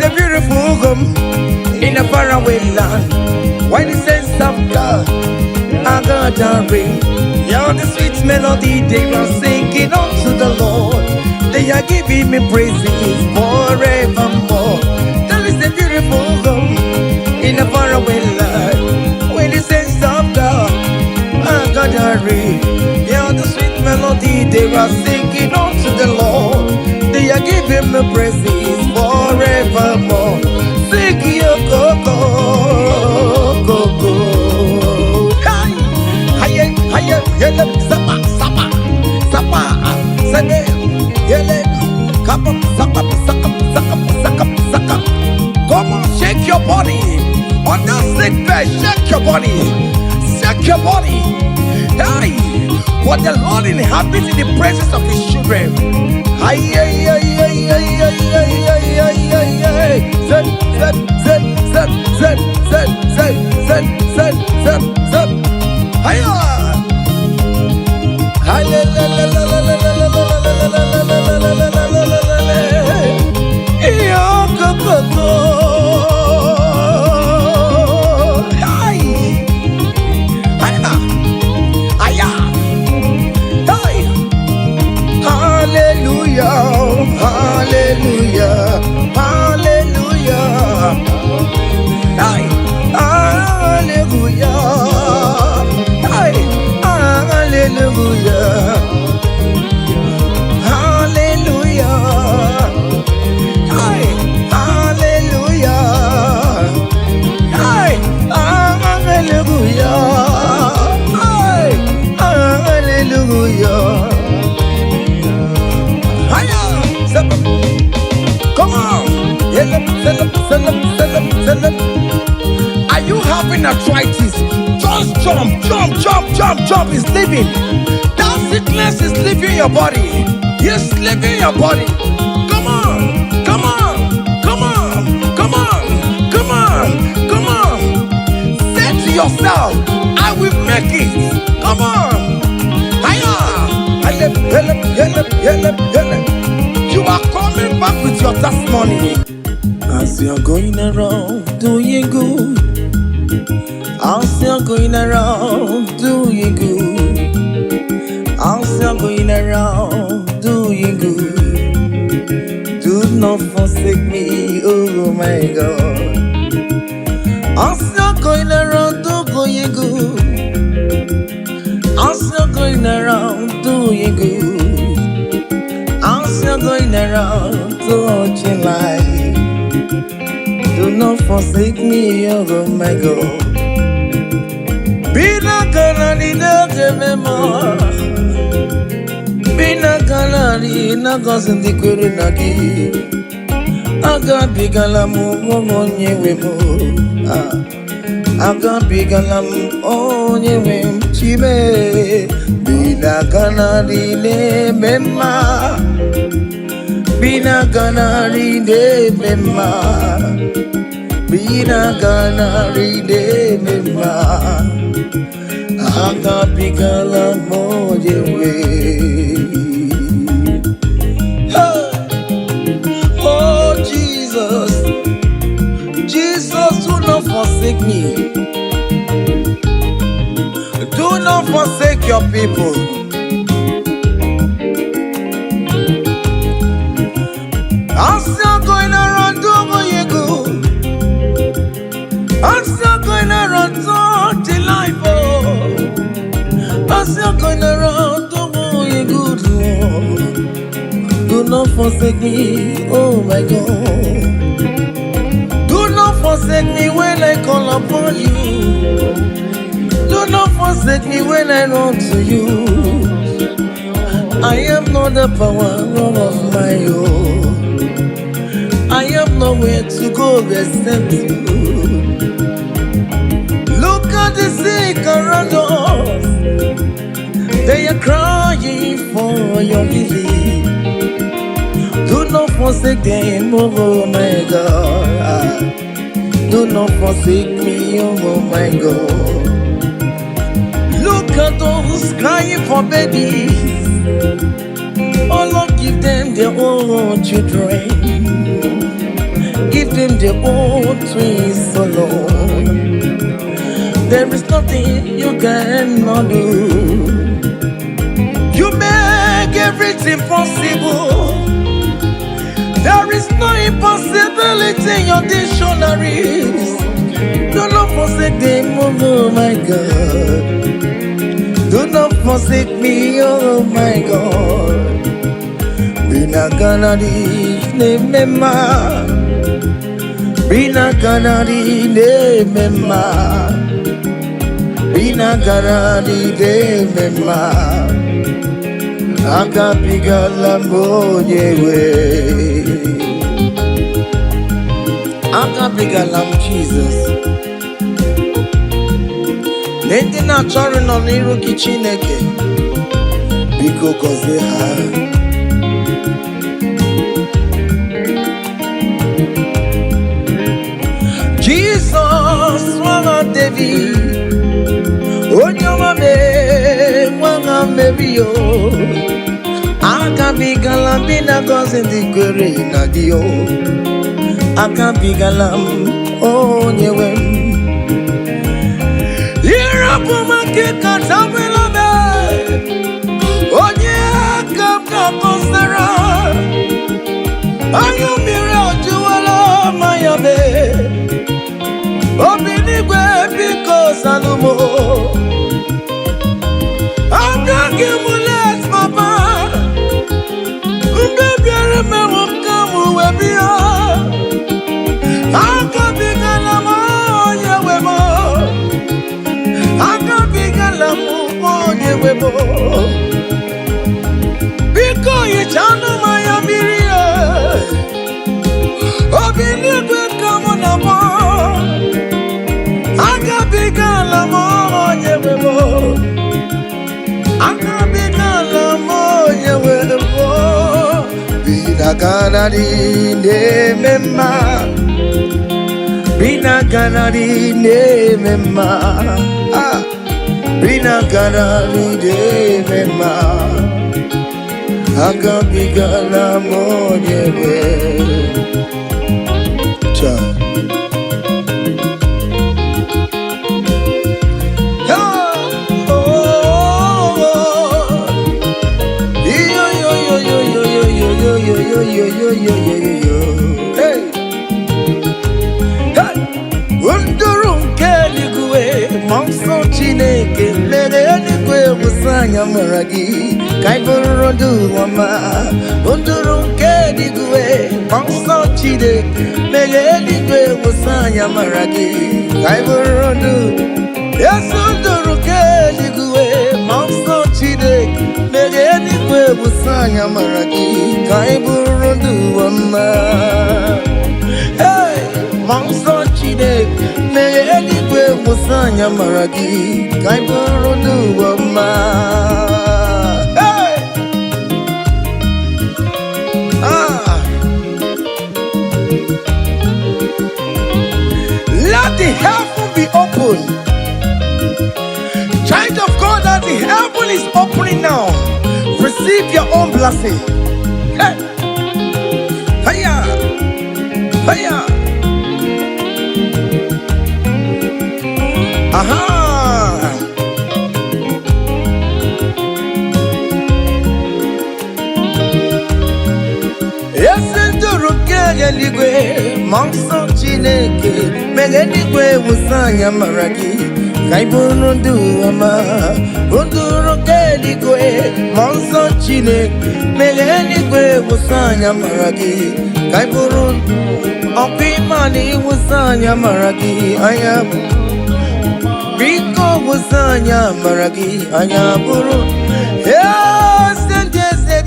a beautiful home in a faraway land. Why the sense of God, I got a ring. Yeah, the sweet melody they are singing unto the Lord. They are giving me praises forevermore. That is a beautiful home in a faraway land. When the sense of God, I got a ring. Yeah, the sweet melody they are singing unto the Lord. They are giving me praises forevermore. Sing your go-go, go-go. Hi, hiya, hiya, yele, sapa, sapa, sapa, sane, yele, kapap, sakap, sakap, sakap, sakap, sakap. Come on, shake your body. On the sick bed, shake your body. Shake your body. Hey, what the Lord inhabits in the presence of His children. Ay, ay, ay, ay, ay, ay, ay, ay, ay, ay, ay. Zed, zed, zed, zed, zed, zed, zed, zed, zed, zed, zed. Hiya! Ay, la, la, la, la, la, la, la, la, la, la, la, la, la, la. Iyo, go, go, go. Ay! Hiya! Hiya! Hey! Hallelujah, hallelujah, hallelujah. Hey, hallelujah. Hey, hallelujah. Hallelujah. Hey, hallelujah. Hey, hallelujah. Hey, hallelujah. Come on! Are you having arthritis? Just jump, jump, jump, jump, jump. It's leaving. That sickness is leaving your body. It's leaving your body. Come on, come on, come on, come on, come on, come on. Say to yourself, I will make it. Come on. Hiya! You are coming back with your testimony. As you're going around doing good, as you're going around doing good, as you're going around doing good, do not forsake me, oh my God. As you're going around doing good, as you're going around doing good, as you're going around touching life, do not forsake me, oh my God. Be not gonna need no more. Be not gonna need no cousin the Kurunagi. I got big alamu on ye wemo. I got big alam on ye wem chibe. Be not gonna need memma. Bina gana ride mema, bina gana ride mema, anga pigala mojewe. Oh Jesus, Jesus, do not forsake me. Do not forsake your people. As you're going around doing good, as you're going around touching life, oh, as you're going around doing good, Lord, do not forsake me, oh my God. Do not forsake me when I call upon you. Do not forsake me when I run to you. I am not the power of my own. I have nowhere to go except you. Look at the sick around us. They are crying for your healing. Do not forsake them, oh my God. Do not forsake me, oh my God. Look at those crying for babies. Oh Lord, give them their own children. give them their own twins alone. There is nothing you cannot do. You make everything possible. There is no impossibility in your dictionaries. Do not forsake them, oh my God. Do not forsake me, oh my God. Bina ganadi ne mema, bina ganadi ne mema, bina ganadi ne mema. Akapiga lambo yewe, akapiga lam Jesus. Nende na chori no niru kichineke, biko koze ha. Jesus, wanga David, onyoma me, wanga mebio. Akabigalam bina gozi digwere na dio. Akabigalam onyewem. Irapuma kika tabela me, onye akabka konsera. Ayumire ojuwala mayabe. Obinigwe biko salumo. Agagimulet papa. Mbebiare me wakamu webia. Akabigalamu onyewemo. Akabigalamu onyewemo. Biko yichanu mayamirie. Obinigwe kamunamo. Akabigalamu onyewemo. Akabigalamu onyewemo. Bina ganadi ne mema, bina ganadi ne mema, bina ganadi ne mema. Akabigalamu onyewemo. Hey, Undurum keligwe, monso chineke, legeligwe musanya maragi, kaiburondu wama. Undurum keligwe, monso chineke, legeligwe musanya maragi, kaiburondu. Yes, undurum keligwe, monso chineke, legeligwe musanya maragi, kaiburondu wama. Hey, monso chide, meyeligwe musanya maragi, kaiburondu wama. Hey, let the heaven be open. Child of God, that the heaven is opening now. Receive your own blessing. Hey, hiya, hiya. Aha. Yesenduru keligwe, monso chineke, megeligwe musanya maragi, kaiburondu wama. Unduru keligwe, monso chineke, megeligwe musanya maragi, kaiburondu. Opimani musanya maragi, ayabu. Biko musanya maragi, ayaburu. Yes, and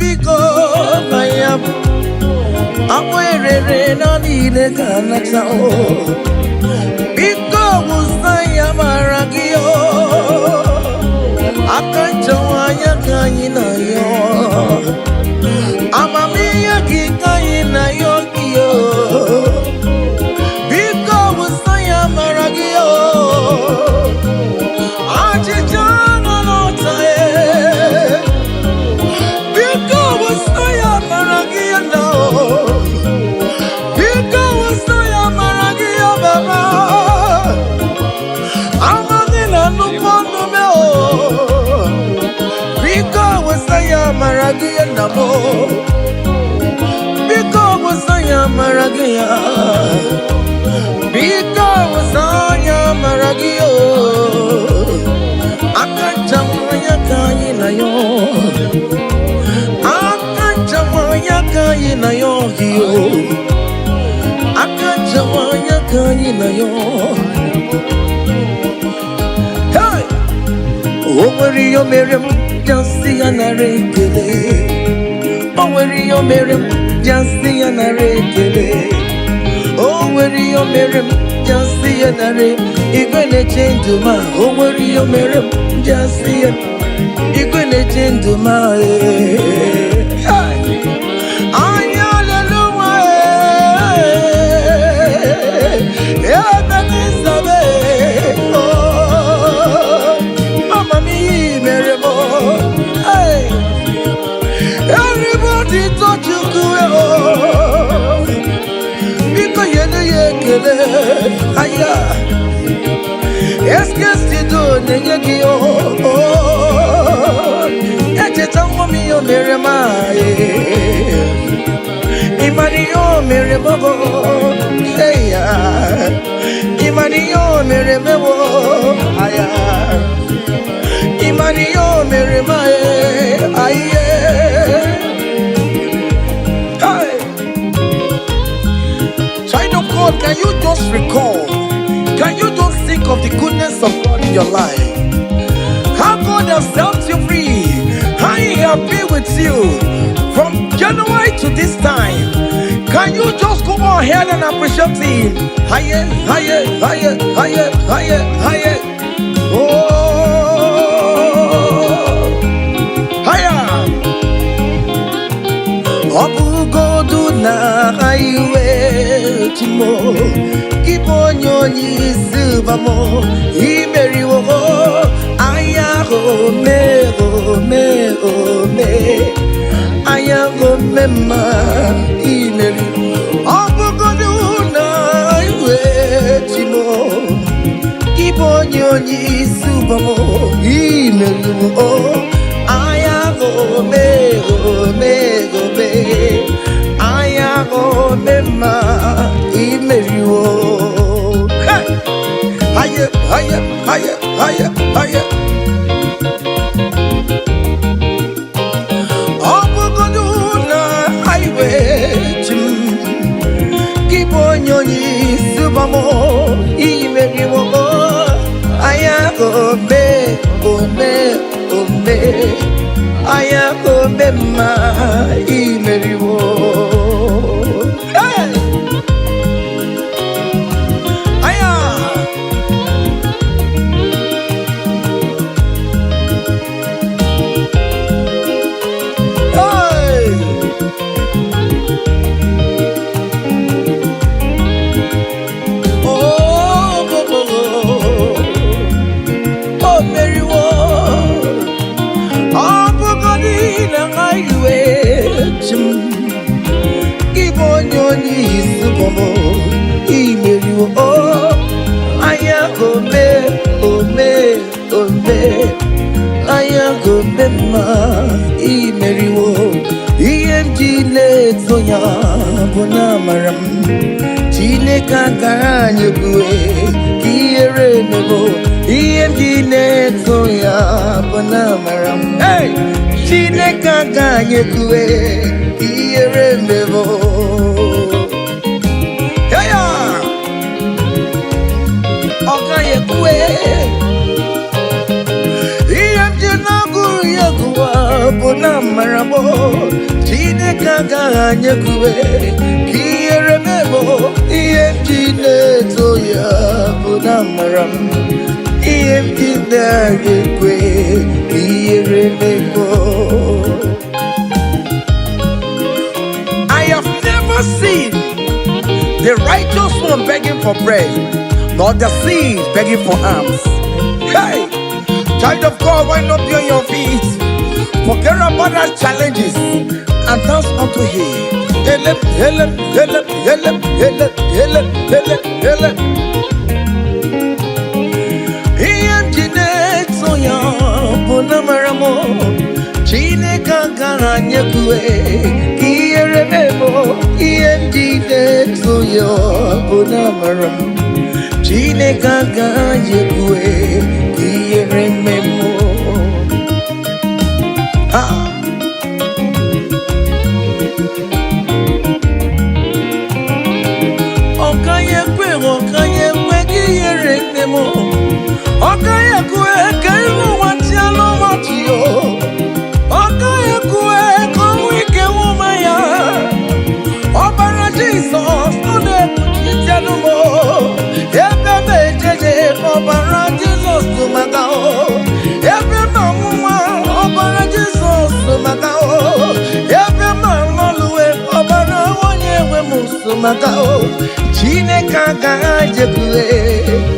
biko, ayabu. Awerere na nile kanata o. Biko musanya maragi o. Akanchawanya kanyina yo. Amamiya kikanyina yo kiyo. Biko musanya maragi o. Ajijana nota e. Biko musanya maragi o. Biko musanya maramo. Because I maragia. Because I maragio. Akachamaya kaina yo. Akachamaya kaina yo. Akachamaya kaina yo. Hey! Over your Miriam, just see an array. Over your Miriam, just see an array. Over your Miriam, just see an array. You're gonna change to my over your Miriam, just see it. You're gonna change to my everybody thought you could because you're the higher. Yes, you do, Negio. It's a woman, your Miramai. Imanio, Mirabo. Hey, Imanio, Mirabo. Imanio, Miramai. Child of God, can you just recall? Can you just think of the goodness of God in your life? How God has set you free. How He has been with you from January to this time. Can you just go ahead and appreciate Him? Higher, higher, higher, higher, higher, higher. Oh, higher. Obu godu na highway timo. Keep on your knees, Silvamo. He marry wo. Aya go me, go me, go me. Aya go me ma. He marry. Obu godu na highway timo. Keep on your knees, Silvamo. He marry wo. Aya go me, go me, go me. Aya go me ma. He marry wo. Higher, higher, higher, higher, higher. Obugoduna highway, keep on your knees, Subamo, Imeriwo. Aya go be, oh me, oh me. Aya go be ma, Imeriwo. Hey! Keep on your knees, oh, I am me, oh me, oh me. I am me, ma, Imeriwo. EMG Letsoya, Bonamaram. Chine Kakanya Bue, Kiere Nebo. EMG Letsoya, Bonamaram. Hey! Chine Kakanya Bue. Yaya, Okaye kwe. Iyamjina guru yakuwa bona marabo. Chine kaganya kwe. Kieremebo. Iyamjine toya bona maram. Iyamjina kwe. Kieremebo. I have never seen the righteous one begging for bread, nor the seed begging for alms. Hey, child of God, why not be on your feet? Forget about our challenges and dance unto Him. Help, help, help, help, help, help, help, help. He am Jinet Soya Bonamaramo Chine Kaka. kagara nyekwe kiyere memo iyendide tuyo bunamaram chine kagara nyekwe kiyere memo okayekwe kiyere memo okayekwe kairu watialo matio okayekwe kowike wumaya obara Jesus ode itianumo ebebe jeje obara Jesus tumagao ebe mamuma obara Jesus tumagao ebe mamoluwe obara wonyewe musumagao chine kagaje kwe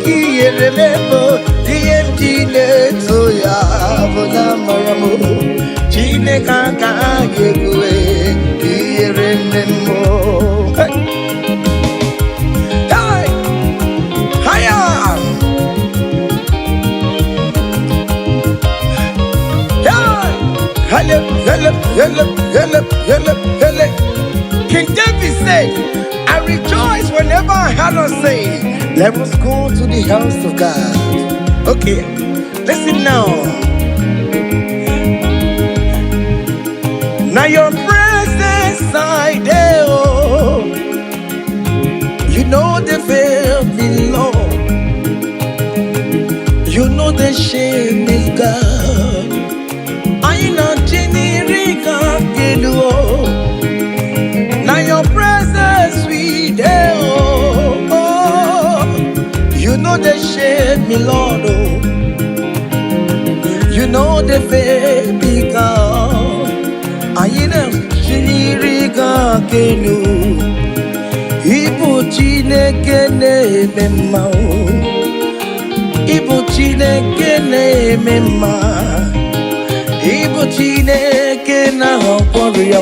kiyere memo DMD toya bona maramu chine kagaje kwe kiyere memo hey haya hele King David said, I rejoice whenever I hear us say, let us go to the house of God. Okay, listen now. Now your presence I there, oh. You know the fear me, Lord. You know the shame is God. I know Jenirica Gelu. Now your presence we there, oh. You know the shame me, Lord, oh. You know the fear me, God. I know Jenirica Gelu. Ibu Chineke na-eme mma Ibu Chineke na-eme mma Ibu Chineke na-agwọrọ ya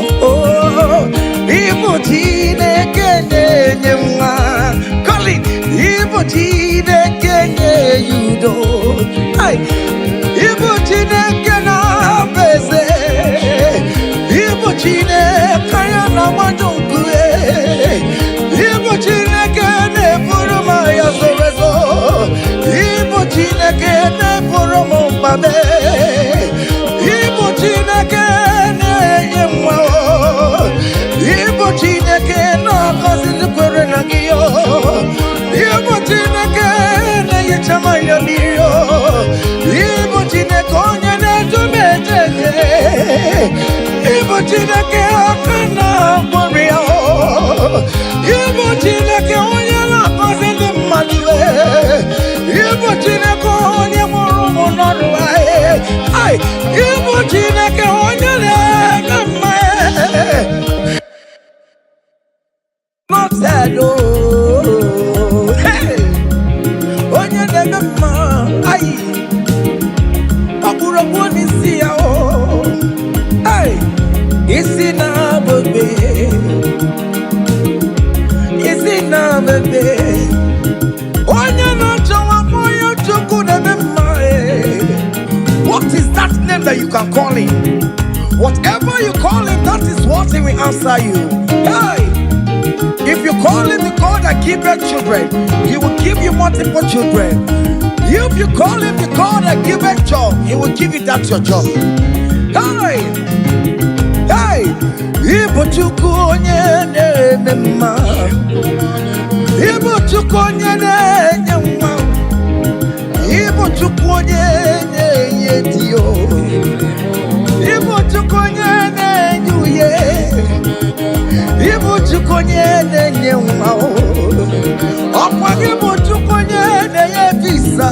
Ibu Chineke na-enye nwa Colin Ibu Chineke na-enye udo Ibu Chineke na-abụ eze Ibu Chineke ya na-agbado nkwe Ibu Chineke na-eburu m ya zorezo Ibu Chineke na-eburu m mbabe Ibu Chineke na-enye nwa Ibu Chineke na-agọzi ndị kwere na gị Ibu Chineke na-enyecha m anya mmiri Ibu Chineke onye na-edu m ejeje Ibu Chineke aka na-agbọrọ ya Ibu Chineke onye na-akọzi ndị mmadụ Ibu Chineke onye mụrụ ụmụ n'ọrụ Ibu Chineke onye na-eme mma Nọtelo onye na-eme mma ọkpụrụkpụ n'isi ya isi na-abụbe isi na-abụbe onye na-achọwa onye Chukwu na-eme mma What is that name that you can call him? Whatever you call him, that is what he will answer you. If you call him the God that giveth children, he will give you multiple children. If you call him the God that giveth job, he will give you that your job. Ibu Chukwu onye na-eme mma Ibu Chukwu onye na-enye nwa Ibu Chukwu onye na-enye dio Ibu Chukwu onye na-enye uye Ibu Chukwu onye na-enye nwa Ọkwa Ibu Chukwu onye na-enye visa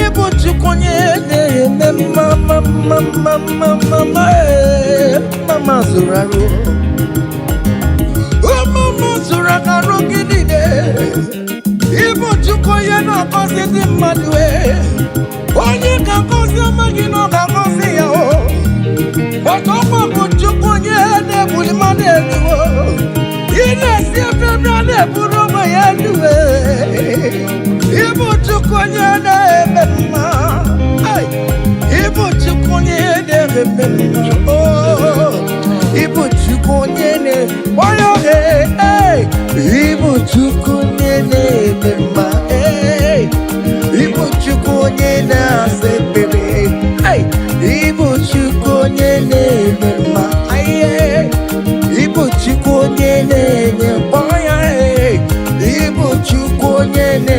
Ibu Chukwu onye na-eme mama zuraru mama zuraru gidide Ibu Chukwu onye na-akọzi ndị mmadụ onye ga-akọzi amaghị na ọ ga-akọzi ya ọkọkwa bụ Chukwu onye na-ebuli mmadụ elu ị na-esi efere a na-eburu ụmụ ya elu Ibu Chukwu onye na-eme mma Ibu Chukwu onye Oh, Ibu Chukonyene, Waya, hey, Ibu Chukonyene, Mema, hey, Ibu Chukonyene, I said, baby, hey, Ibu Chukonyene, Mema, hey, Ibu Chukonyene, Waya, hey, Ibu Chukonyene.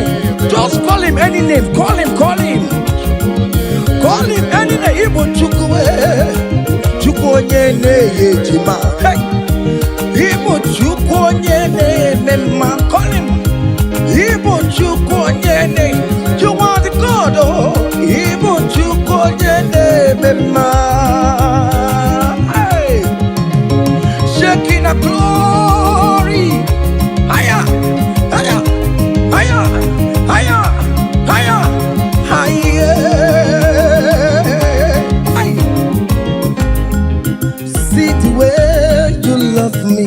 Just call him any name, call him, call him. Call him any name, Ibu Chukwe. Chukwonyene yejima, hey. Ibu Chukwonyene mema, call him. Ibu Chukwonyene, you are the God, oh. Ibu Chukwonyene mema, hey. Shaking a glory, higher, higher, higher, higher, higher, higher. See the way you love me,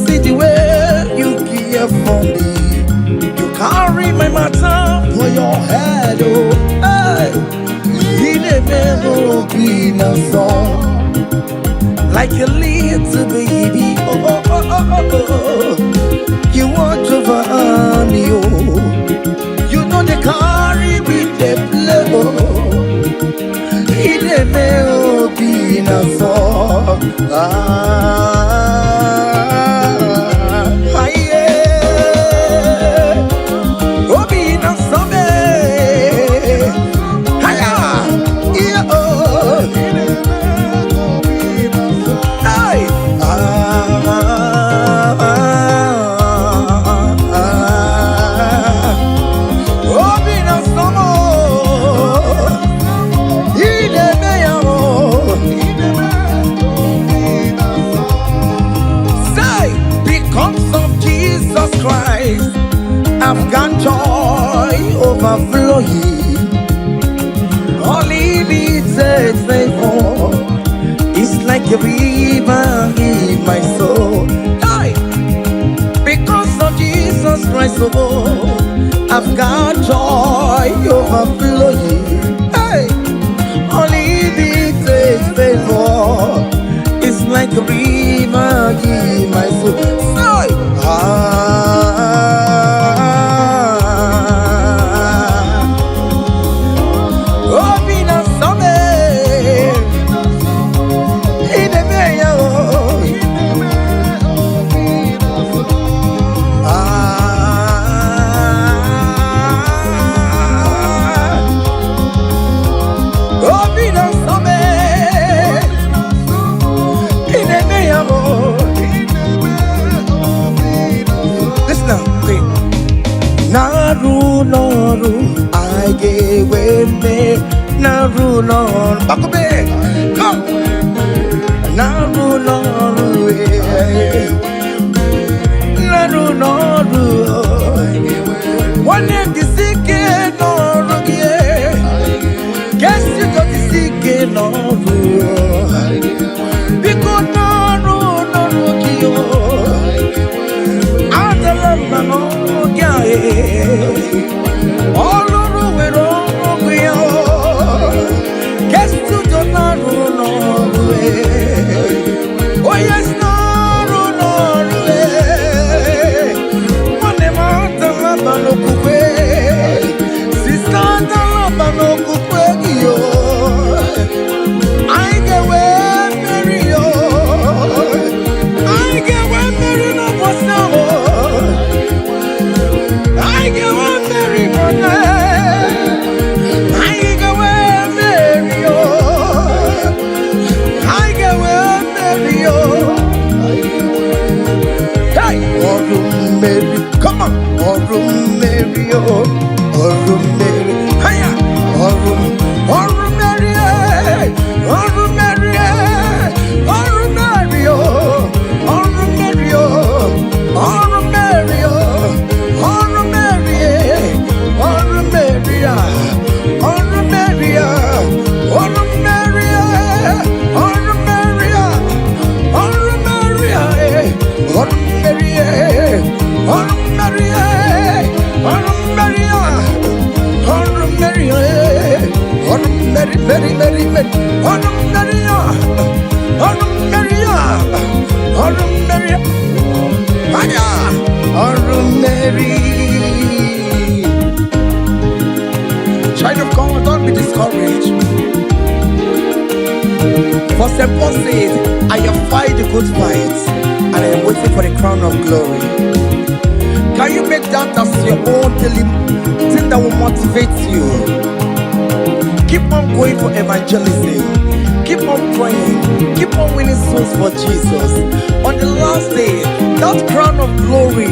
see the way you care for me. You carry my matter for your head, oh, hey. You never be no song, like a little baby, oh, oh, oh, oh, oh. You want over me, oh. You know they carry with the play, oh. He never be no song. Yeah. Oh, be no song. Hiya. Yeah. Oh. Hey. Oh, be no song. Christ, I've got joy overflowing. Only needs a favor. It's like a river in my soul. Hey! Because of Jesus Christ, oh, I've got joy overflowing. Hey! Only needs a favor. It's like a river in my soul. Naru noru, I gave me. Naru noru, Bakobe, come. Naru noru, Naru noru. One name the sick noru, yeah. Guess you got the sick noru. Because naru noru, kiyo. Adala noru. All over we don't we are. Guess to the Naru. Oh yes, Naru. Money the Labano Coupe. Sister the Labano Coupe. I get where Mary. I get where Mary no was now. I get one Mary money. I get one Mary, oh. I get one Mary, oh. Hey, oh, Mary, come on, oh, Mary, oh, Mary, hiya, oh, Mary, oh, Mary, oh, Mary, oh, Mary, oh, Mary, oh. Maria, Child of God, don't be discouraged. For St. Paul says, I have fight the good fight, and I am waiting for the crown of glory. Can you make that as your own daily thing that will motivate you? Keep on going for evangelism. Keep on praying. Keep on winning souls for Jesus. On the last day, that crown of glory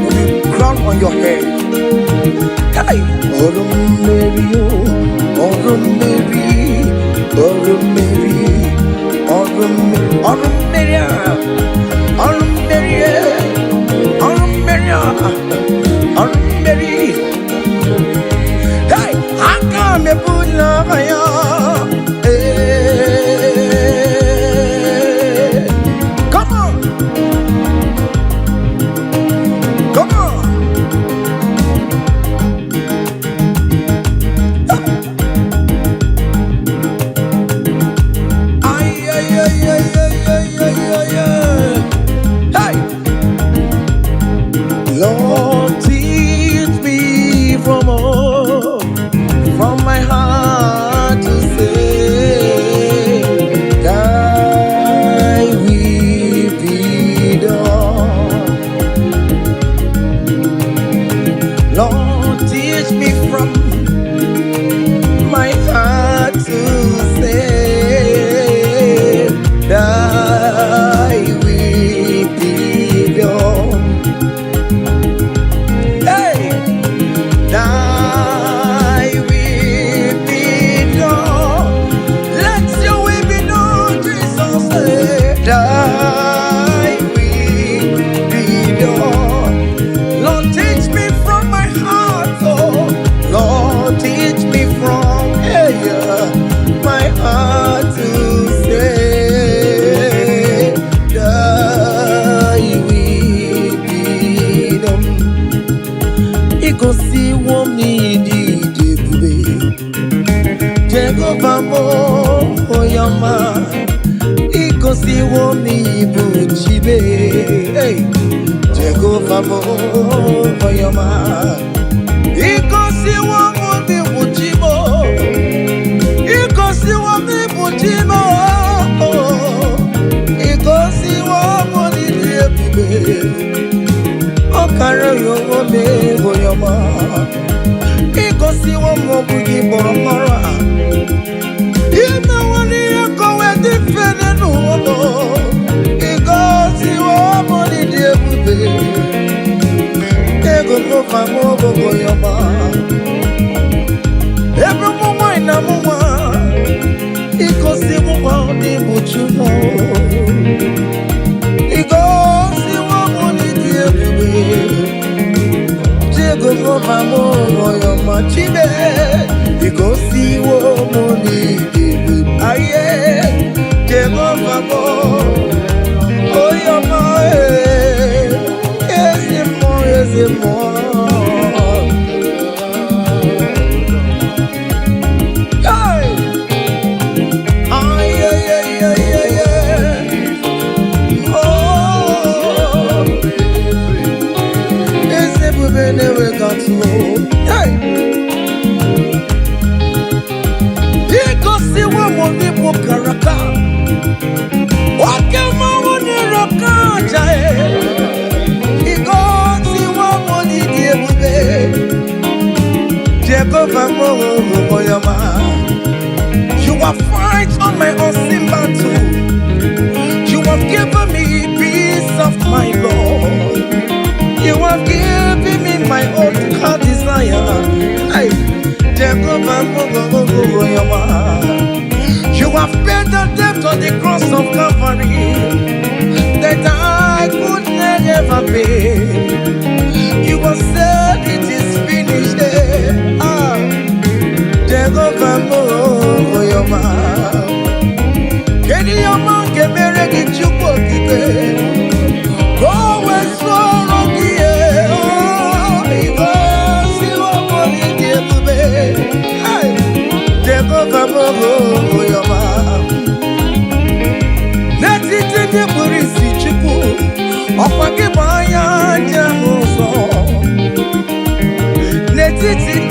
will be crowned on your head. Hey! Oh, Mary, oh, Mary, oh, Mary, oh, Mary, oh, Mary, oh, Mary, oh, Mary. Hey! I come to put love on you. Come on! Come on! Lord, teach me from my heart to say, thy will be done. Lord, teach me from my heart to say, thy will be done. Thy will be done. Let your will be done, Jesus. Thy will be done. Lord, teach me from my heart, oh. Lord, teach me from my heart to say, thy will be done. Ikosi womi di debube, Jehovah mo oyama. Ikosi womi buchibe, Jehovah mo oyama. Ikosi womi buchibo, Ikosi womi buchibo, Ikosi womi debube. Okara yowo me goyama, ikosi womo bugi boromora. Ime wani yakowe difene nuwomo, ikosi womo ni diebube. Ego kofa mo goyama, ebro mwa ina mwa, ikosi womo ni buchumo. Ikosi womo ni diebube. Jehovah mo oyama chibe, ikosi womo ni diebube. Aye, Jehovah mo oyama, ezemo. Hey! Aye. Never got to hey. Ikosi womo ni bukaraka, wakema woni raka jae. Ikosi womo ni diebube, Jehovah mo oyama. You have fight on my unseen battle. You have given me peace of my Lord. You have given me my own heart desire. Hey, Jehovah, you have paid the debt on the cross of Calvary that I could never pay. You have said it is finished. Jehovah, Kedi yama kemere kichuko kibe. Go and swallow the air. Ikosi womo ni diebube. Jehovah,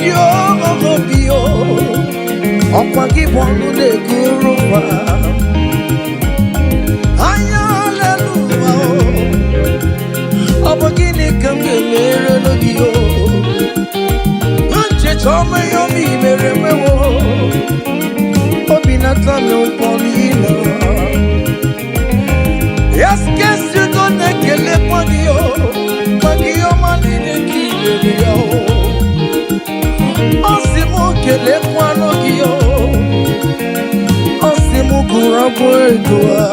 Yo, ọkwa gị bụ ọnụ na-eguru ụwa. Hallelujah, ọ bụ gịnị ka m ga-emere n'obi o? Ncheta ọma ya obi mere mewo, obi na-atọ m ụtọ n'ịnọ. Yes, guess you go na-ekele kwa gị o, kwa gị ọma niile ka ị mere ya o. Osimu kele kwano giyo, osimu kurabo edua.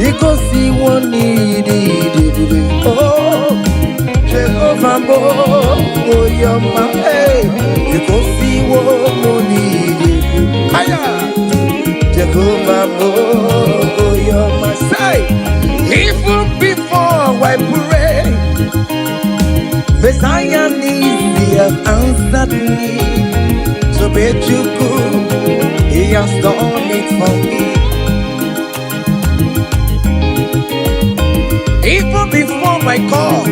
Iko si woni di. Oh, Jehovah bo, oh yama hey. Iko si woni di. Aya, Jehovah bo, oh yama say. Even before I pray, Messiah needs have answered me. So bet you could, He has done it for me. Even before my call,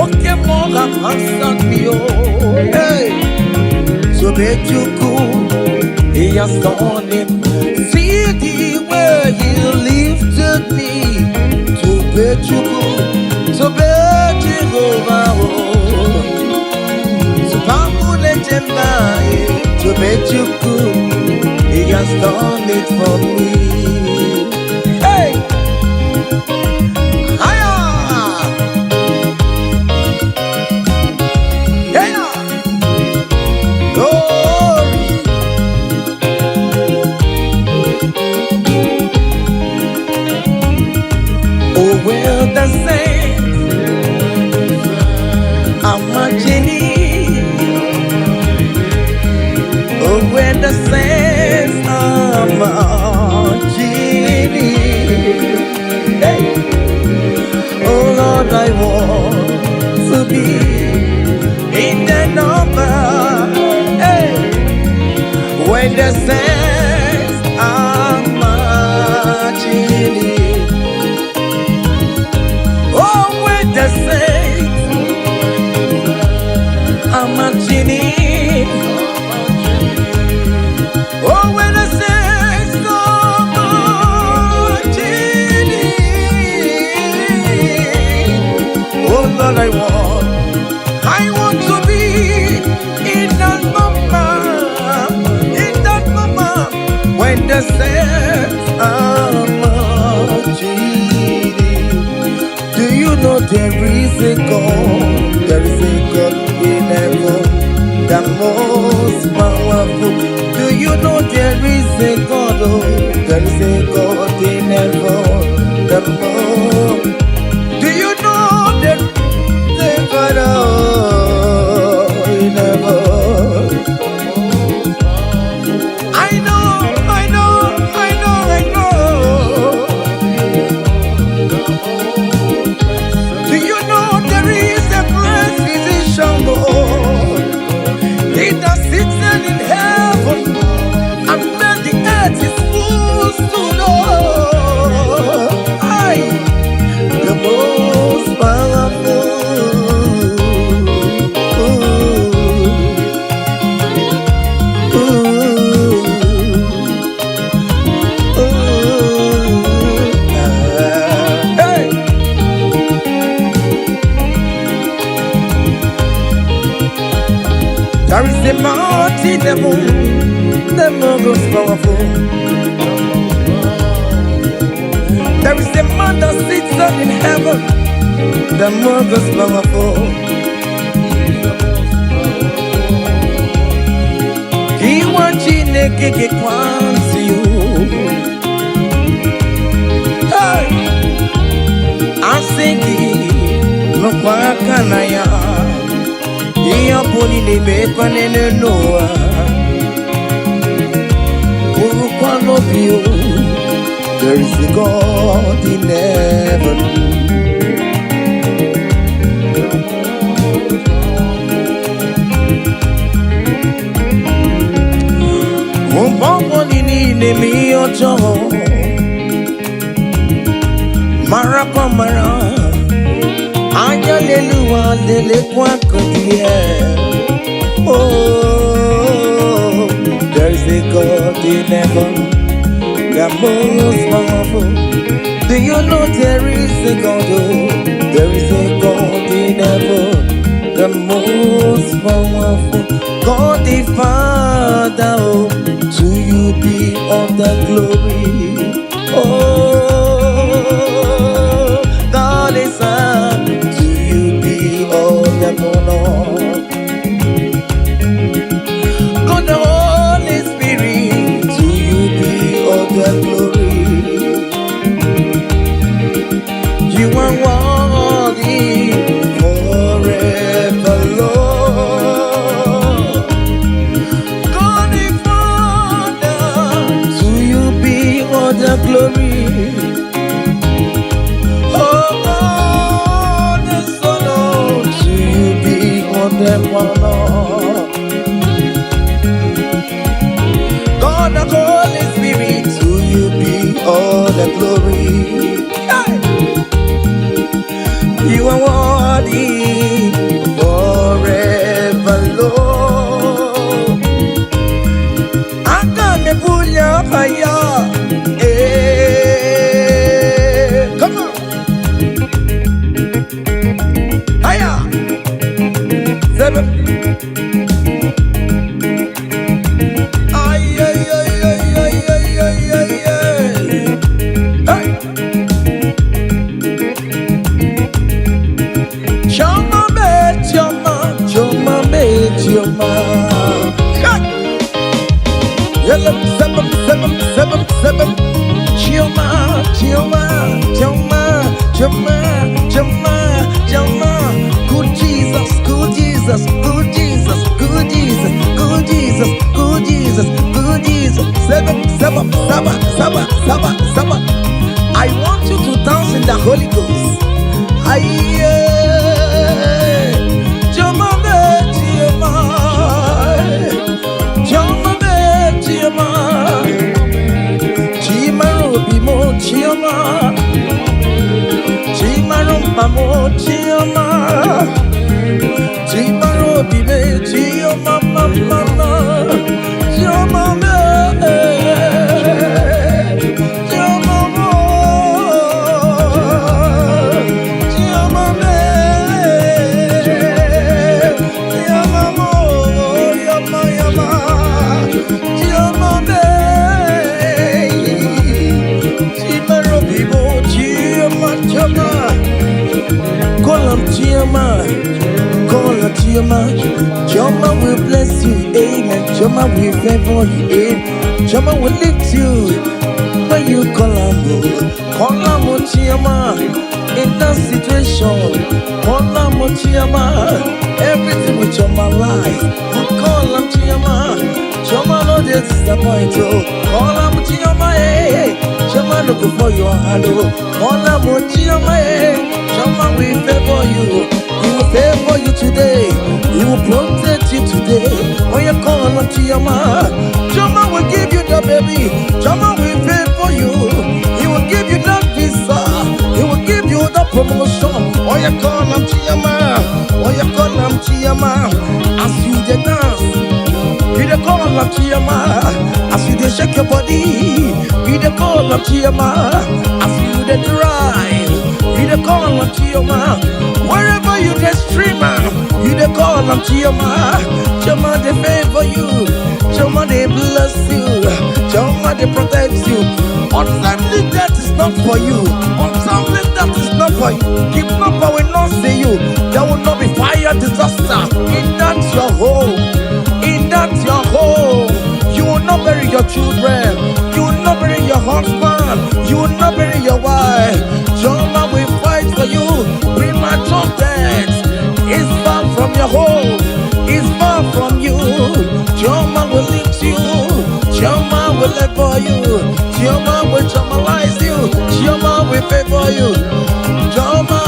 okay, more have answered me. Oh, hey. So bet you could, He has done it. See the way He lifted me. So bet you could, so bet you over. To bet you could, He has done it for me. Hey, hiya, hey, glory. Oh, well, the saints are marching in. When the saints are marching in, hey. Oh Lord, I want to be in the number, hey. When the saints are marching in, oh, when the saints are marching in. Oh, when the saints are marching in, oh Lord, I want to be in that moment, when the saints are marching in. Do you know there is a God? There is a God in heaven, the most powerful. Do you know there is a God? Oh, there is a God in heaven, the Lord. Do you know there is a God in heaven? I know. Do you know there is a great physician, Lord? He that sits in heaven, and then the earth is full to know. The most powerful. Hey. There is a mountain, the most powerful. There is a man that sits up in heaven, the most powerful. He wants you to get one to you. Hey, I'm singing, no quacanaya. He poni ne me panene noa. Urukwano bio. There is a God in heaven. Umbongo nini mi ojo. Marapa mara. Ayalelu Oh, there is a God in heaven, the most powerful. Do you know there is a God? Oh, there is a God in heaven, the most powerful. God the Father, oh, to you be all the glory. Oh, God the Son, to you be all the honor. God the Holy Spirit, to you be all the glory. You are worthy forever, Lord. God the Father, to you be all the glory. Oh God the Son, oh, to you be all the honor. God the Holy Spirit, to you be all the glory. Hey! You are worthy forever, Lord. I'm gonna pull your fire. Hey, come on. Higher. 7. Ay, ay, ay, ay, ay, ay, ay, ay, ay. Hey. Choma me, choma, choma me, choma. Yellow, 7, 7, 7, 7. Choma, choma, choma, choma, choma, choma. Good Jesus, good Jesus, good Jesus, good Jesus, good Jesus, good Jesus, good Jesus. 7, 7, 7, 7, 7, 7. I want you to dance in the Holy Ghost. Aye. Choma me, choma, choma me, choma, chima robi mo choma, chima rompa mo choma, chima robi me choma mama, choma me, choma mo, choma me, choma mo, yama yama, choma me, chima robi mo choma choma. Call him Choma, call him Choma. Choma will bless you, amen. Choma will favor you, amen. Choma will lift you when you call him. Call him Choma in that situation. Call him Choma, everything with Choma life. Call him Choma. Choma no disappoint you. Call him Choma, hey. Choma look for your hand. Call him Choma, hey. Choma will favor you. He will favor you today. He will protect you today. When you call on Choma, Choma will give you the baby. Choma will favor you. He will give you that visa. He will give you the promotion. When you call on Choma, when you call on Choma, as you dey dance, be the call of Choma. As you dey shake your body, be the call of Choma. As you dey drive, be the call of Choma. Wherever you dey streamer, you dey call of Choma. Choma dey favor you, Choma dey bless you, Choma dey protect you. Untimely death is not for you. Untimely death is not for you. Kidnapper will not see you. There will not be fire disaster in that your home. In that your home, you will not bury your children. You will not bury your husband. You will not bury your wife. Choma will fight for you. Premature death is far from your home. Is far from you. Choma will lift you. Choma will favor you. Choma will chomalize you. Choma will favor you. Choma,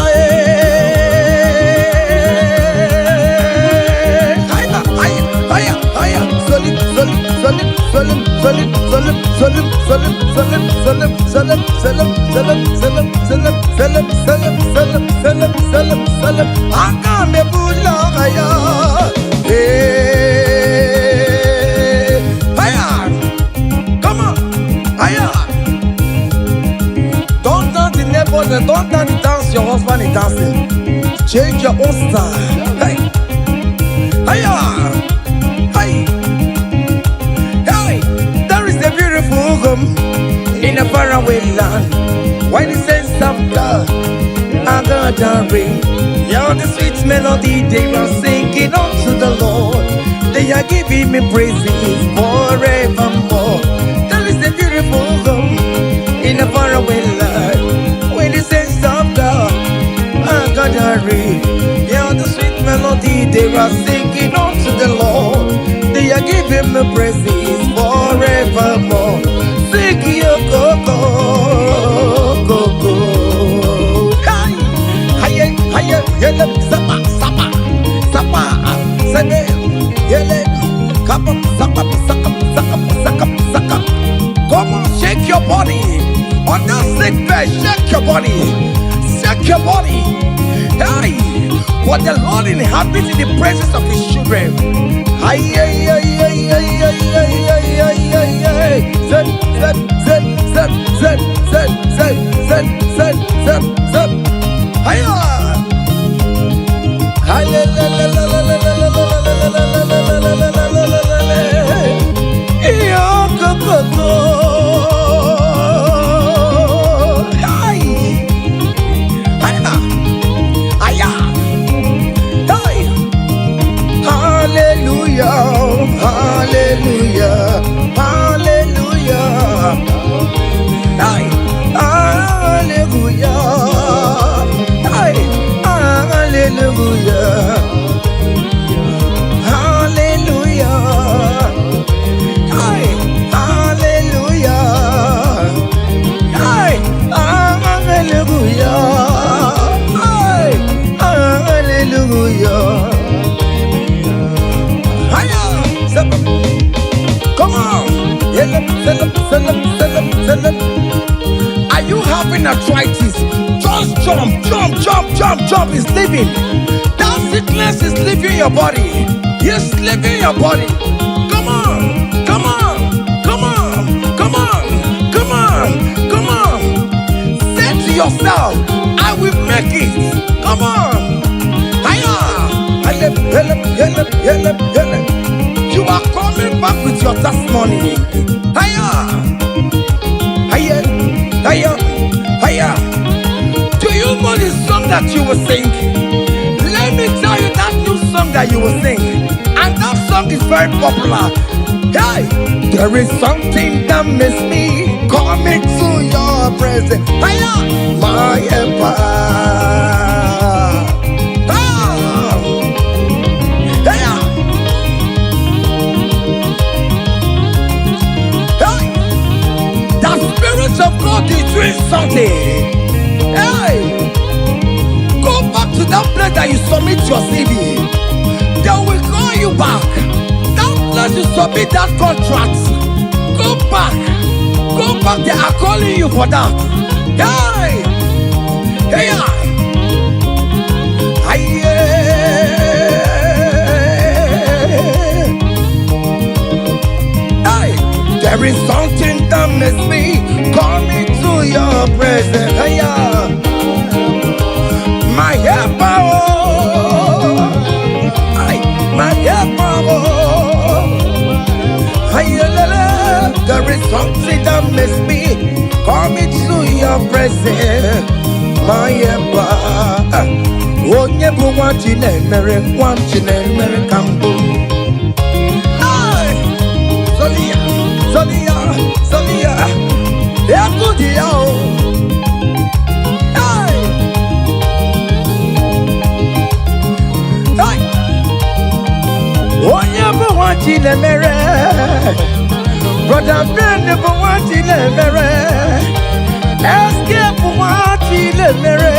Salam, Salam, Agame Bulaya. Hey, hiya, come on, hiya. Don't dance the neighbors and don't dance the dance your husband is dancing. Change your own style. Hey, hiya, hey, hey. There is a beautiful home in a faraway land. Why the sense of God? I got a ring. Yeah, the sweet melody they are singing unto the Lord. They are giving me praises forevermore. There is a beautiful home in a faraway land. When the sense of God, I got a ring. Yeah, the sweet melody they are singing unto the Lord. They are giving me praises forevermore. Sing your go-go, go-go. Yele, sapa, sapa, sapa, sene, yele, kapa, sapa, saka, saka, saka, saka. Come on, shake your body. On that sick bed, shake your body. Shake your body. Hey, what the Lord inhabits in the presence of His children. Hey, hey, hey, hey, hey, hey, hey, hey, hey, hey. Zed, zed, zed, zed, zed, zed, zed, zed, zed, zed, zed. Hiya. Are you having arthritis? Just jump, jump, jump, jump, jump. It's leaving. That sickness is leaving your body. It's leaving your body. Come on, come on, come on, come on, come on, come on. Say to yourself, I will make it. Come on. Hiya. You are coming back with your testimony. Hiya. Hiya. Hiya. Hiya. Do you know the song that you will sing? Let me tell you that new song that you will sing. And that song is very popular. Hey, there is something that makes me coming to your presence. Hiya. My empire. Of God is doing something. Hey, go back to that place that you submit your CV. They will call you back. That place you submit that contract. Go back. Go back. They are calling you for that. Hey, hey, hey, there is something that makes me coming to your presence. Hey, my helper, my helper. There is something that makes me coming to your presence. My helper. Oh, never want you, never want you, never come home. Sonia, yeah, good, yeah. Hey, hey. Oh, never want you, never. Brother, friend, never want you, never. Escape, want you, never.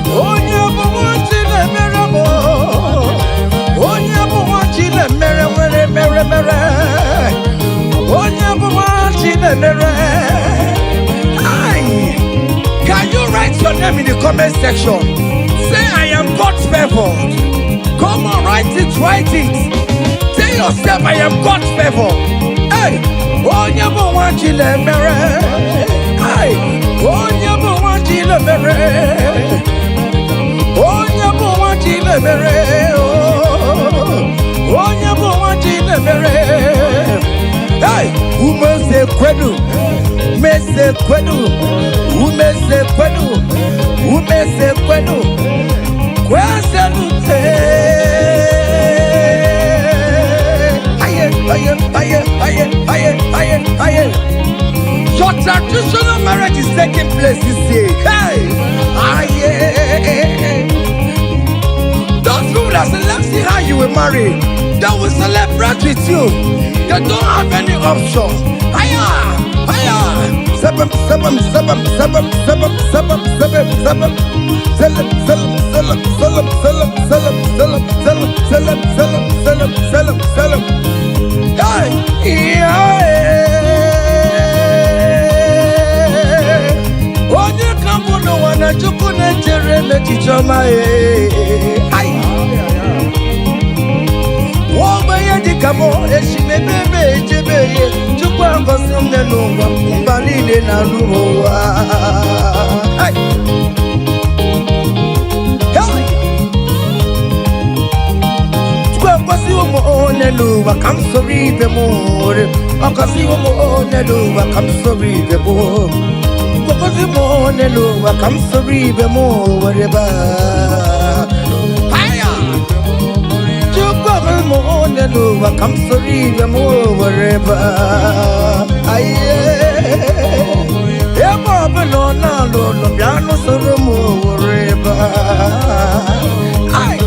Oh, never want you, never. Oh, never want you, never. Can you write your name in in the comment section. Say, I am God's favored. Come on, write it, write it. Tell yourself, I am God's favored. Hey, oh, you don't want you to marry. Hey, oh, you don't want you to marry. Oh, you don't want you to marry. Oh, you don't want you to marry. Hey, who must say kwedu? Mese kwedu. Who mese kwedu? Who mese kwedu? Kwaselu aye. Your traditional marriage is taking place this year. Hey, aye. Those people that select see how you will marry, they will celebrate with you. They don't have any option. Aye. Sabam. Hey, onye kampu no wana chuku na chere na chichoma Wogbe dikamo eshimebebe ejebeye chukwu angosi mnenungwa mbalile na luwa. Luba, come sorry the more. Okasi wo mo ne luba, come sorry the more. Okasi mo ne luba, come sorry the more. Whatever. Hiya. Chupa mo ne luba, come sorry the more. Whatever. Aye. Eba beno na lo piano soro mo. Whatever. Aye.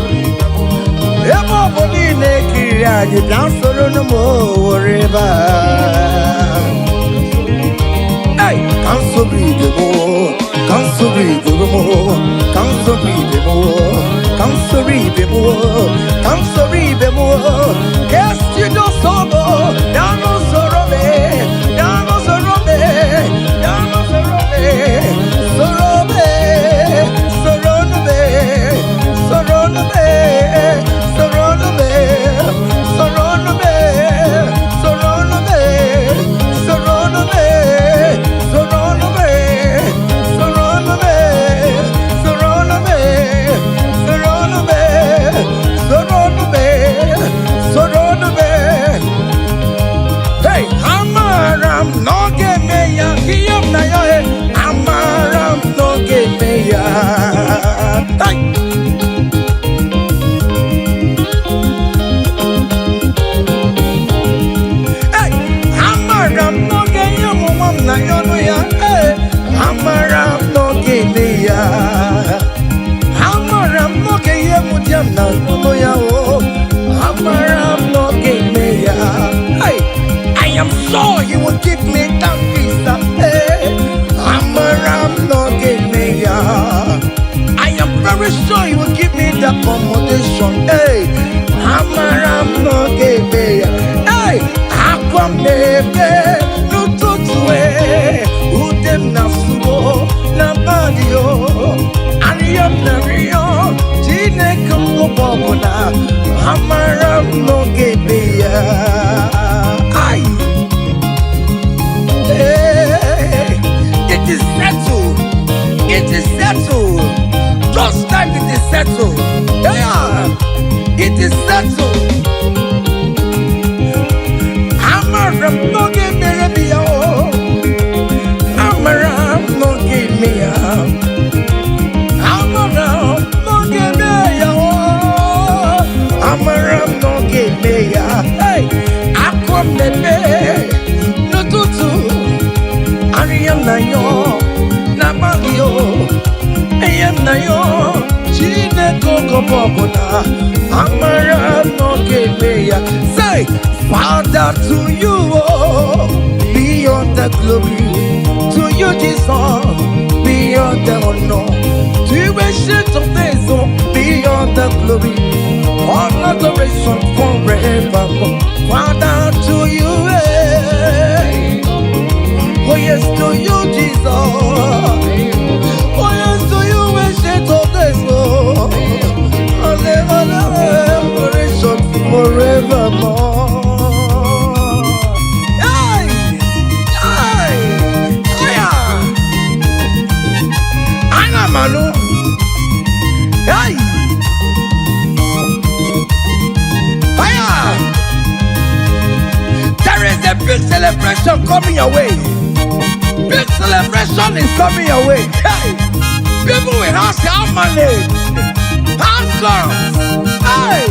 Eba boni ne you dance solo no more river. Hey, come so breathe the more, come so breathe the more, come so breathe the more, come so breathe the more, come so breathe the more. Yes, you know so more. Down on Sorobe, down on Sorobe, down on Sorobe, Sorobe, Sorobe, Sorobe, Sorobe. I am sure you will give me that visa. Hey, I am very sure you will give me that accommodation. Hey, hey, akwamebe nututue udem nasuo na badio ariyam na riyo jine kumubobona amaram no gebeya. Ay, hey, it is settled. It is settled. Just like it is settled. Yeah, it is settled. Amaram no gebeya. Amaram no gebeya. Amaram no gebeya. Amaram no gebeya. Hey, akwamebe nututu ariyam na yo na bagio eyam na yo chine koko bobona amaram no gebeya. Say, Father, to you beyond the glory, to you Jesus beyond the honor, to you ancient of days beyond the glory, all adoration forevermore. Father, to you, oh yes, to you Jesus, oh yes, to you, Hey! Fire! There is a big celebration coming your way. Big celebration is coming your way. Hey! People will ask how money, how comes. Hey!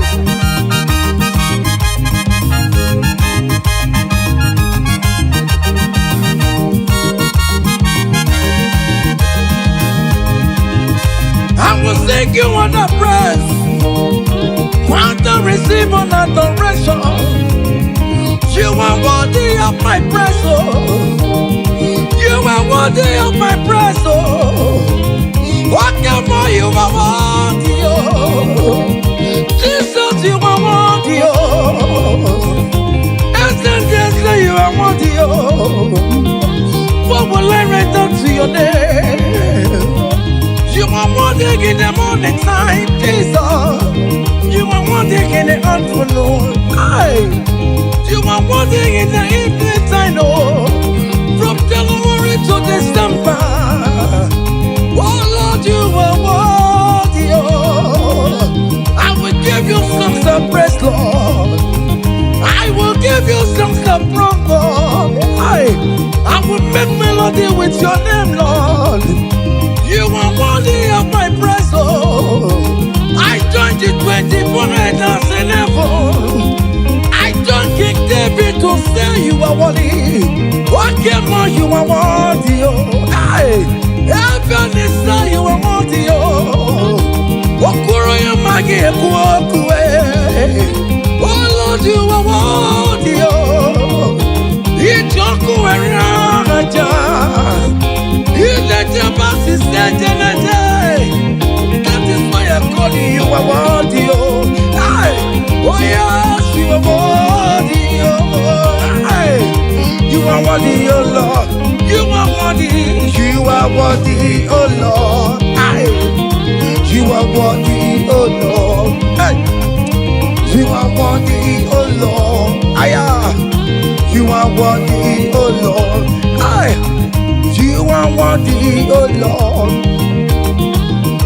I will sing you on the praise, want to receive an adoration. You are worthy of my praise, oh. You are worthy of my praise, oh. What more you are worthy, oh. Jesus, you are worthy, oh. Essentially, you are worthy, oh. What will I return to your name? You are wanting in the morning time, Jesus. You are wanting in the afternoon. You are wanting in the evening time, oh. From January to December. Oh Lord, you are worthy, oh. I will give you songs of praise, Lord. I will give you songs of praise, Lord. I will make melody with your name, Lord. You are worthy of my praise, oh. I joined the 24 elders in heaven. I joined King David to say you are worthy. What more you are worthy, oh. Heaven is say you are worthy, oh. Okuro yamagi ekuokue. Oh Lord, you are worthy, oh. Ijoku eraja. That is why I'm calling you a worthy, oh. Oh yes, you are worthy, oh. You are worthy, oh Lord. You are worthy. You are worthy, oh Lord. You are worthy, oh Lord. You are worthy, oh Lord. You are worthy, oh Lord. You are worthy, oh Lord.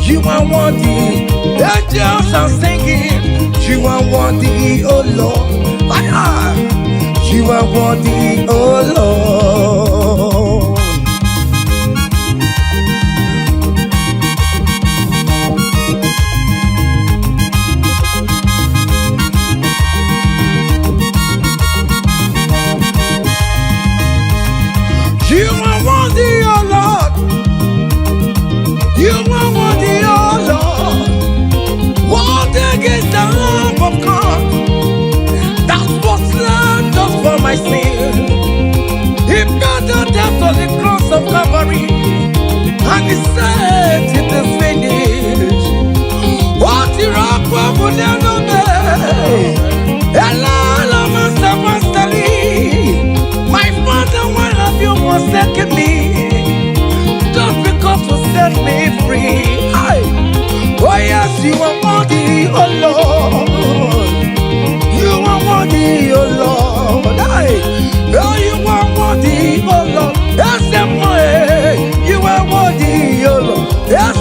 You are worthy. Angels are singing. You are worthy, oh Lord. You are worthy, oh Lord. You are worthy, oh Lord. You are worthy, oh Lord. Worthy is the Lamb of God that was slain just for my sin. He paid the debt on the cross of Calvary, and he said it is finished. What you rock will never be. Hello, Master Masterly. My Father, why have you forsaken me? Just because you set me free. Oh yes, you are worthy, oh Lord. You are worthy, oh Lord. Oh, you are worthy, oh Lord. Yes, you are worthy, oh Lord. Yes,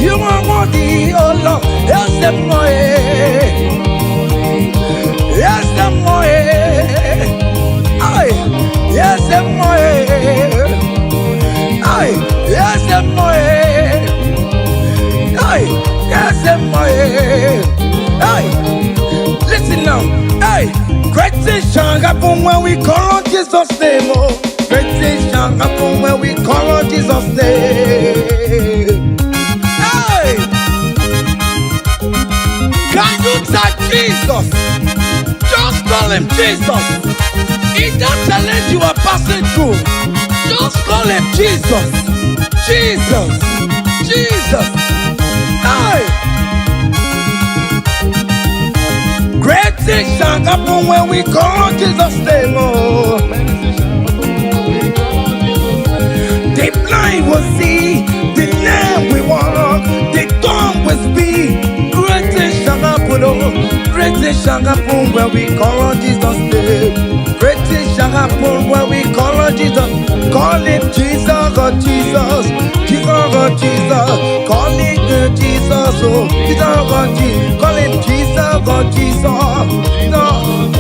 you are worthy, oh Lord. Yes, yes, yes, listen now. Great things shall happen when we call on Jesus' name. Oh, great things shall happen when we call on Jesus' name. Can you touch Jesus? Just call him Jesus. In that challenge you are passing through, just call him Jesus. Jesus. Jesus. Great things shall happen when we call on Jesus' name. Oh. The blind will see, the lame will walk, the dumb will speak. Great things shall happen, oh. Great things shall happen when we call on Jesus' name. Great things shall happen when we call on Jesus. Call him Jesus, oh Jesus. Jesus, oh Jesus. Call him Jesus. oh, Jesus God Jesus. Call him Jesus God Jesus. No,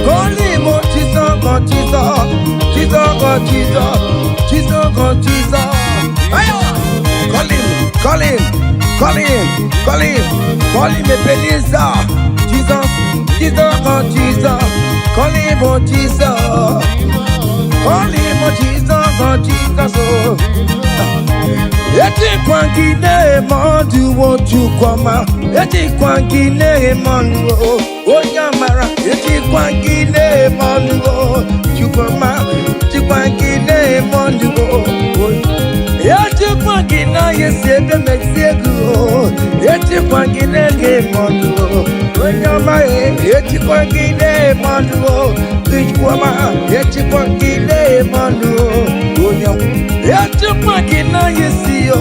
call him oh, Jesus God Jesus. Jesus God Jesus. Jesus God Jesus. Ayo! Call him, call him, call him, call him, call him Ebenezer. Jesus, Jesus God Jesus. Call him oh Jesus. Call him oh Jesus God Jesus. Oh. Eti kwangine mandu wo chukwama. Eti kwangine mandu o nyamara. Eti kwangine mandu o chukwama. Eti kwangine mandu o. Eti kwangina yesebe mexegu. Eti kwangine mandu o nyama. Eti kwangine mandu o chukwama. Eti kwangine mandu o nyama. Eti kwangina yesi yo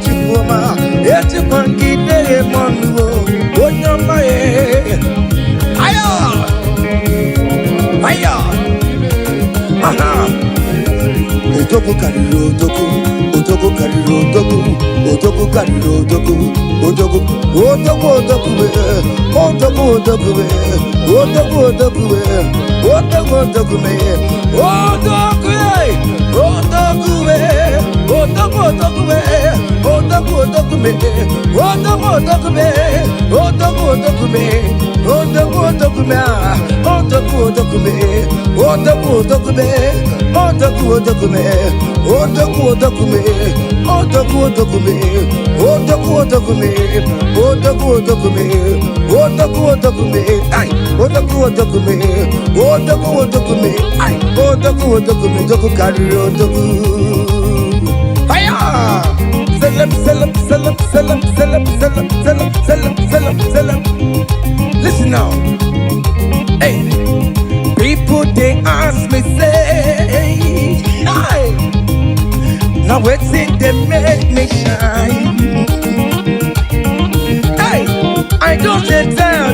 chukuma. Eti kwangine mandu o nyama. Aya, aya, aha. Otoku kariro otoku, otoku kariro otoku, otoku kariro otoku, otoku, otoku otoku be, otoku otoku be, otoku otoku be, otoku otoku be, otoku otoku be, otoku otoku be, otoku otoku be, otoku otoku be, otoku otoku be, otoku otoku be, otoku otoku be, otoku otoku be, otoku otoku be, otoku otoku be, otoku otoku be, otoku otoku be, otoku otoku be, otoku otoku be, ay, otoku otoku be, otoku otoku be, ay, otoku otoku be, otoku kariro otoku. Hiya! Selam, selam, selam, selam, selam, selam, selam, selam, selam, selam. Listen now. Hey, people they ask me say, hey, now what's it they make me shine? Hey, I don't tell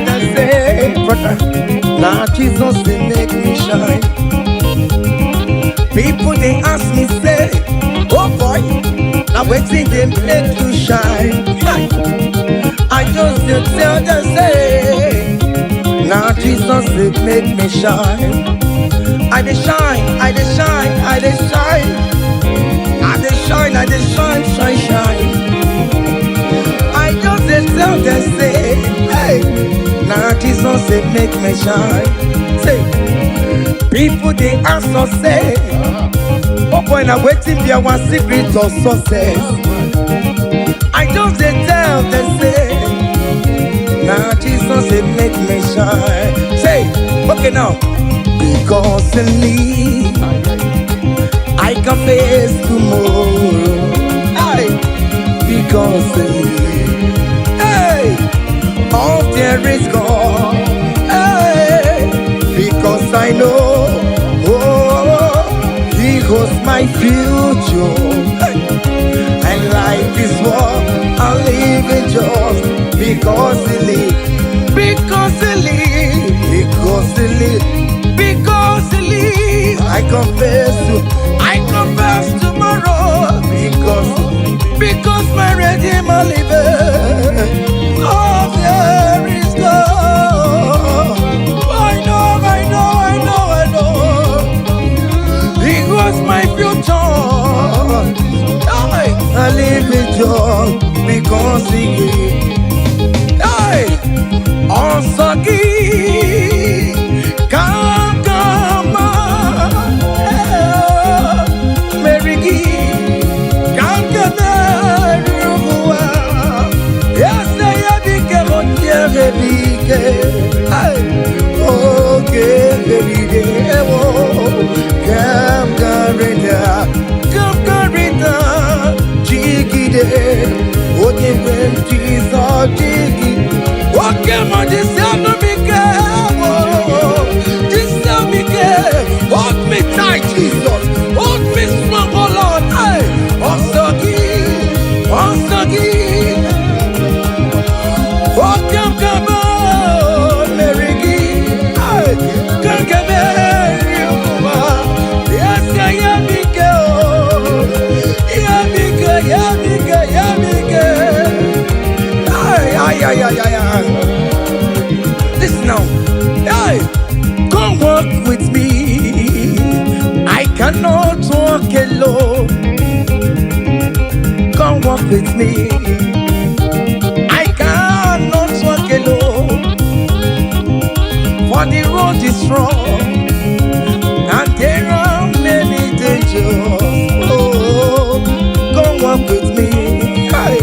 them say, brother, now Jesus they make me shine. People they ask me say, oh boy, now what's it they make you shine? Hey, I just tell them say, now Jesus it make me shine. I dey shine, I dey shine, I dey shine, I dey shine, I dey shine, shine, shine. I just dey tell them say, hey, now Jesus it make me shine. Say, people they ask us say, oh boy, now waiting be our secret of success. I just dey tell them say, now Jesus it make me shine. Say, okay now. Because in me, I can face tomorrow. Hey, because in me, hey, all there is gone. Hey, because I know, oh, He holds my future. Hey, and life is what I live in just because He lives. Because He lives. Because He lives. Because He lives, I confess tomorrow. Because my Redeemer liveth. Oh, there is God. I know. He was my future. I live in joy because He gave. Hey, also give. Come, Mary, come, yes, I became on your okay, come, Garita, Jiggy, what you went to Jiggy, what came on this other hold me tight, Jesus. Hold me strong, oh Lord. Hey, oh, come on, Mary. Hey, come yes, I am big. Hey, yeah. Listen now. Hey, come walk with me. I cannot walk alone. Come walk with me. I cannot walk alone. For the road is strong and there are many dangers. Oh, come walk with me. Hey,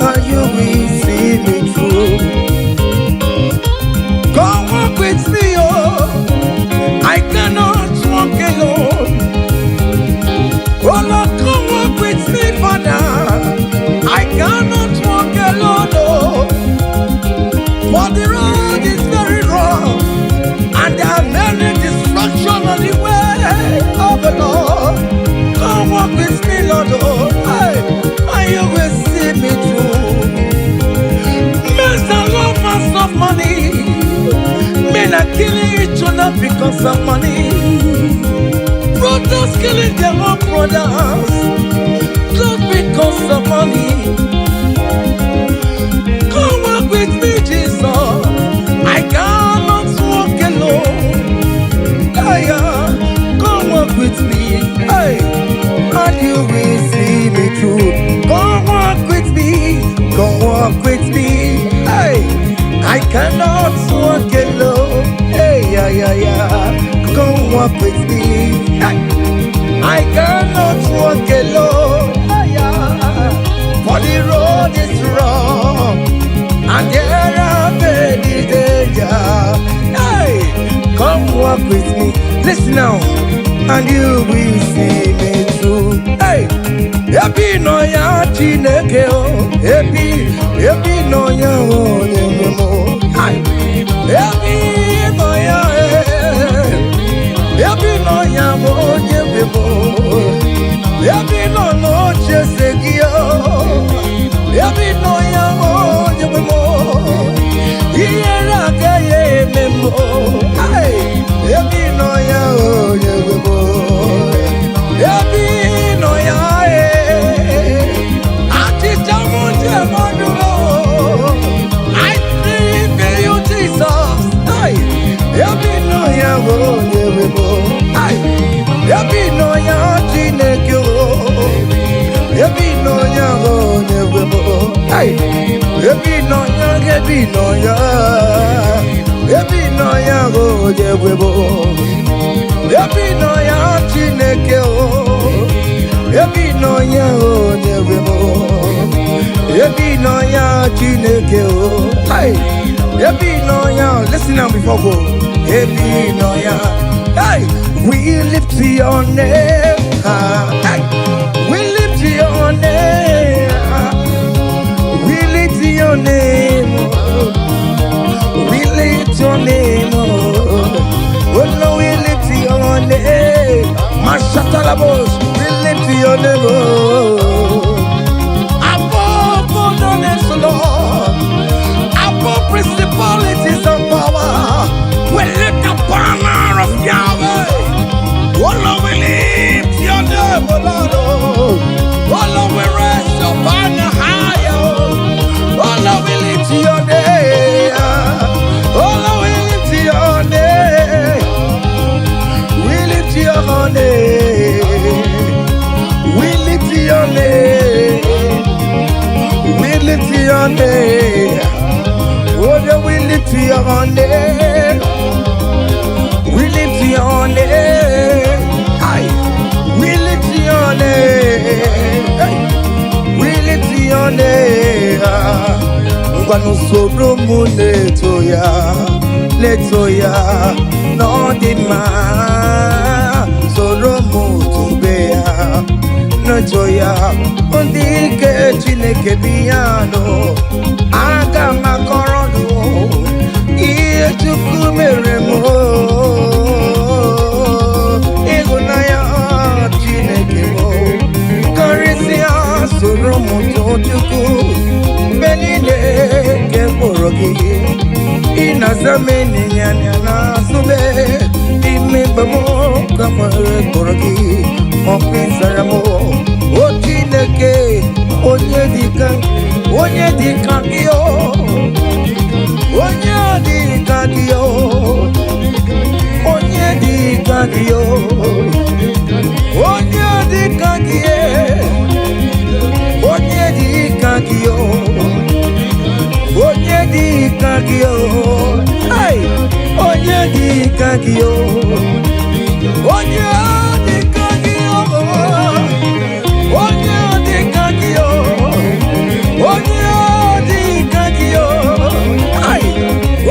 and you will see me through. Come walk with me, oh. I cannot walk alone. Oh Lord, come walk with me, Father. I cannot walk alone, oh. For the road is very rough and there are many distractions on the way. Oh the Lord, come walk with me, Lord, oh. Hey, and you will see me through. Men are lovers of money. Men are killing each other because of money. Brothers killing their own brothers just because of money. Come walk with me, Jesus. I cannot walk alone. Yeah, come walk with me. Hey, and you will see me through. Come walk with me. Come walk with me. Hey, I cannot walk alone. Hey, yeah. Come walk with me. Hey, I cannot walk alone. Yeah. For the road is wrong and there are many dangers. Hey, come walk with me. Listen now, and you will see me through. Hey, happy no ya chineke o. Happy no ya o nyemo. Happy no ya happy no ya o nyemo. Happy no chesegio. Happy no ya o nyemo. Hiera gaye memo. Hey, happy no ya o nyemo. Happy no ya ati jamunje manulo. I pray you, Jesus. Hey, happy no ya o nyemo. Hey, happy no ya chineke o. Happy no ya o nyemo. Hey, happy no ya happy no ya o nyemo. Happy no ya chineke o. Happy no ya o nyemo. Happy no ya chineke o. Hey, happy no ya. Listen now before go. Happy no ya. Hey, we lift your name. Hey, we lift your name. We lift your name. We lift your name. Oh no, we lift your name. Mashatalabos, we lift your name. Above all the names, Lord. Above principalities and power. We lift the banner of Yahweh. Oh Lord, we lift your name, oh Lord. Oh Lord, we raise your banner higher. Oh Lord, we lift your name. Oh Lord, we lift your name. We lift your name. We lift your name. We lift your name. Oh Lord, we lift your name. We lift your name. Aye. We lift your name. Hey. We lift your name. Ngwanu soro mu letoya, no dima. Soro mu tubeya, no joya. Ondike chineke biyano, aga makorodo. Iye chukumere mo. Igunaya chineke mo. Karisia soro mu tojuku. Benine ke porogi. Inazameni nyana sube. Ime bamo kamare porogi. Opisaramo. O chineke. Onye dikan yo. Onyedi kagio, onyedi kagio, onyedi kagie, onyedi kagio, onyedi kagio, hey, onyedi kagio, onyedi kagio, onyedi kagio, onyedi kagio, hey,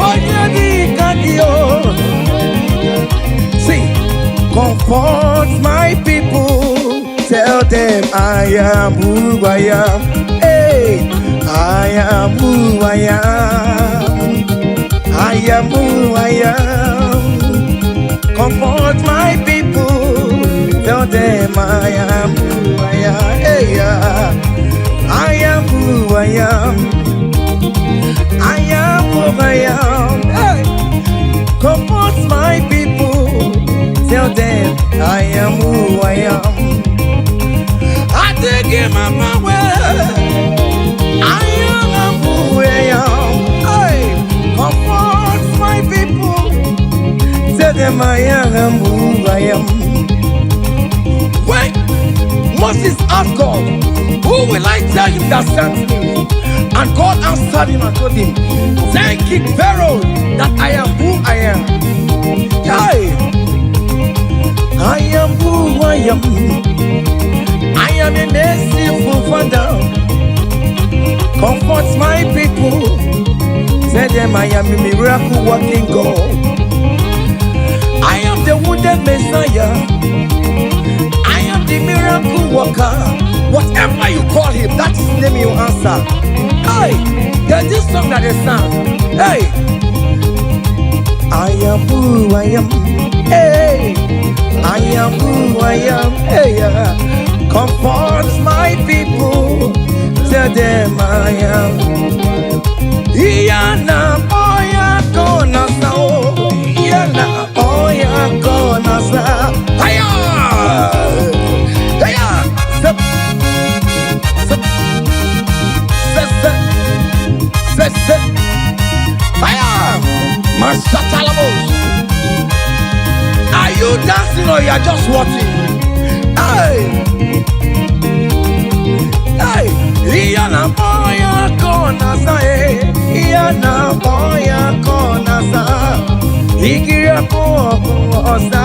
onyedi kagio. See, comfort my people, tell them I am who I am. Hey, I am who I am. I am who I am. Comfort my people, tell them I am who I am. Hey, I am who I am. I am who I am. Hey, comfort my people, tell them I am who I am. I take him on my way. I am who I am. Hey, comfort my people, tell them I am who I am. When Moses asked God, who will I tell him that sent me? And God answered him and told him, thank King Pharaoh that I am who I am. Hey, I am who I am. I am a merciful Father. Comfort my people. Tell them I am a miracle working God. I am the wounded Messiah. I am the miracle worker. Whatever you call him, that is the name you answer. Hey, there's this song that they sang. Hey, I am who I am. Hey, I am who I am. Hey, comfort my people, tell them I am. Iyana oya kona sao, Iyana oya kona sao. Hiya, hiya, step, step, step, step. Hiya, Masatalamos. Are you dancing or you are just watching? Hey. Iyana boya kona sa, Iyana boya kona sa, Ikiya koko osa,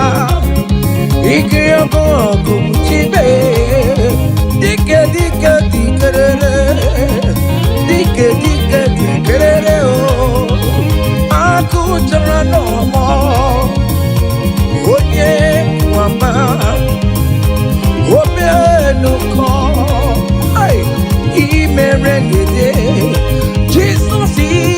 Ikiya koko chibe, Dike dike dikerere, Dike dike dikerere o, Aku jara no mo, Onye wama, Obe no ko. Jesus, Jesus,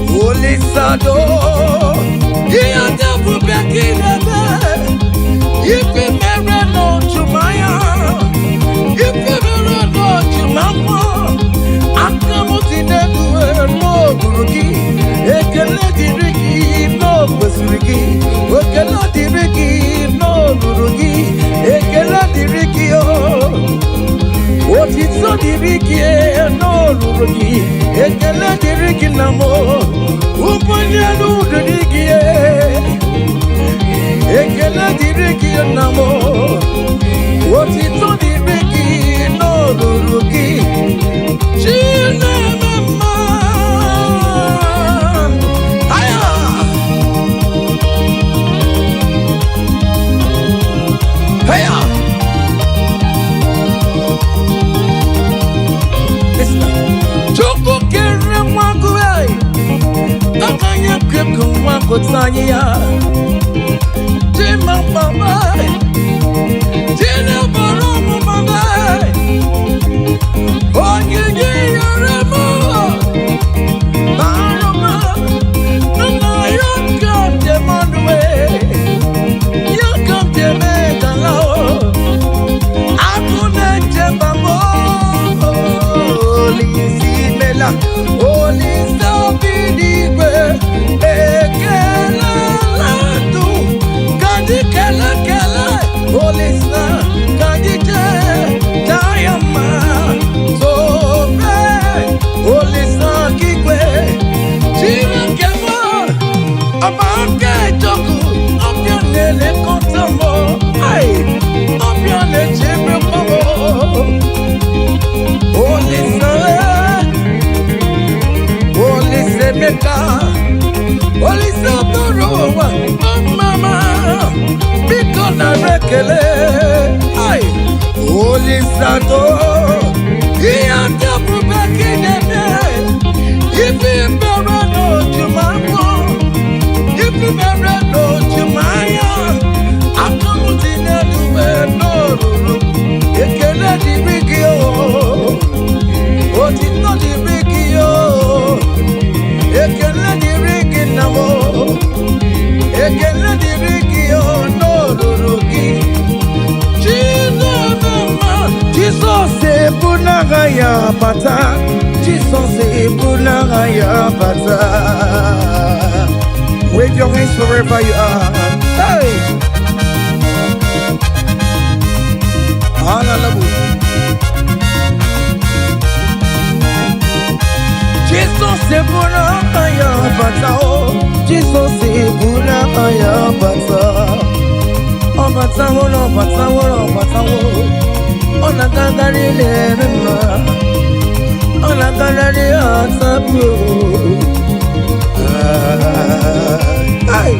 Holy Sado. Yeah, devil back in the bed. If you never know to my arm, if you never know to my mom, I come out in the no Guruki, Ekalati Ricky, no Basriki, Ekalati Ricky, no Guruki, Ekalati Ricky, what is so the Ricky, no Guruki, Ekalati Ricky Namo, Upanya the Ricky. Ekele diriki namo, otito diriki no luruki. Chine mama, aya. Aya. Listen, choko kere mwangu ay, akanya keko mwangu tanya. Mama, Tina Baromo, Mama, oh, you Remo, Baroma, no, you come to Monday, you come to make a law. I couldn't jump a more, holy Mela, holy Sabidi, Kala kala, olisa, kajite, dayama, sobe, olisa kikwe, chira kemo, amake joku, opianele kontamo, ay, opianele chebe komo, olisa, olisa meka, olisa borowa, mama. Because I rekele, ay, holy Santo, he and the back in the day. If you never know to my phone, if you never know to my arm, I'm not in the way, no, you can let it be you. What is not the big you? You can let it ring in the wall. You can let it ring you. Jesus est pour la raya bata. Jesus est pour la raya bata. Wave your hands wherever you are. Hey, hallelujah. Jesus est pour la raya bata. Jesus est pour la raya bata. On va on a gagné les mêmes, on a gagné à tabou. Aïe,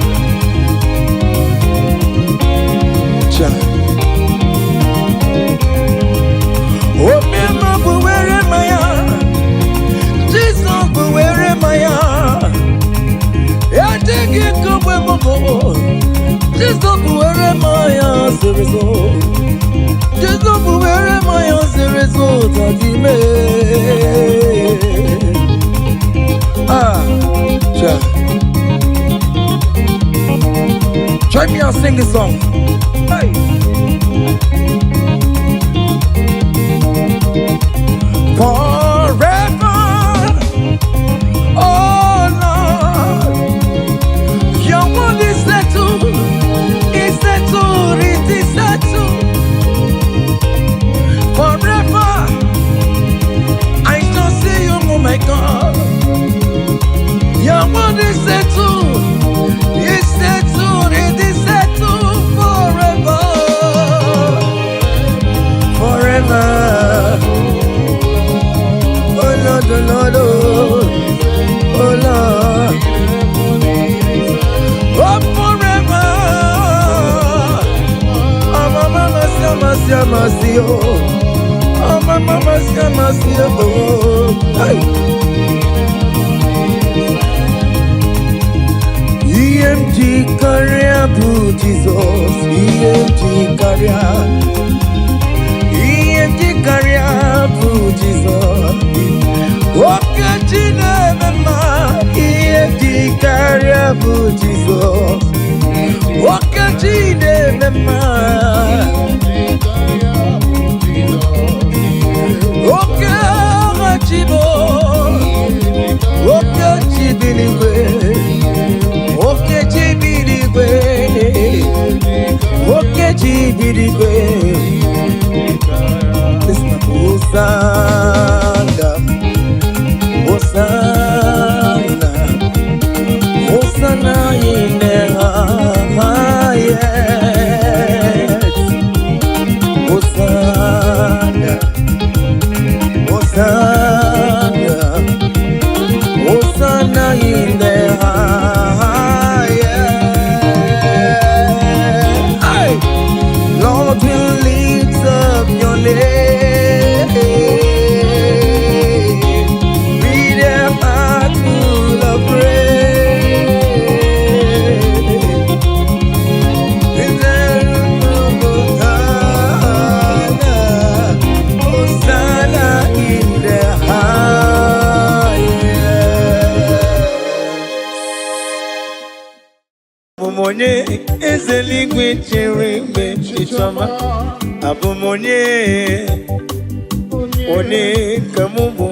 tiens. Oh, bien, vous verrez Maya, Jesus, vous verrez Maya. Et dès que vous voyez mon corps, Jesus, vous verrez Maya, c'est raison. Jesus, vous verrez Maya, c'est raison, t'as dit, mais. Ah, tiens. Join me and sing this song. Hey. Forever, oh Lord, your word is settled, it is settled. Forever, I don't see you, oh my God. Your word is settled, it is settled forever, forever. Oh Lord, oh Lord, oh Lord, oh forever. Oh mama, mercy, oh mama, mercy, oh. EMT career, blue Jesus, EMT career. EMT career, blue Jesus. Walk at Ginevra, EMT career, bụ Jizọs nwoke ji na-eme mma nwoke agha ji bụ nwoke ji biligwe nwoke ji biligwe nwoke ji biligwe Hosanna Hosanna Hosanna in the highest Hosanna Hosanna Hosanna in the highest Hey! Lord will lift up your name Abụmonye ezeligwe chere mgbe chichọma abụmonye onye ka mụ bụ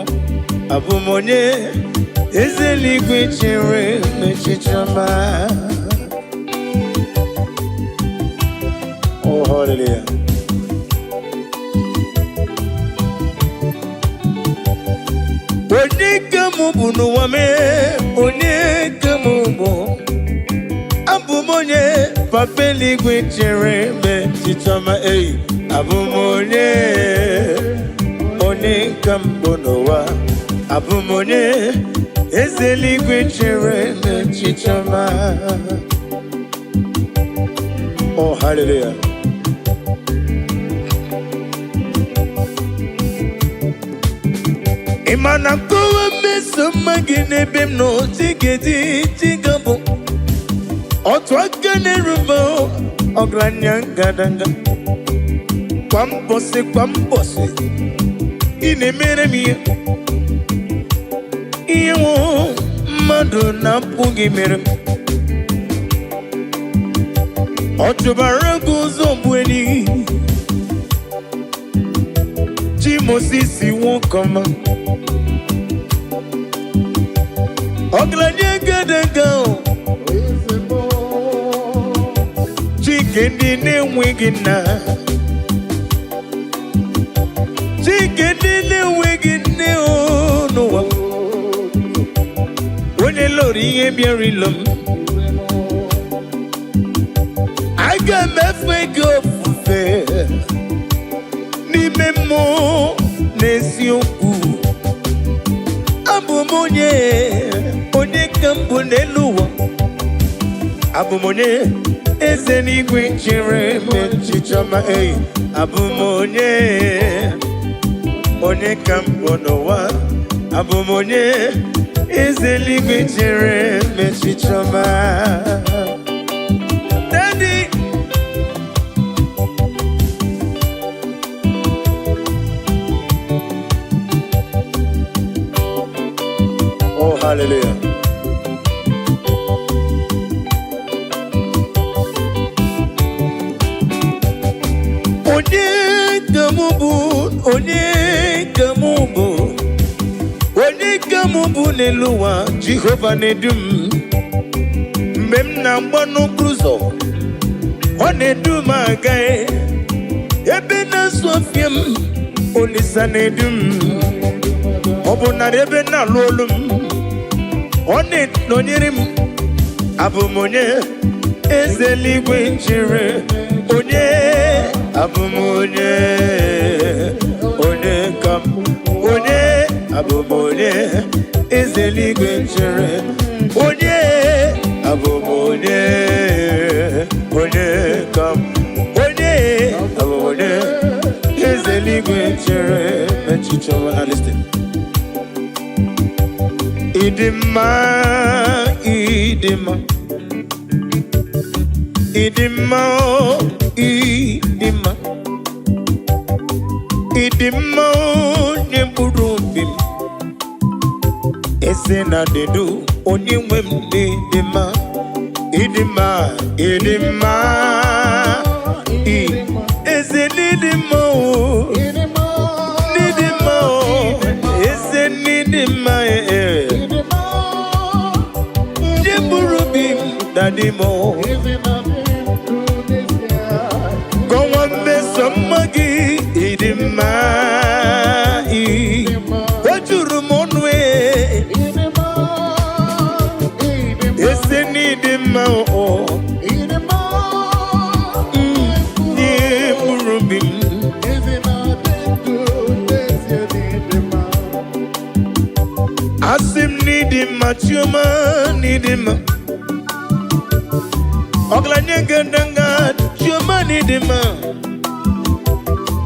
abụmonye ezeligwe chere mgbe chichọma Oh hallelujah onye ka mụ bụ n'ụwa mee onye ka mụ bụ Abụmonye papa eluigwe chere mgbe chichọma eyi abụmonye onye ka mbụ n'ụwa abụmonye eze eluigwe chere mgbe chichọma Oh hallelujah ịma na nkọwa mmeso mma gị n'ebe m nọ tigedi tigabụ Otu aka na-erume ọgaranya ngadanga kwa mbọsị ị na-emere m ihe nwụ mmadụ na-apụghị mere m ọ chụbara gị ụzọ bụ enyi chi Moses nwoke ọma ọgaranya ngadanga Chike na-enweghị nna Chike na-enweghị nne n'ụwa onye lụrụ ihe bịara ilo m aga m efe gị ofufe n'ime mmụọ na eziokwu abụ m onye ka mbụ n'elu ụwa abụ m onye eze n'igwe chere mgbe chichọma eyi abụmonye onye ka mbụ n'ụwa abụmonye eze n'igwe chere mgbe chichọma Daddy Oh hallelujah onye ka mụ bụ n'elu ụwa Jehova na-edu m mgbe m na-agba n'okporo ụzọ ọ na-edu m aga ebe na-asụ ọfịa m Olisa na-edu m ọ bụ narị ebe na-alụ olu m ọ na-nọnyere m abụmonye eze eluigwe chere onye abụmonye onye ka m onye abụmonye eze eluigwe chere onye abụmonye onye ka m onye abụmonye eze eluigwe chere echiche ọma na listen Idima Idima Idima Idima Idima Nyemburubim Ese na dedu onye nwe m n'idima idima, idima, is it idimo, idimo, is it idima, Jeburubim, dadimo, go on, miss some muggy, idima, what you rumon way, is it idima, Asim need him, Machuma need him. Oglanyangadanga, Chuma need him.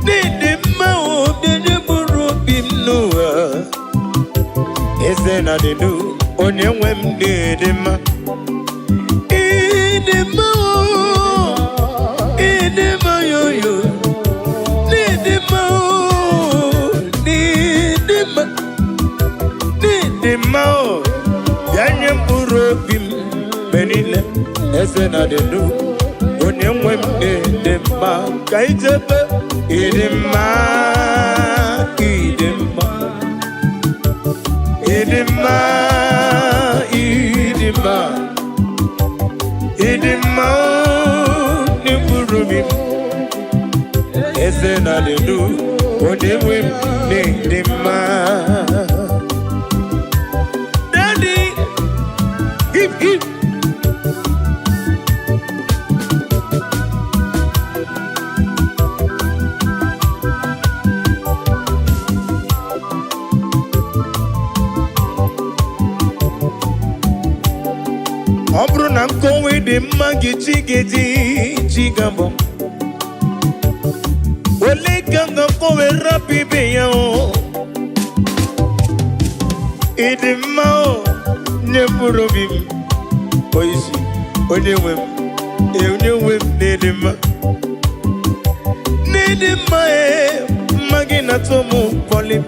Need him, did you burubim noah? Is there not a new on your wem need him? In him, yo. Need him. Dimao, Yanyam Urobim, Benile, Esena de Du, Unyam Wemde, Dema, Kaijaba, Idima, Nimurubim, Esena de Du, Unyam Wemde, Dema. Obruna kowe de magi chigabo. Ole kanga kowe rapi beyo. Idimao nyepurobim. Oisi onyewem nedima. Nedima magina tomu poli.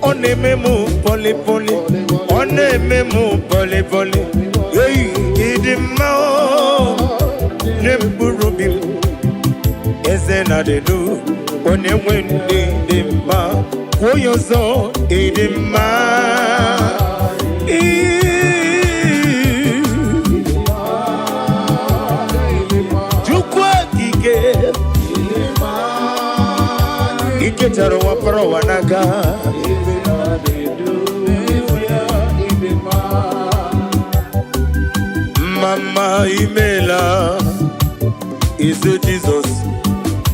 Onememu poli. Onememu poli. Hey, idimao nyepurobim. Ezena de du onewem nedima. Koyozo idima. Iketaro waparo wanaga Mama imela is a Jesus.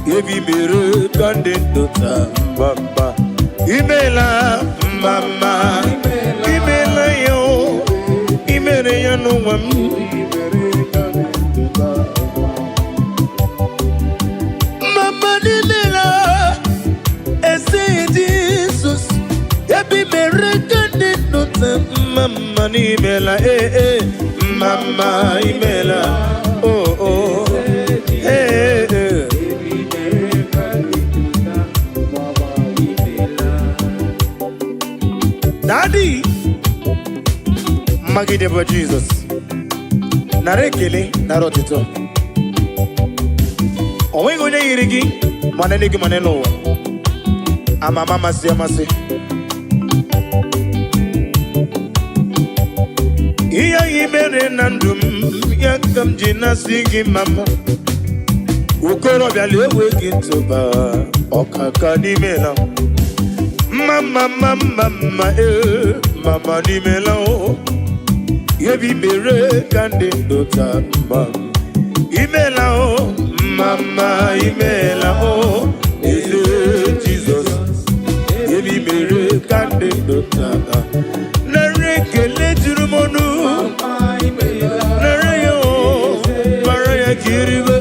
Ebi mere kandendota Baba imela Mama imela yo imere ya no wam Mama imela Jesus, ebi mereka nota Mama imela Mama imela oh Daddy Magidebo Jesus narekele narotito Owengo nye yirigi manenigi maneno Amama masi Iya imere nandum yakam jina sigi mama Ukoro byalewe kintoba okaka nimela Mama mama nimela Yebi bere kande dota mama Imela mama imela is Jesus Yebi bere kande dota Narekele jurumonu Nareyo Maraya kiriba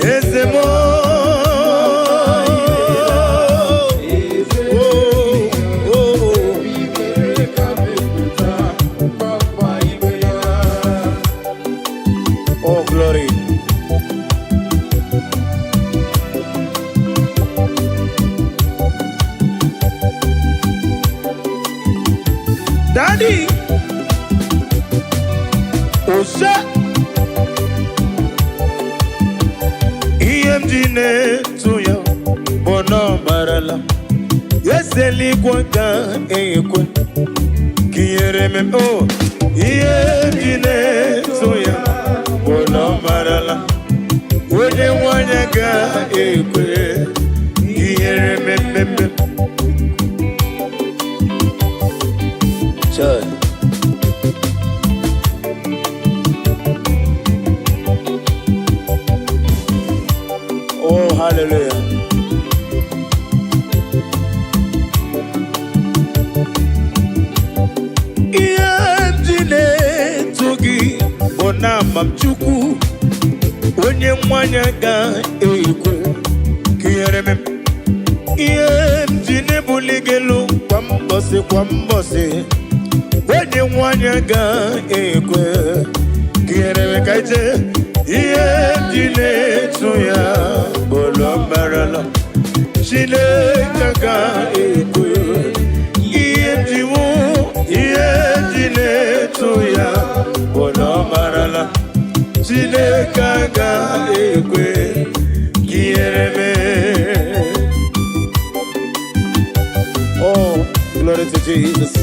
Ezemo Oh glory Daddy Osha Iyemjine tuya Bono marala Yeseli kwanga ekwe Kiyere mem oh Iyemjine tuya Bono marala Wone wanyaga ekwe Kiyere mem Church. Oh, hallelujah. Iyemjine tugi bona mamchuku onye mwanya ga ekwe kiyereme Iyemjine buligelu kwa mbosi onye mwanya ga ekwe kiyereme kaije Iyemjine tuya bolo marala Chineke ga ekwe Iyemjine tuya bolo marala Chineke ga ekwe kiyereme. Oh, glory to Jesus.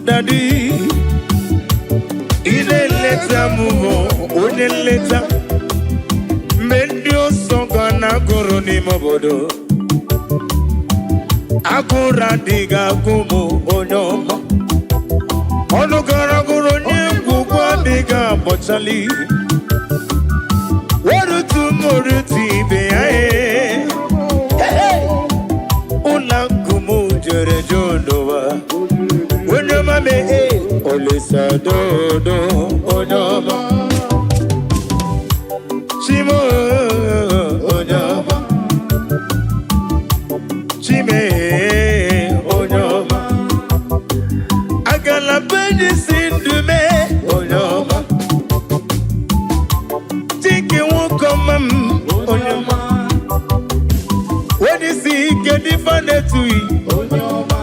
Daddy, ineleta mumo, uneleta mendio songa na goro ni mobodo akura diga kumu onyoma onogara goro ni gugwa diga bochali warutu moruti beae ula kumu jere jondowa Onyoma me olisa dodo onyoma Chimo onyoma Chime onyoma Agala beji sindume onyoma Tiki wukomam onyoma Wedi si kedi fane tui onyoma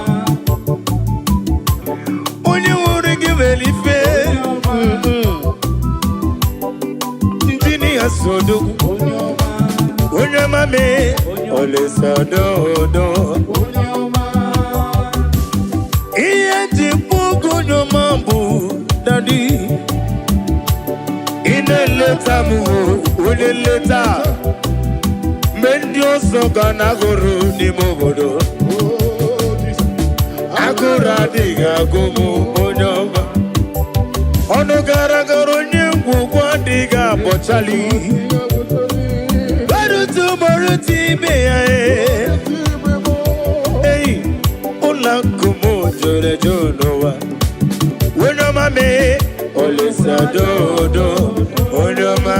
Sodo Onyoma me Ole sodo Iye pugo nyoma bu Daddy Ine leta mu Ule leta Mendio soga na goro ni mobodo Agura diga gumu onyoma Ono gara goro nyungu kwa diga bochali Barutu moruti beya Hey, ula kumu jore jonowa Onyoma me, olisa dodo Onyoma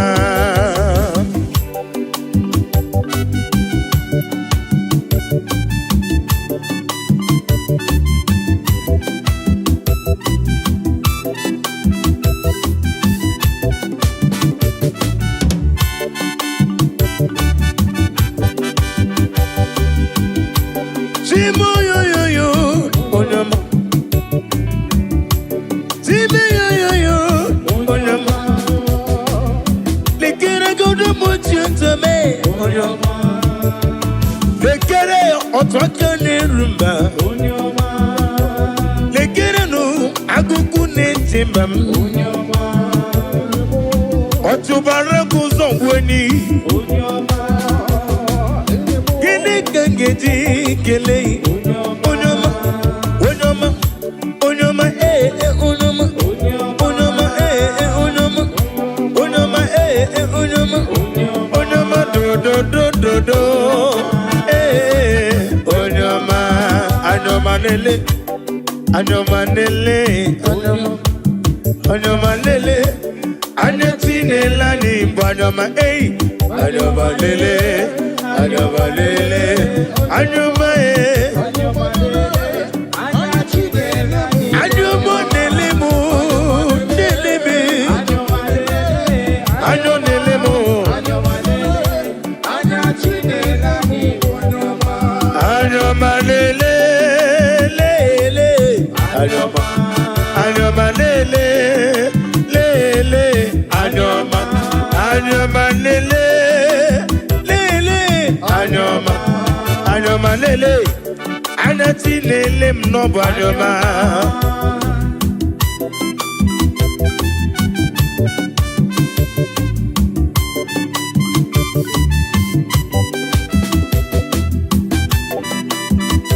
Onyoma lele, anyatine lani banyoma eh, anyoma lele, anyoma lele, anyoma eh, anyoma lele mu, lele me, Anyoma lele, lele, anyoma, anyoma lele, lele, anyoma lele, anati lele mnobo anyoma.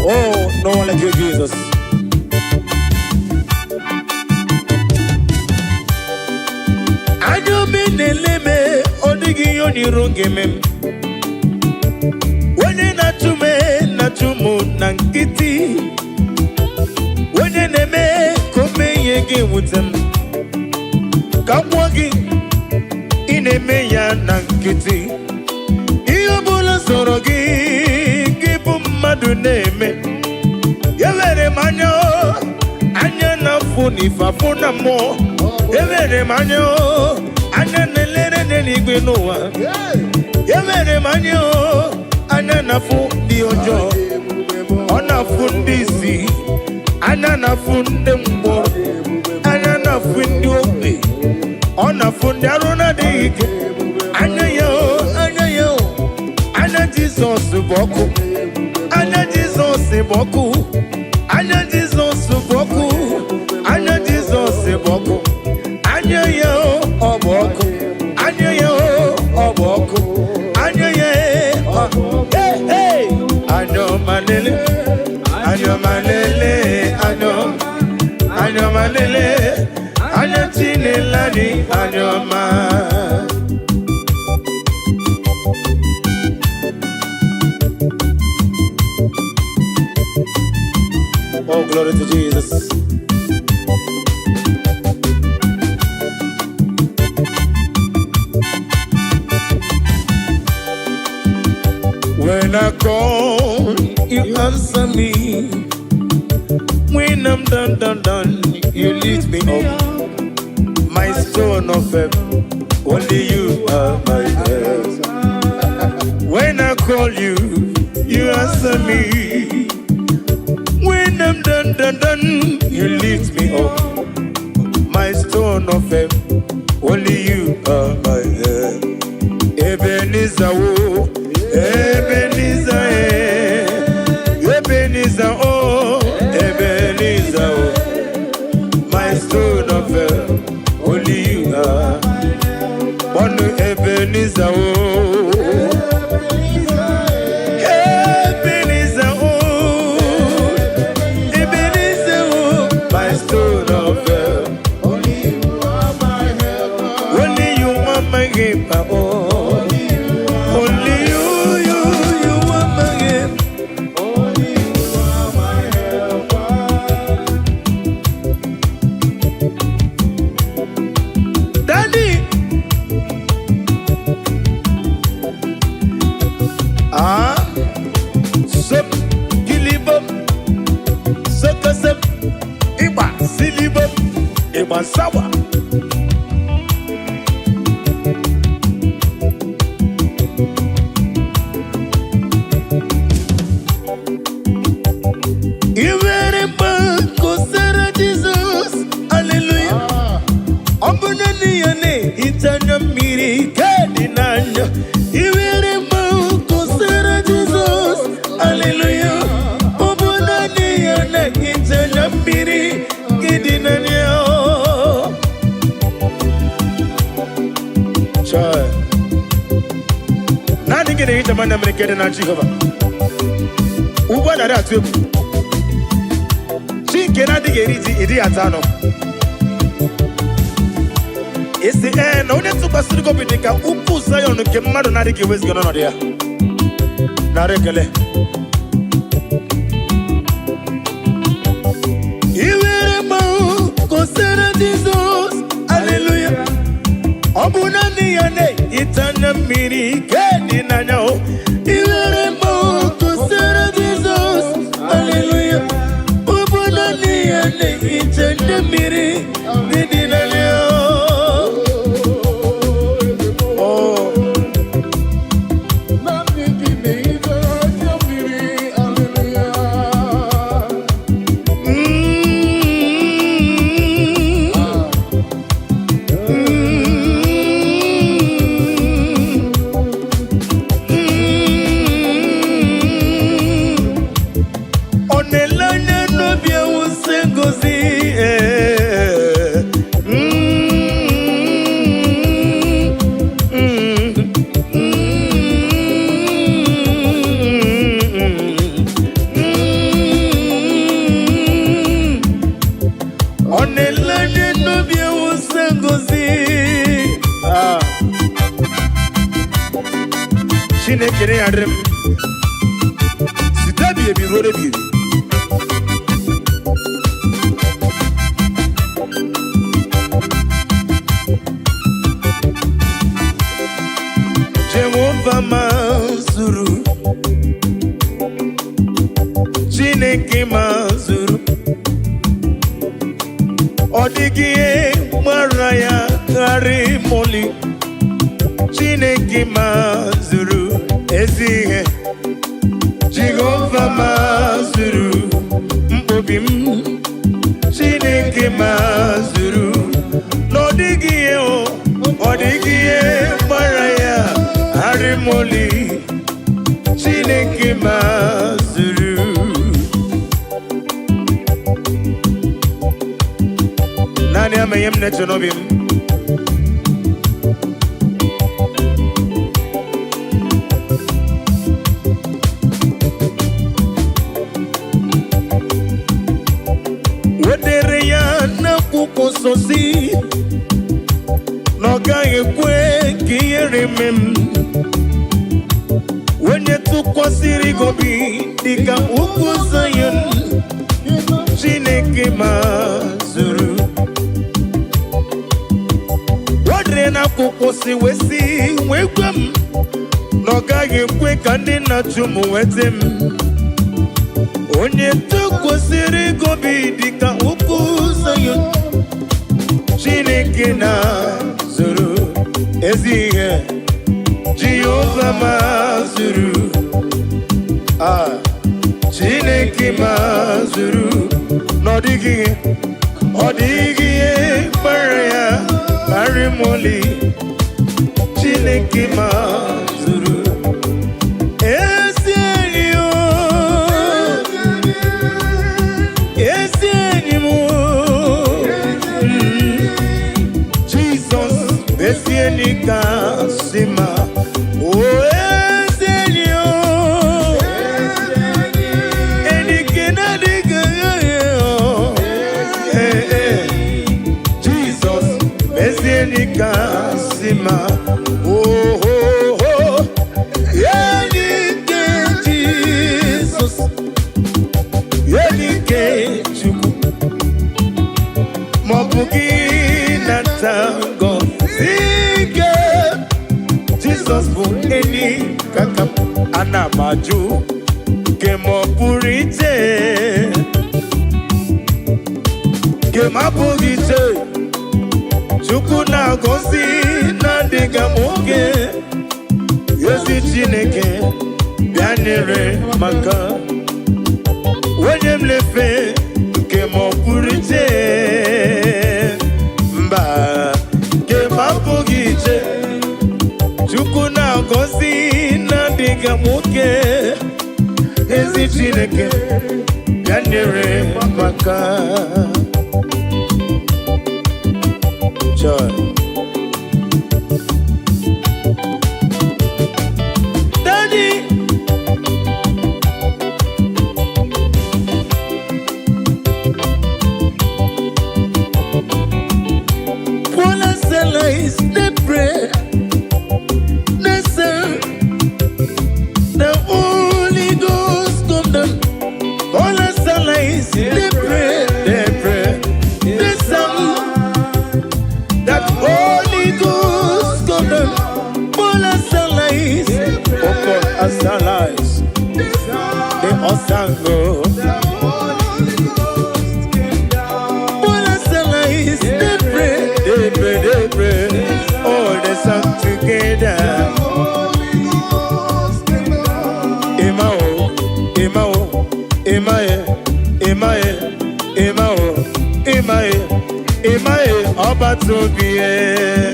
Oh, no one like you, Jesus. Neleme odigi yoni rongeme wene natumu nankiti wene neme kome yege wutem kamwagi ineme ya nankiti iyo bula sorogi gibu madu neme yewere manyo anya nafuni fafuna mo yewere manyo anya nelere nenigwe noa yemere manyo anya nafu di ojo ona fundisi anya nafu ndembo anya nafu ndi obe ona fundi aruna dike anya yo anya Jesus boku anya Jesus boku anya Jesus boku anya Jesus boku anya yo oboko anya yo oboko anya ye hey anyo malele anya malele anya tinelani anya ma. Oh, glory to Jesus. When I call, you answer me. When I'm done, you lift me up. My stone of faith, only you are my help. When I call you, you answer me. When I'm done, you lift me up. My stone of faith, only you are my help. Ebenezer, Ebenezer, Ebenezer, oh, Ebenezer, oh, my stone of help, only you are. One Ebenezer, oh, Ebenezer, oh, Ebenezer, oh, my stone of help, only you are my help, only you are my help, oh. Sawa Ivere banko sera Jesus hallelujah Ambunani yane itanya miri kadi nanya Ivere banko sera Jesus hallelujah Ambunani yane itanya miri kadi nanya Nani ngene hita mana mrekede na Jehova Uba na ratu Chinke na digeriti idi atano Isi na une tuba siriko bidika uku sayo nuke mmadu na dike wezi gano dia Na rekele Iwere mau kosera Jesus Hallelujah Obunani yane itanya miri kedi nanyao Iwere mo kusera Jesus Hallelujah Obunani yane itanya miri kedi nanyao Oh Nani kine itanya miri Hallelujah Chineke adrem sitabi ebi rode bi Jehovah mazuru Chineke mazuru Odigie maraya kari moli Chineke mazuru ezihe Jehovah mazuru mbobim Chineke mazuru Nodigie odigie maraya kari moli Chineke mazuru Nani ameyem netonobim Wedere ya na kukososi Noga yekwe kiyere mem Wenye tukwasiri gobi Dika ukuzayon Chineke mazuru Wadre na kukosi wesi wekwem Noga yekwe kandi na chumu wetem Onye tukwasiri gobi Dika ukuzayon Chineke na zuru ezihe Jehovah mazuru Chineke mazuru Nodigie Maria Arimoli Chineke mazuru Esienika sima o esenio enikena diga Jesus esienika sima oh yenike Jesus yenike chuku mobuki natango Jesus for any kakap anamaju kemo purite kema purite chukuna gosi na diga moge yesi Chineke bianere maka wenyem lefe kemo purite mba kema purite Chukuna gosi na diga muke Ezi Chineke Yanere maka Joy Daddy Pola Sela is the prayer They pray, they song that Holy Ghost come down. Bola salais, Okol asalais, they osango. Bola salais, they pray, all the song together. Emao, Imae, Oba Tobie.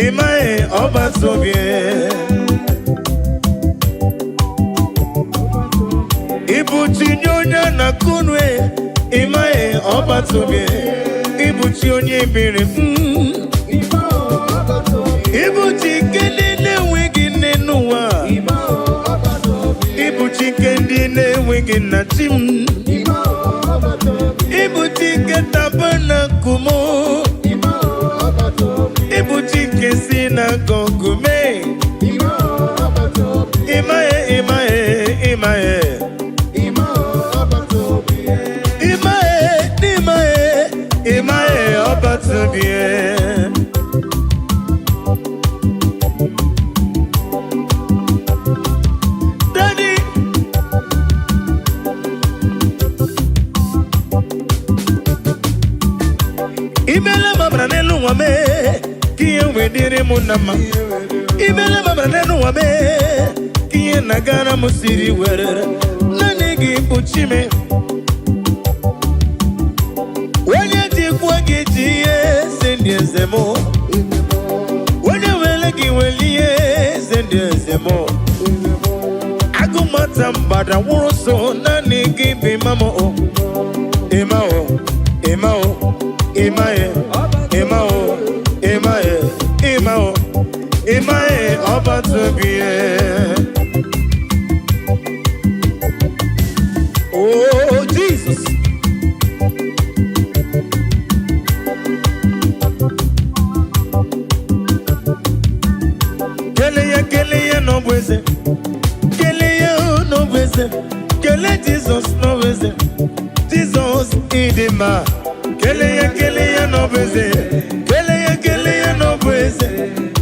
Imae, Oba Tobie. Ibutinyonya na kunwe Imae Oba Tobie Ibutinyonya biri Kendi ne wigi na tim Ibuti ke tabana kumo Ibuti ke sina gogume Imae, imae, imae Imae, imae, imae obatubie Imele mabra nelu wame Kiye wedire munama Imele mabra nelu wame Kiye nagara musiri werere Nanigi uchime Wenye jikwa gijiye Zendye zemo Wenye welegi weliye Zendye zemo Agumata mbada wuroso Nanigi bimamo Imao Imao Imae, Imao, Imae, Imao, Imae, Obatubie. Oh, Jesus. Keleya no bweze. Keleya no bweze. Kele Jesus no bweze. Jesus idima. Keleya no bweze. Keleya no bweze.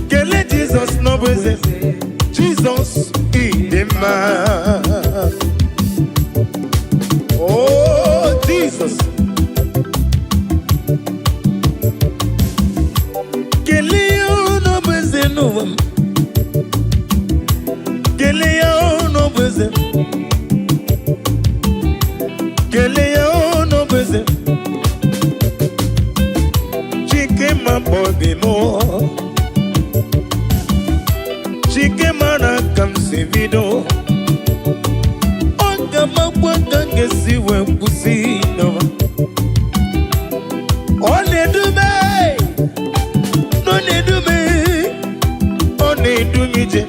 Kele Jesus no bweze. Jesus idima. Oh, Jesus. Keleya no bweze no. Keleya no bweze. Keleya no bweze. Chikema bobi mo. Chikema na kamsivido. Onga mabwanga ngesi wempusi no. One dume. No ne dume. One dumije.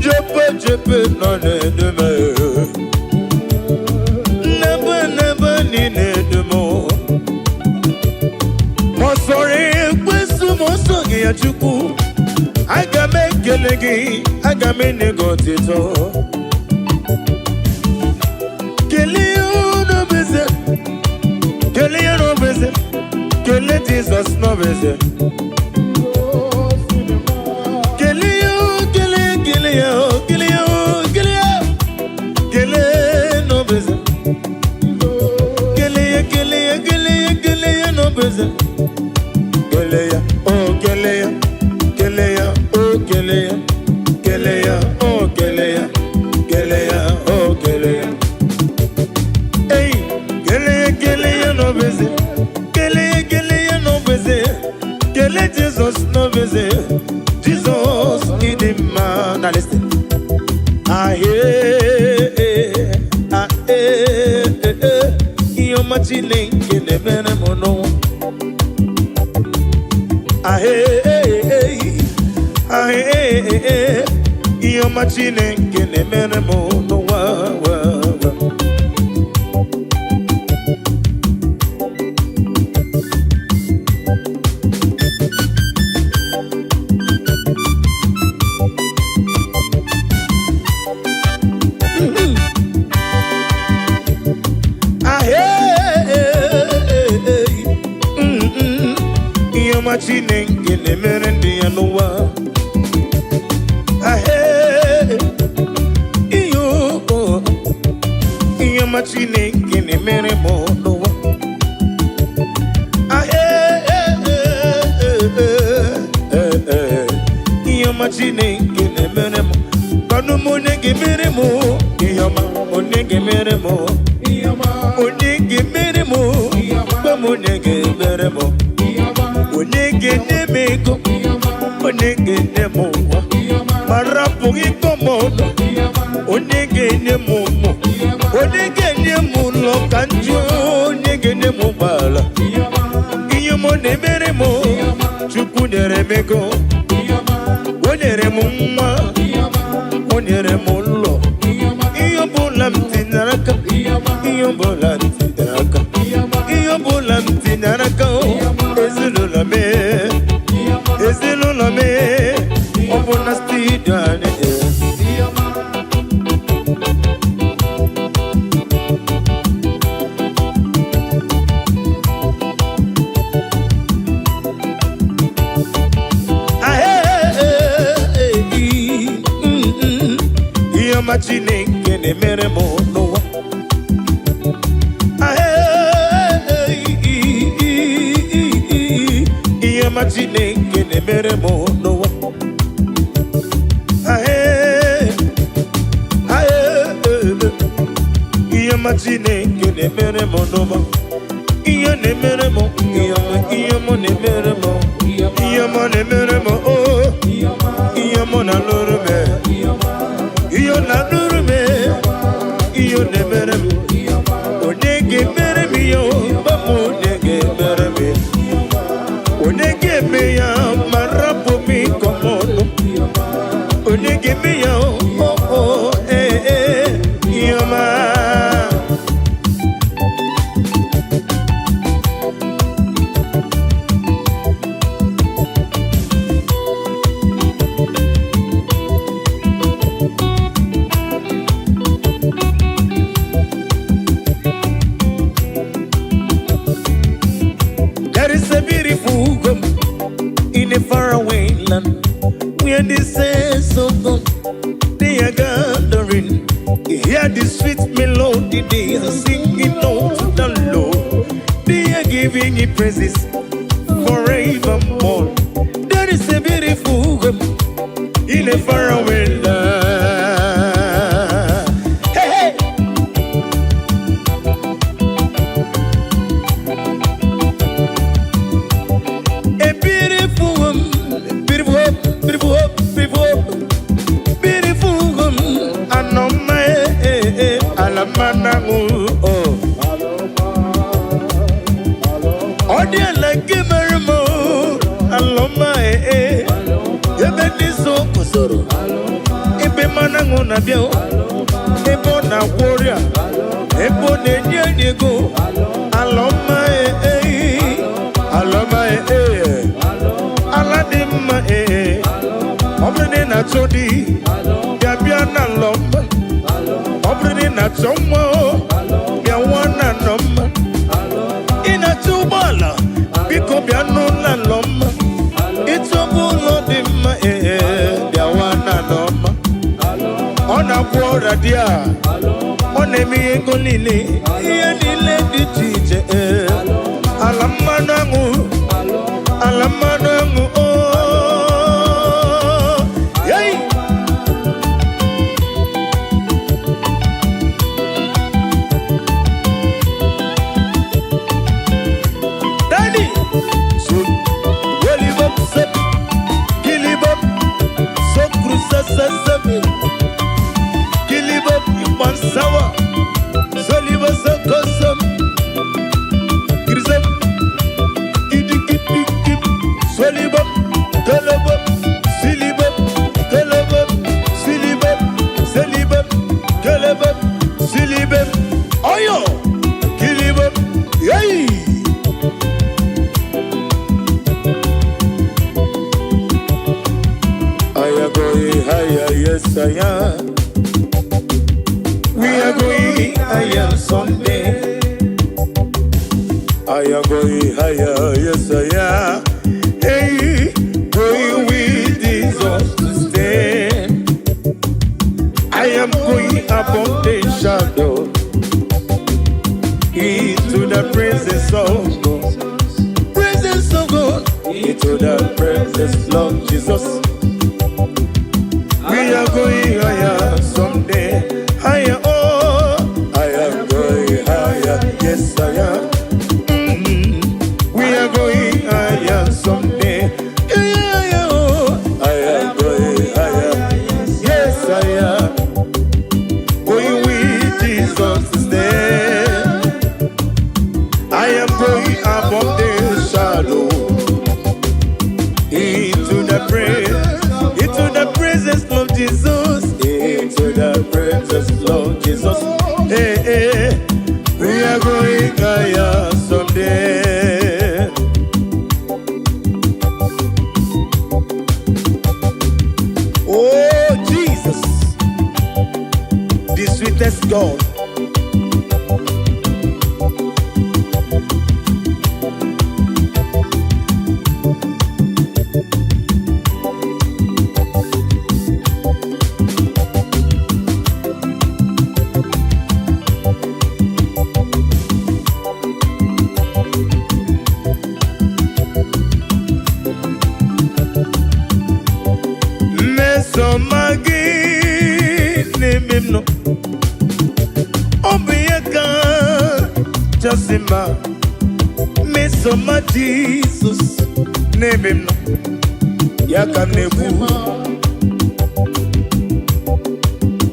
Jepe no ne dume. Never ni ne dumo. Mosore kwesu mosoge ya chuku. Agame kelegi, agame negotito. Keleyo no beze. Keleyo no beze. Kele Jesus no beze. Keleyo, keleyo, keleyo, keleyo. Kele no beze. Keleya no beze. Keleya, oh Keleya, Keleya, oh Keleya, Keleya, oh Keleya, Keleya, oh Keleya. Hey, Keleya no beze. Keleya no beze. Kele Jesus no beze. Jesus in the man. Now listen. Ah Iyo machine kene bene mono. Iyo machine kene bene mono wa. Machine ngene merendi anuwa. Iyo machine ngene mere monuwa. Iyo machine ngene mere mo. Kanu monege mere mo. Iyo ma monege mere mo. Iyo ma monege mere mo. Ba monege mere mo. Onege nemego, onege nemo, marapugi komodo, onege nemomo, onege nemulo kanjo, onege nemubala, iyomo nemeremo, chuku neremego, onere mumma, onere mulo. sweetest God. No, Obiaka, Jasima, Mesoma Jesus, name him no, Yakam Nebu,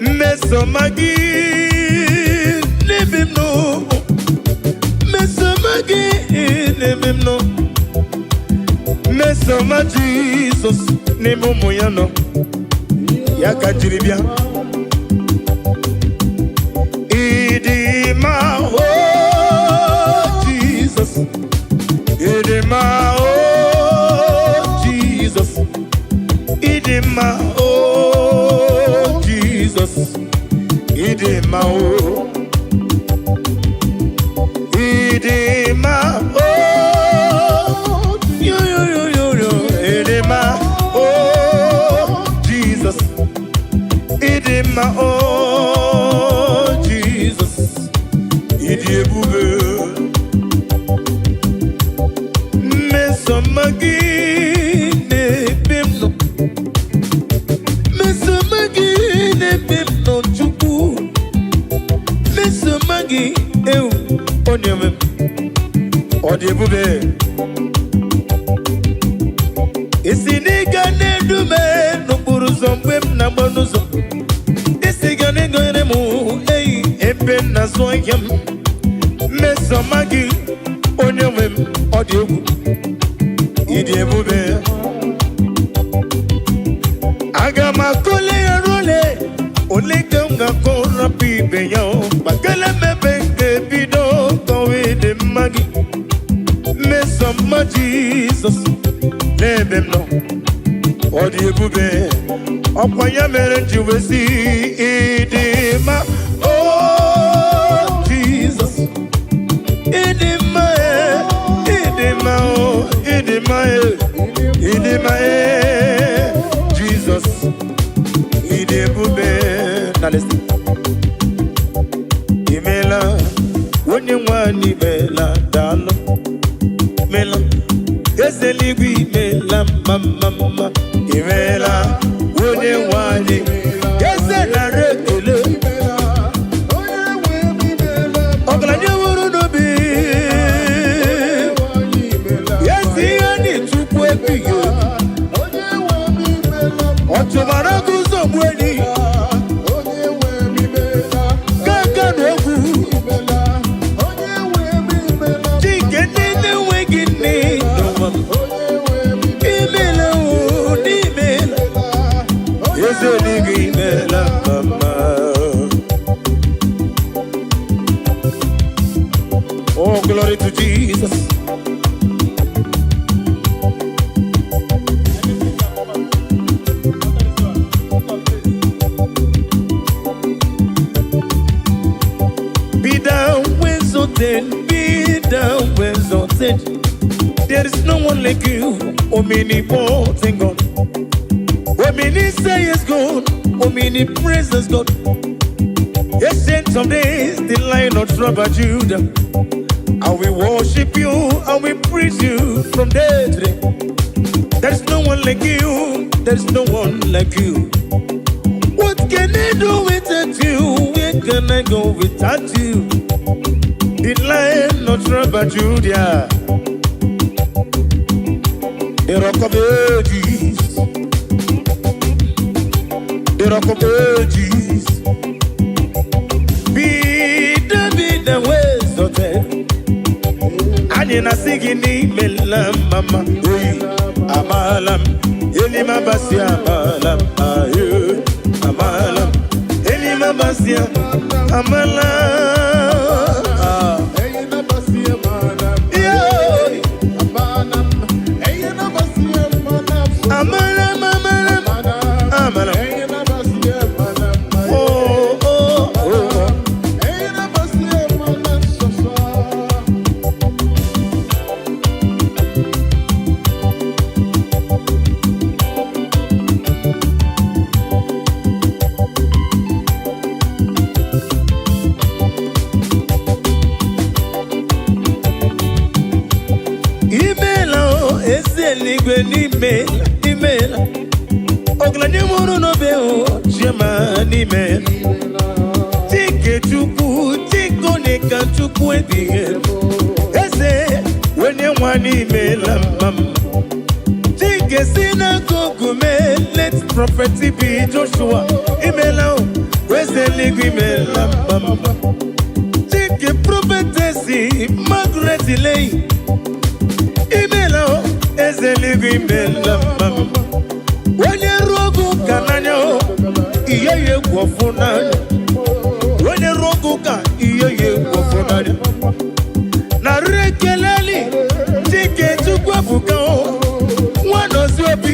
Mesomagi, name him no, Mesomagi, name him no, Mesoma Jesus, name Moyano, Yakajiribia. Idima, oh Jesus, Idima, oh Jesus, Idima, oh Jesus, Idima, oh Idima, oh yo, Idima, oh Jesus, Idima, oh Mesomagi ne bimno chuku Mesomagi eu onyeme odebube Isiniga ne dume no buruzombe na bonuzo Isiga ne goyere mu ebe na soyam Mesomagi onyeme odebu Idebube Agama kole role Olegamga kora pibe yo Bakele mebenge bido Kowe de magi Mesoma Jesus Nebem no Odebube Okwanya mere juwesi Idema Oh Jesus Idema Idema oh Idema Jesus Idebube Now listen Imela Wonye wani mela dalo Mela Yeseligwi mela mama Imela Wonye wani Yesela rekele Okla nyewuru nobi Otubara kuzo mweni Kaka nogu Chikene wegini Imela unimela Yeseligi imela mama Oh glory to Jesus. Be down when exalted. There is no one like you, omnipotent God. Omniscience is God, omnipresence God. Ancient of days, the Lion of tribe of Judah. And we worship you, and we praise you from day to day. There is no one like you, there is no one like you. What can I do without you? Where can I go without you? The Lion of tribe of Judah, the Rock of Ages, the Rock of Ages. Be the ways of it. And in a singing melam mama, amalam, elima basia amalam, ayu, amalam, elima basia amalam. n'igwe n'imela ọgaranya mụrụ n'obe chioma n'imela Chike Chukwu Chike onye ka Chukwu ebighị eze onye nwa n'imela mama Chike si n'akụkụ mee let prophet be Joshua imela eze eluigwe imela mama Chike prophetesi Margaret Lay imela eze eluigwe imela mama onye rogu ka n'anya ihe ya egwu ọfụ n'anya onye rogu ka ihe ya egwu ọfụ n'anya na rekeleli Chike Chukwu ebuka nwanọzi obi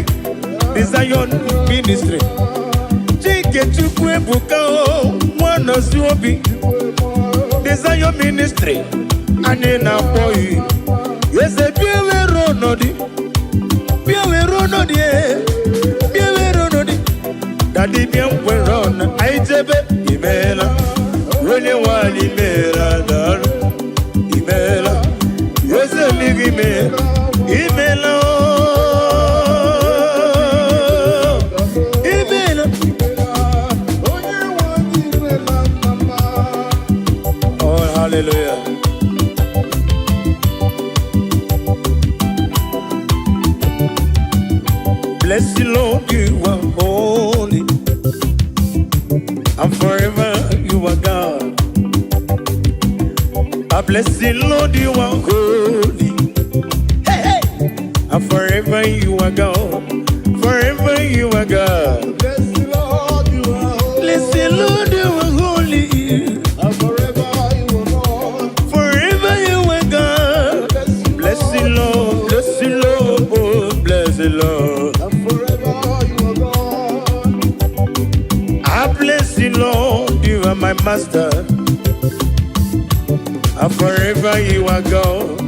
the Zion ministry Chike Chukwu ebuka nwanọzi obi the Zion ministry anyị na-akpọ eze biewere ọnọdụ Daddy bien werona aijebe imela wele wali imela dar imela yese ligime imela imela oh hallelujah bless the Lord you are holy and forever you are God. I bless the Lord, you are holy. Hey, hey. And forever you are God. Forever you are God. Bless the Lord, you are holy. Bless the Lord, you are holy. And forever you are God. Forever you are God. Bless the Lord, bless the Lord, oh, bless the Lord. And forever you are God. I bless the Lord, you are my master. And forever you are God.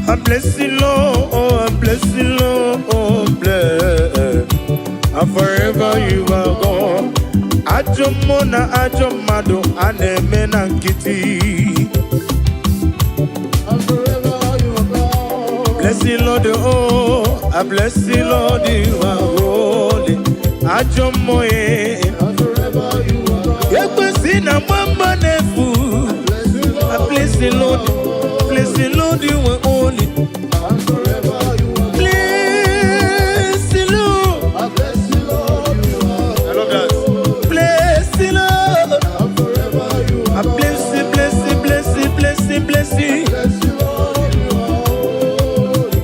I bless the Lord, oh, I bless the Lord, oh, bless. And forever you are God. Ajomona, Ajomado, Anemena Kitty. And forever you are God. Bless the Lord, oh, I bless the Lord, you are holy. Ajomoye. And forever you are God. Yekwesina mama nefu. I bless the Lord, you are holy. And forever you are God. Bless the Lord. I bless the Lord, you are I love that. Bless the Lord. and forever you I are God. bless it, bless it, bless it, bless it, bless it. Bless the Lord, you are holy.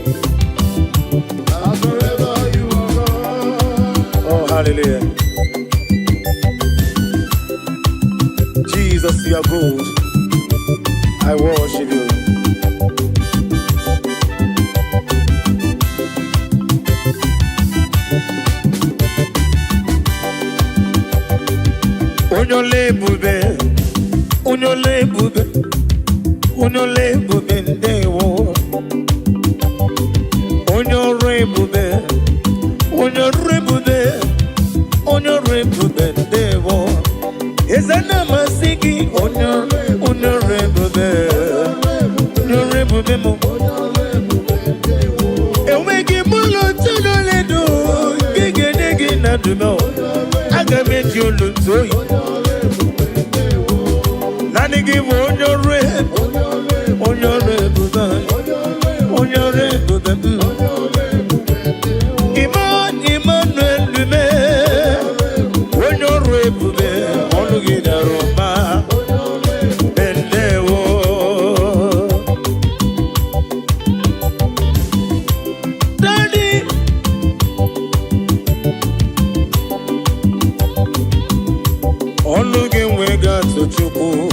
And forever you are God. Oh, hallelujah. Jesus, you are good. I worship you. Unyole bube, unyole bube, unyole bube ndewo. Unyore bube, unyore bube, unyore bube ndewo. Ezana masiki, unyore bube, unyore bube mo. Ewegi mulo tunole do, gege nege na dumo. Agameji olutoyi. Nani give unyore bube, unyore bube. Emmanuel lume, unyore bube, onugida roma, bendewo. Daddy, olugi wega tochukwu,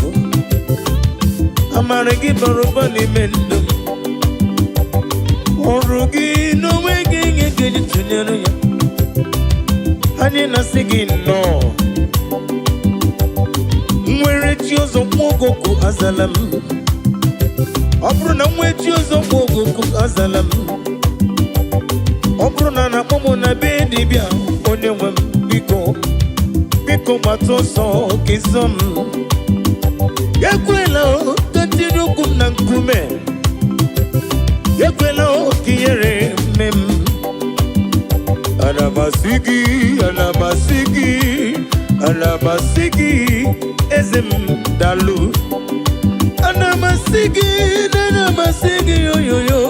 amaragi baruba ni mendo. Orugi no wege ngege tunyero ya. Ani nasigi no. Mwere chiozo mwogoku azalam. Obru na mwe chiozo mwogoku azalam. Obru na napomo na bedi bia onyewe biko. Biko matoso kizom. Yekwela o continue kum na nkume. Yekwela o kiyere Anamasigi, ezem dalu. Anamasigi, yo.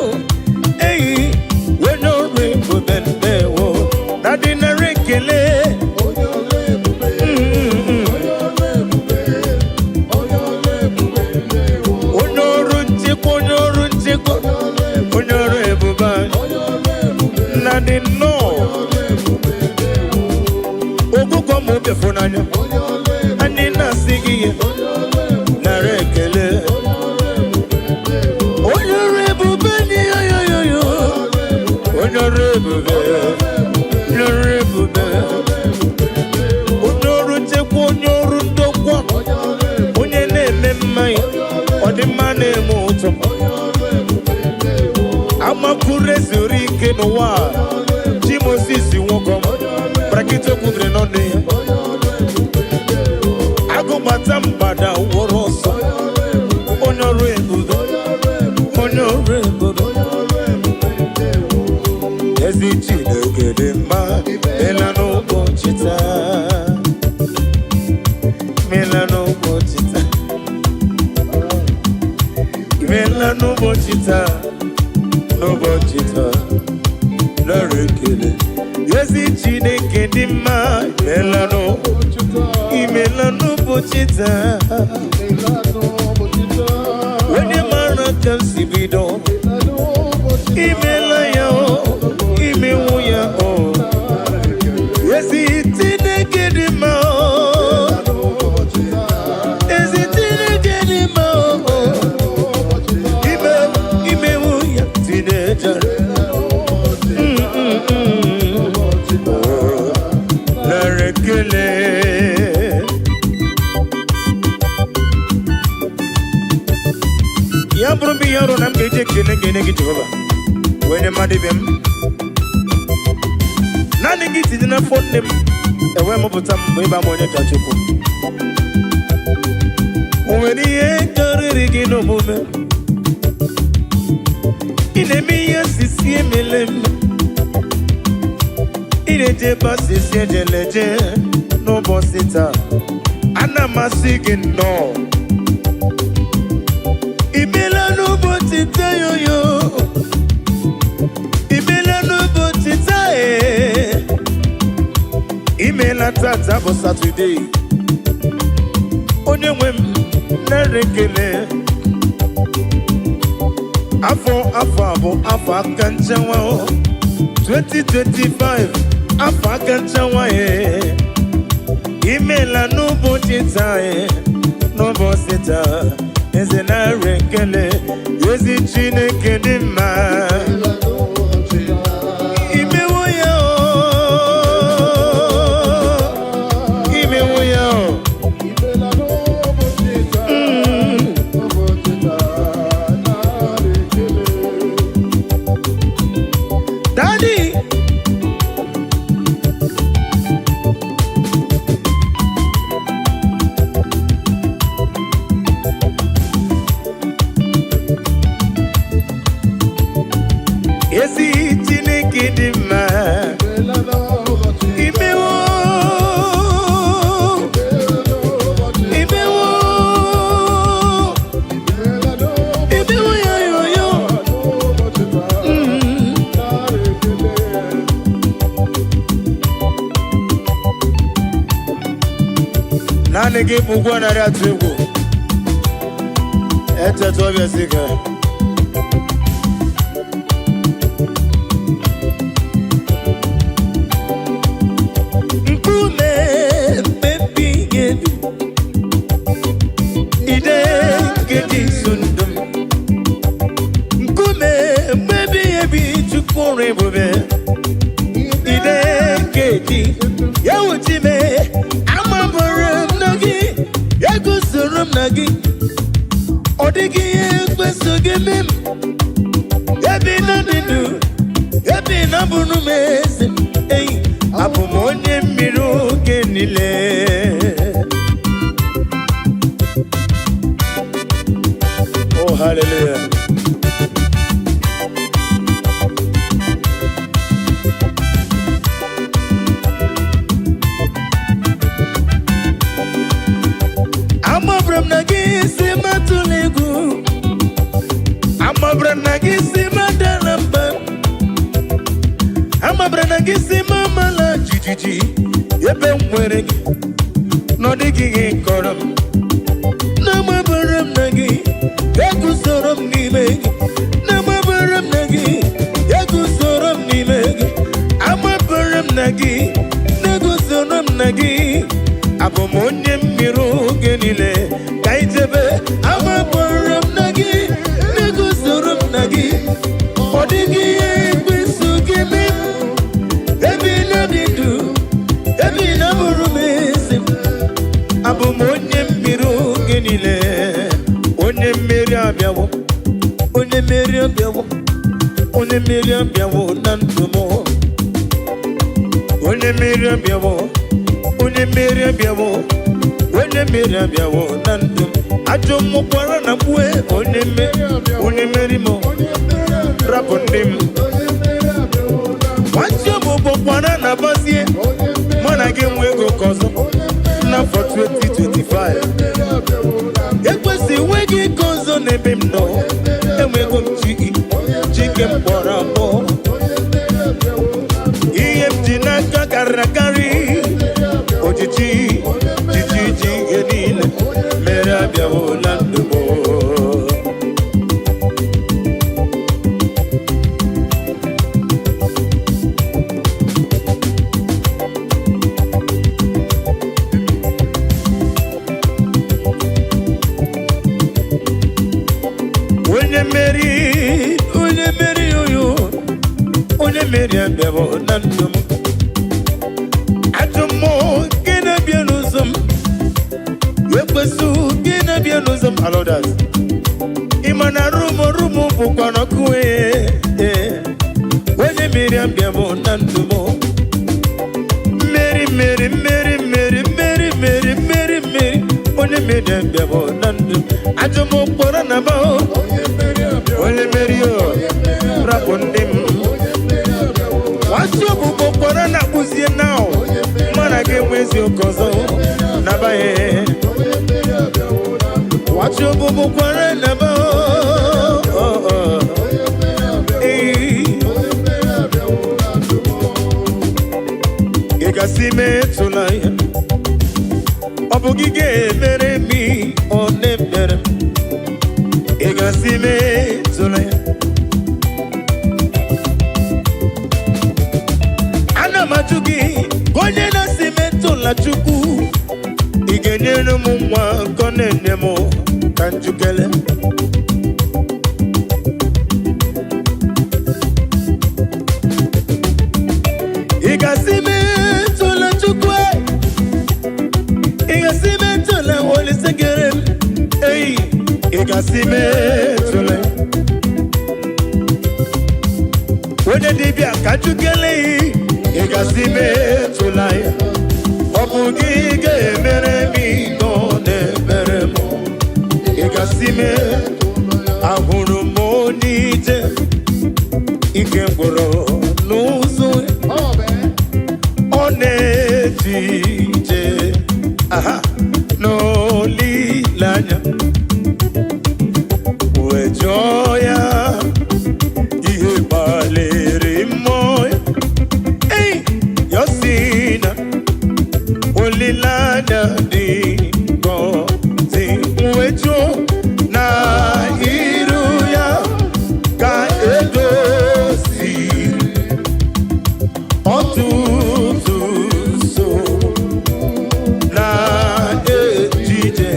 Hey, we no rainbow bende wo. Nadina rekele. Onore buba. Nadino. Ogugo mo be fonanya. Anina sigi. Narekele. Onore buba ni yo. Onore buba. Onore buba. Onoro chekwo onoro ndokwa. Onye na-eme mmanya. Odimane moto. Amakure zuri ke noa. Jimosisi wokom. Prakito kudre none. Ago matambada woroso. Onore budo. Onore budo. Ezi chide kedema. Elano bochita. Melano bochita. Melano bochita. No bochita. Larekele. Yezi chide kedema. Melano. Melano bochita. When your man comes to be done. Imela yo. Imewoya o. Yezi chide kedema. Yambrumbi yaro nam geje kene Jehovah. When madibem nani giti dina phone them ewe mo butam we ba mo ne tachuko when ye kariri gino mume ine mi yasisi emelem ine je pasisi ejeleje no bosita ana masigi no imela no botita yo imela no botita imela tata bo Saturday onye nwem narekele afọ akanchawa 2025 afọ akanchawa imela no botita no bosita eze narekele yezi Chineke dị mma imewo ya Daddy Yesi Chineke dị mma imewo ya yo nani gị bụgwa narị atụ egwu echetu ọbịa sika Odigi ekweso gemem Ebi na didu Ebi na bunu mesi Ey Apumonye miru genile Oh hallelujah gị si mama la jijiji ebe m nwere gị n'ọdịghị gị kọrọ m n'amabara m na gị eguzoro m n'ime gị n'amabara m na gị eguzoro m n'ime gị amabara m na gị neguzoro m na gị abụ m onye mmiri oge niile ka ijebe amabara m na gị neguzoro m na gị ọ dịghị ihe ekwesu gị mee ebe na-adị ndụ ebe na-abụrụ m ezi m abụ m onye mmiri oge niile onye mmeri abịawo onye mmeri abịawo onye mmeri abịawo na ndụ m onye mmeri abịawo onye mmeri abịawo onye mmeri abịawo na ndụ m ajọ mmụkwara na mkpue onye mmeri m rapụ ndị m nwanchi ọbụbụkwara na bazie mụ na gị nwe ego ka ọzọ n'afọ 2025 ekwesị nwe gị ka ọzọ n'ebe m nọ enwego m chike m kpọrọ abụọ ihe m ji n'aka karịrị akarị ojiji ihe niile mere abịawo na ndụ m onye mmeri abịawo na ndụ m ajọ mmụọ gị na-abịa n'ụzọ m ekwesu gị na-abịa n'ụzọ m alodas ịma na rụmụ bụkwa n'ọkụ onye mmeri abịawo na ndụ m mmeri onye mmeri abịawo na ndụ ajọ m kpọrọ na ba onye mmeri rapụ ndị m nwachi ọbụbụ kpọrọ na akpụzie na mana gị enwezi oke ọzọ nabaghị nwachi ọbụbụ kpọrọ na ba ị gasị metụla ya ọ bụ gị ga-emere m ọ na-emere ị gasị metụla ya amaju gị onye na-asị metụla Chukwu ị ga-enyere m nwa nkọ na-enye m ka njukele ị ga-asị metụla Chukwu ị ga-asị metụla Olise kere m ị ga-asị metụla onye dibịa ka njukele ị ga-asị metụla ya ọ bụ gị ga-emere m ihe ọ na-emere m ị ga-asị ahụrụ m onye ije ike gwụrụ n'ụzọ ọ na-eji ije n'olileanya wee jụọ ya ihe gbalịrị mmụọ Yosina olilanya di gozi mwejo na iru ya ka edosi otutu so na ejije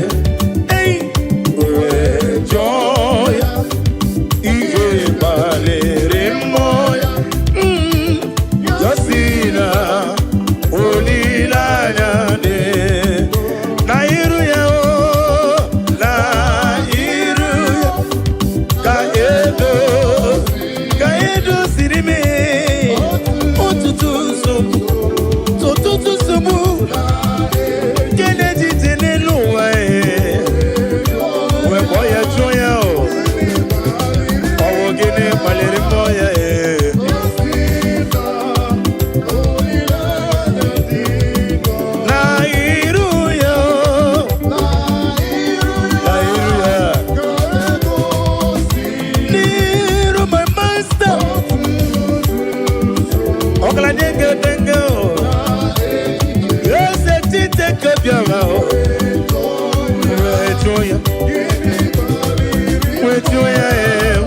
joya,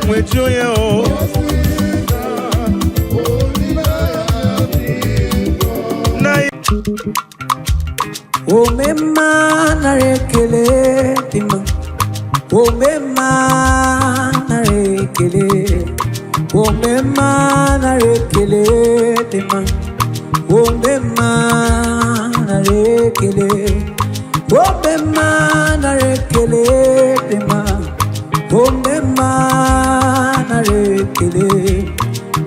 with joya, oh. O mema na rekele tima, o mema na rekele, o mema na rekele tima, o mema na rekele, o mema na rekele tima, o mema na rekele,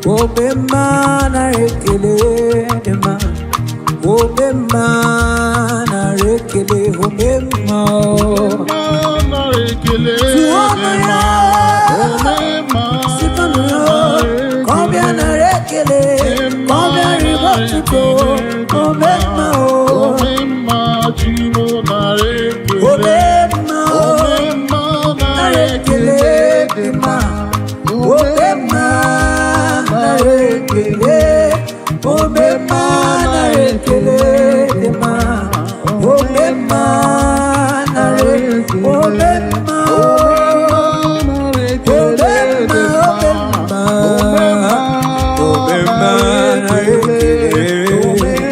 o mema na rekele tima. Obema na rekele, obema na rekele, combien na rekele, combien ribotuto, obema chimo na rekele, obema na rekele, obema na rekele, obema na rekele dema, obema na rekele, obema na rekele dema, obema na rekele, obema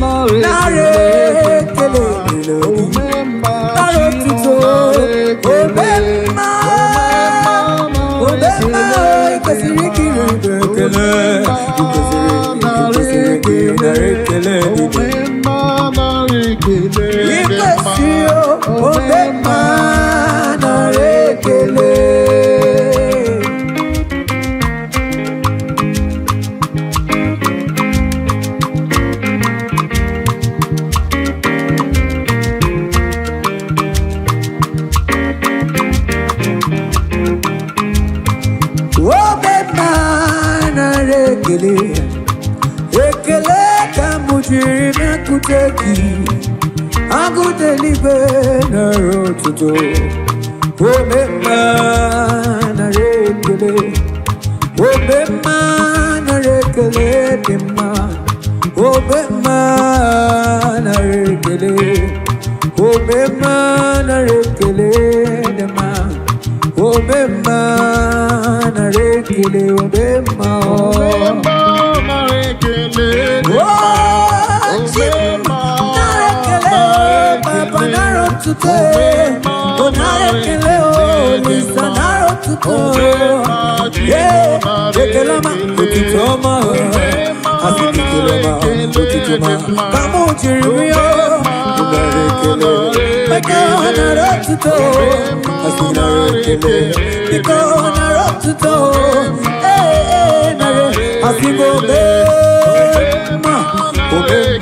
na rekele, obema na rekele, obema ikasiriki rekele. I go deliver na rotuto. Obema na rekele, obema na rekele dema, obema na rekele, obema na rekele dema, obema na rekele, obema na rekele, today, Onarekele o, Lisa naro tuto. Yeah, Tekelama, Utitoma, Asitikelama, Utitoma. Kamu Chirimio, Onarekele, Meko naro tuto, Asinarekele, Meko naro tuto. Nare, Asibo Bema, Obema.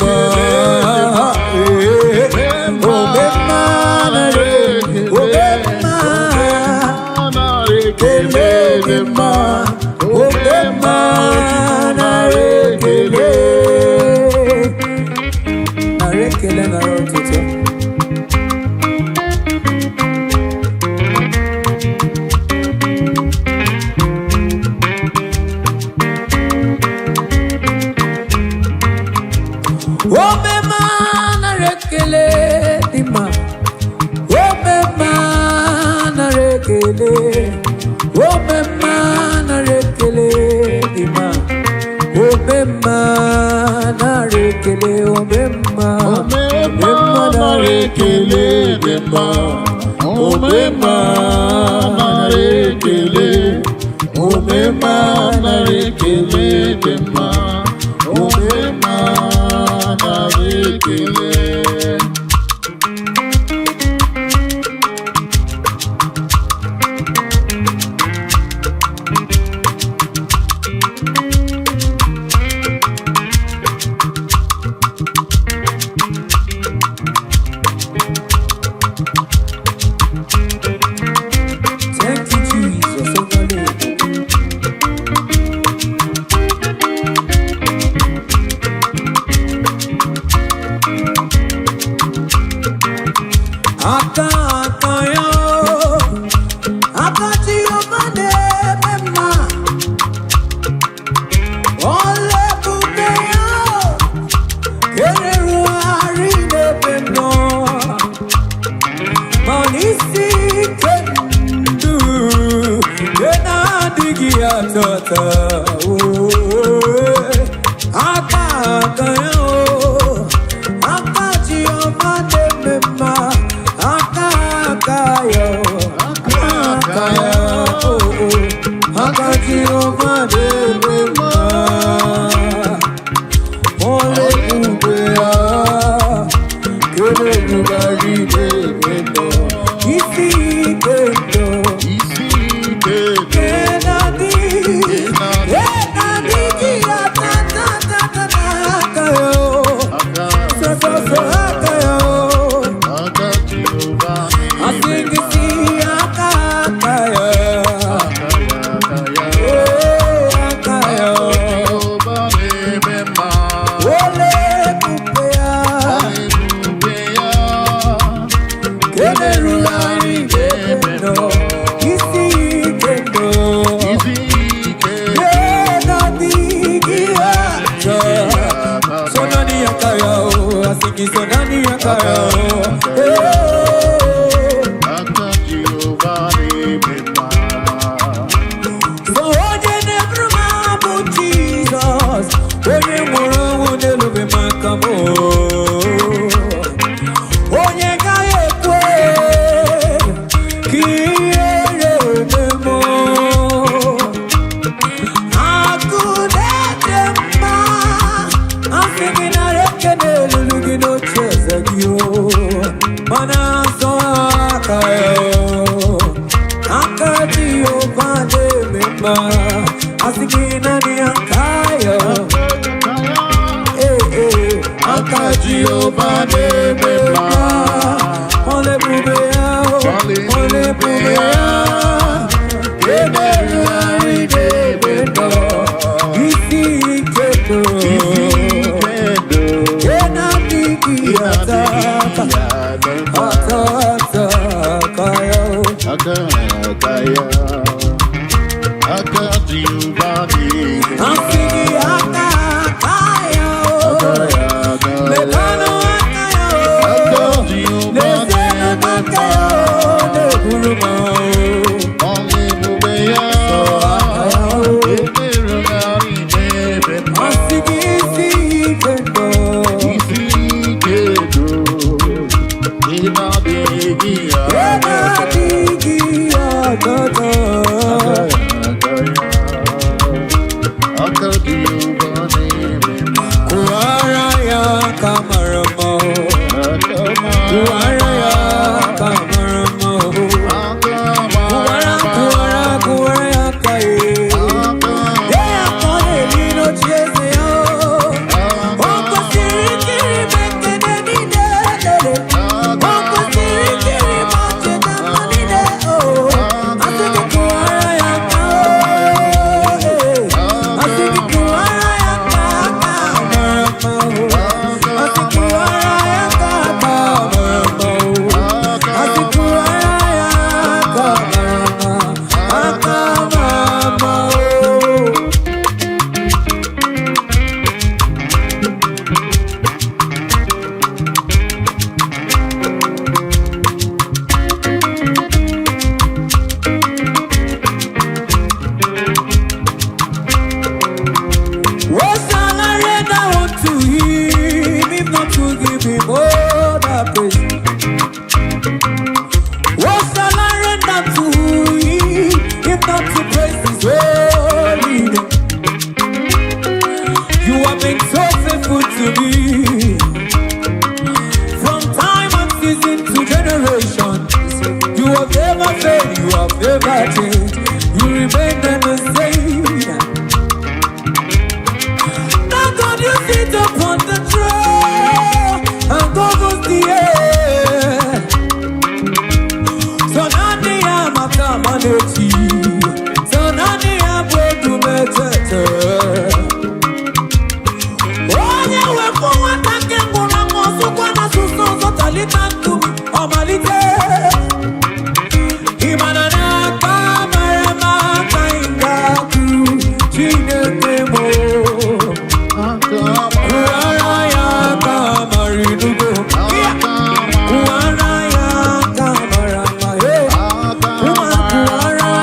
Kuara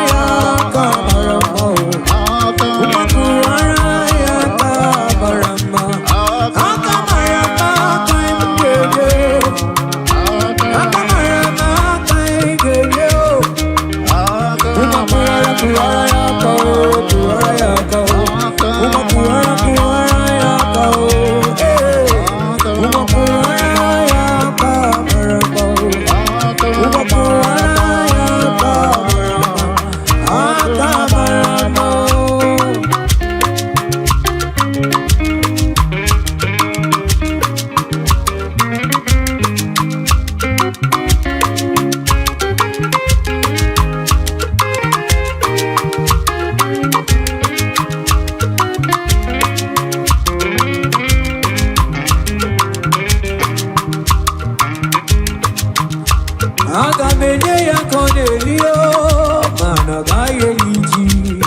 Agamenye ya Cornelio, managaye liji.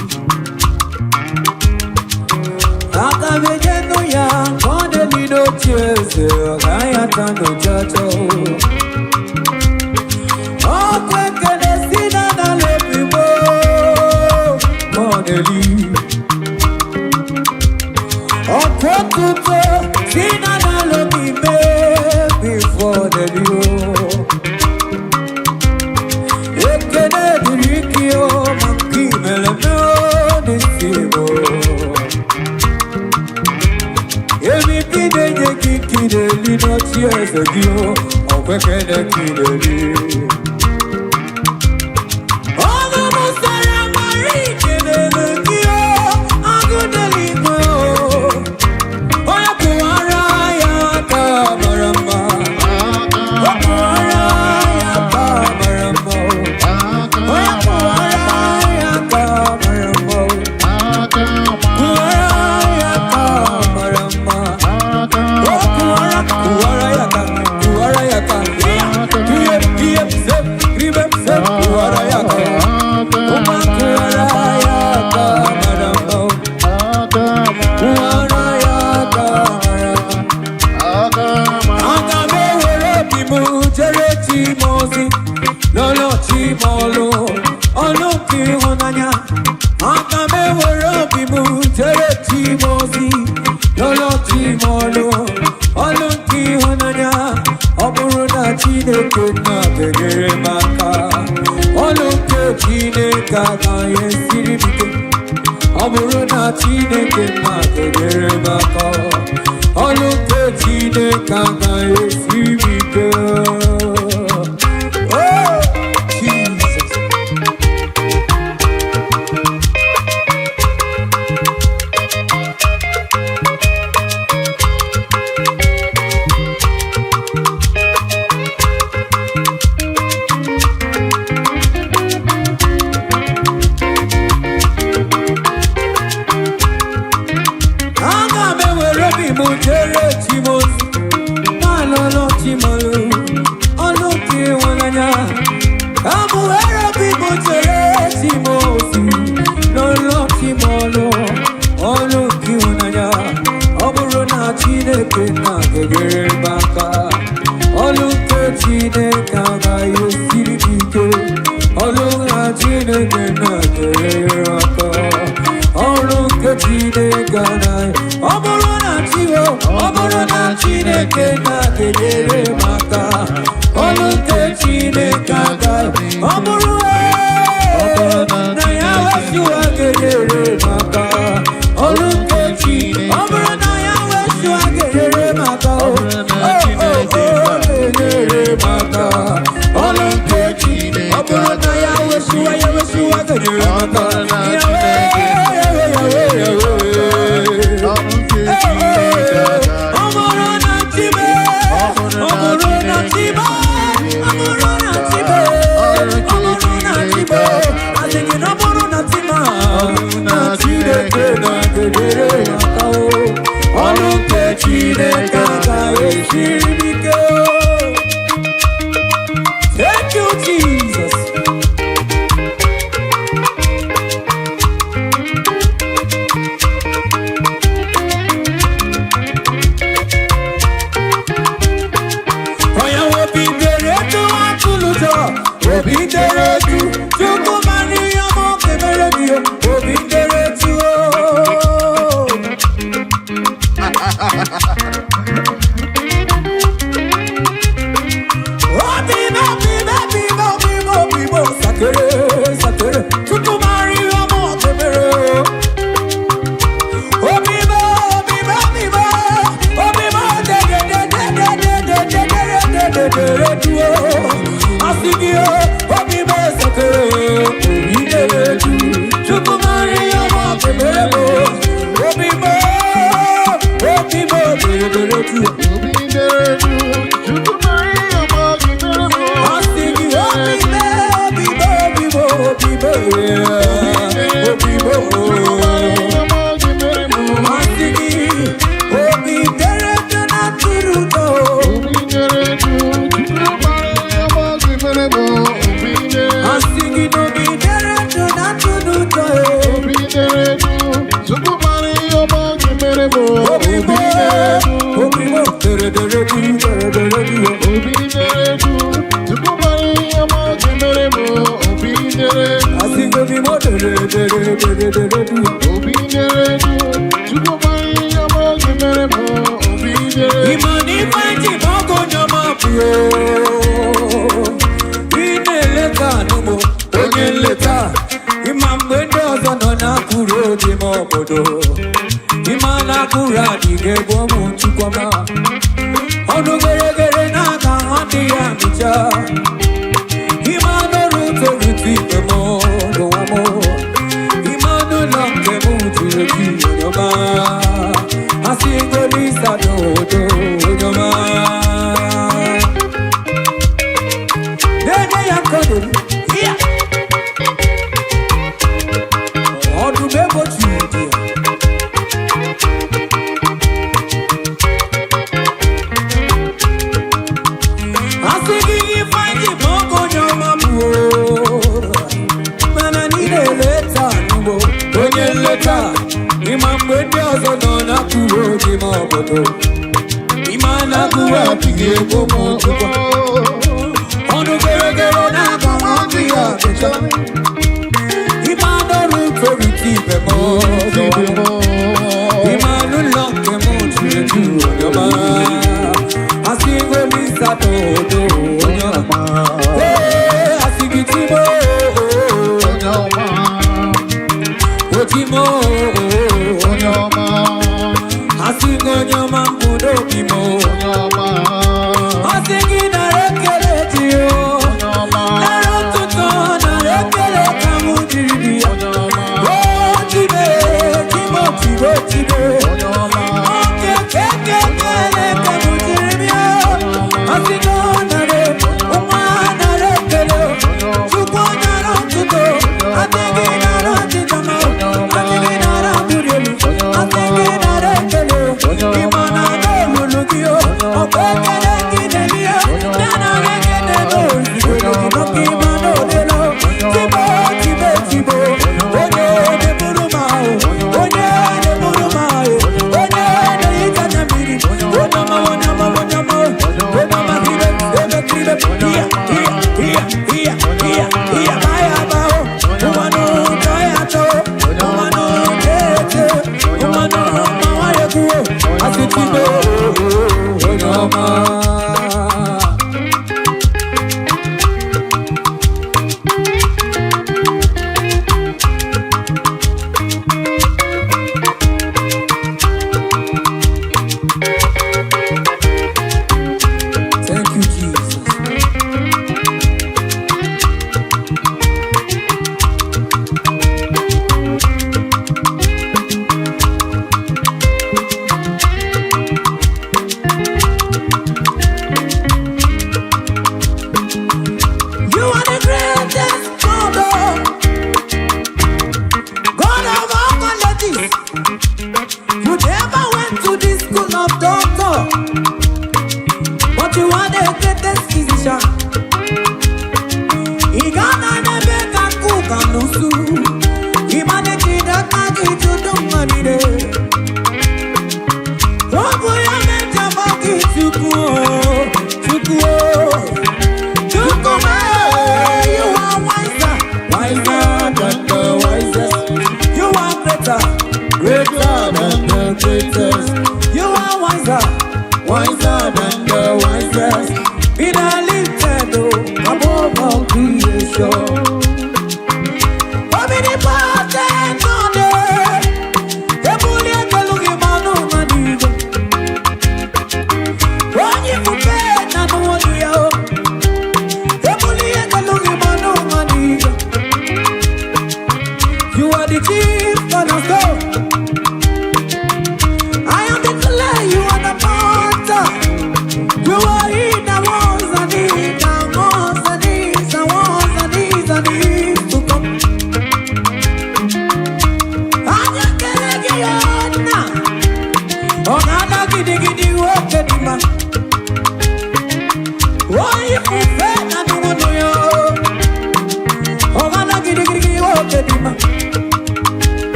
Agamenye no ya Cornelio chese, agaya tano chacho. Okweke desina na lepimo, Cornelio. Okwekuto sina na lopime before the dio. Kideli not years ago, or quicker than Kideli. All the Messiah Marie Kideli, I'm good to leave. Oh, Yakuaraya Kamarama, Yakuaraya Kamarama, oh, Yakuaraya Kamarama, Kuaraya Kamarama. Thank you, Jesus.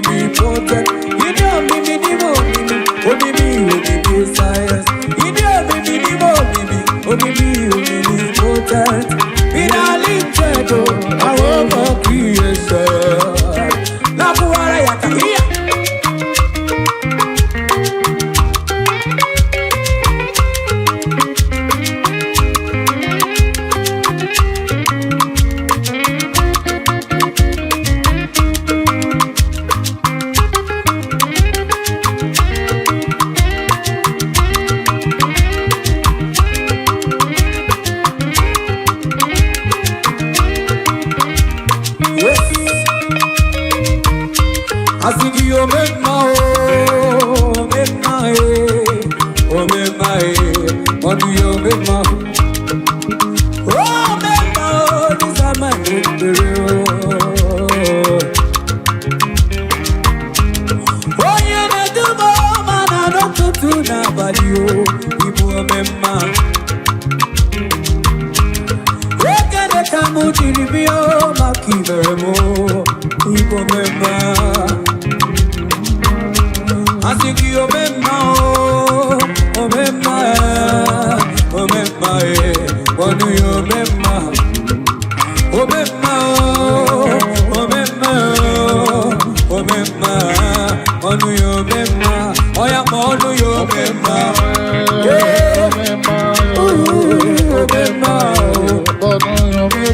me protect. You know me science. You know me protect. In a little, I want my creation. Now, who are you? I think you make my what do you make my this is my oh, you make the man I don't do nobody, you make my I can't move to the bio, my key very more, you make my I think you remember, what do you remember? What do you remember? Oh yeah, what do you remember?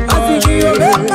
I think you remember.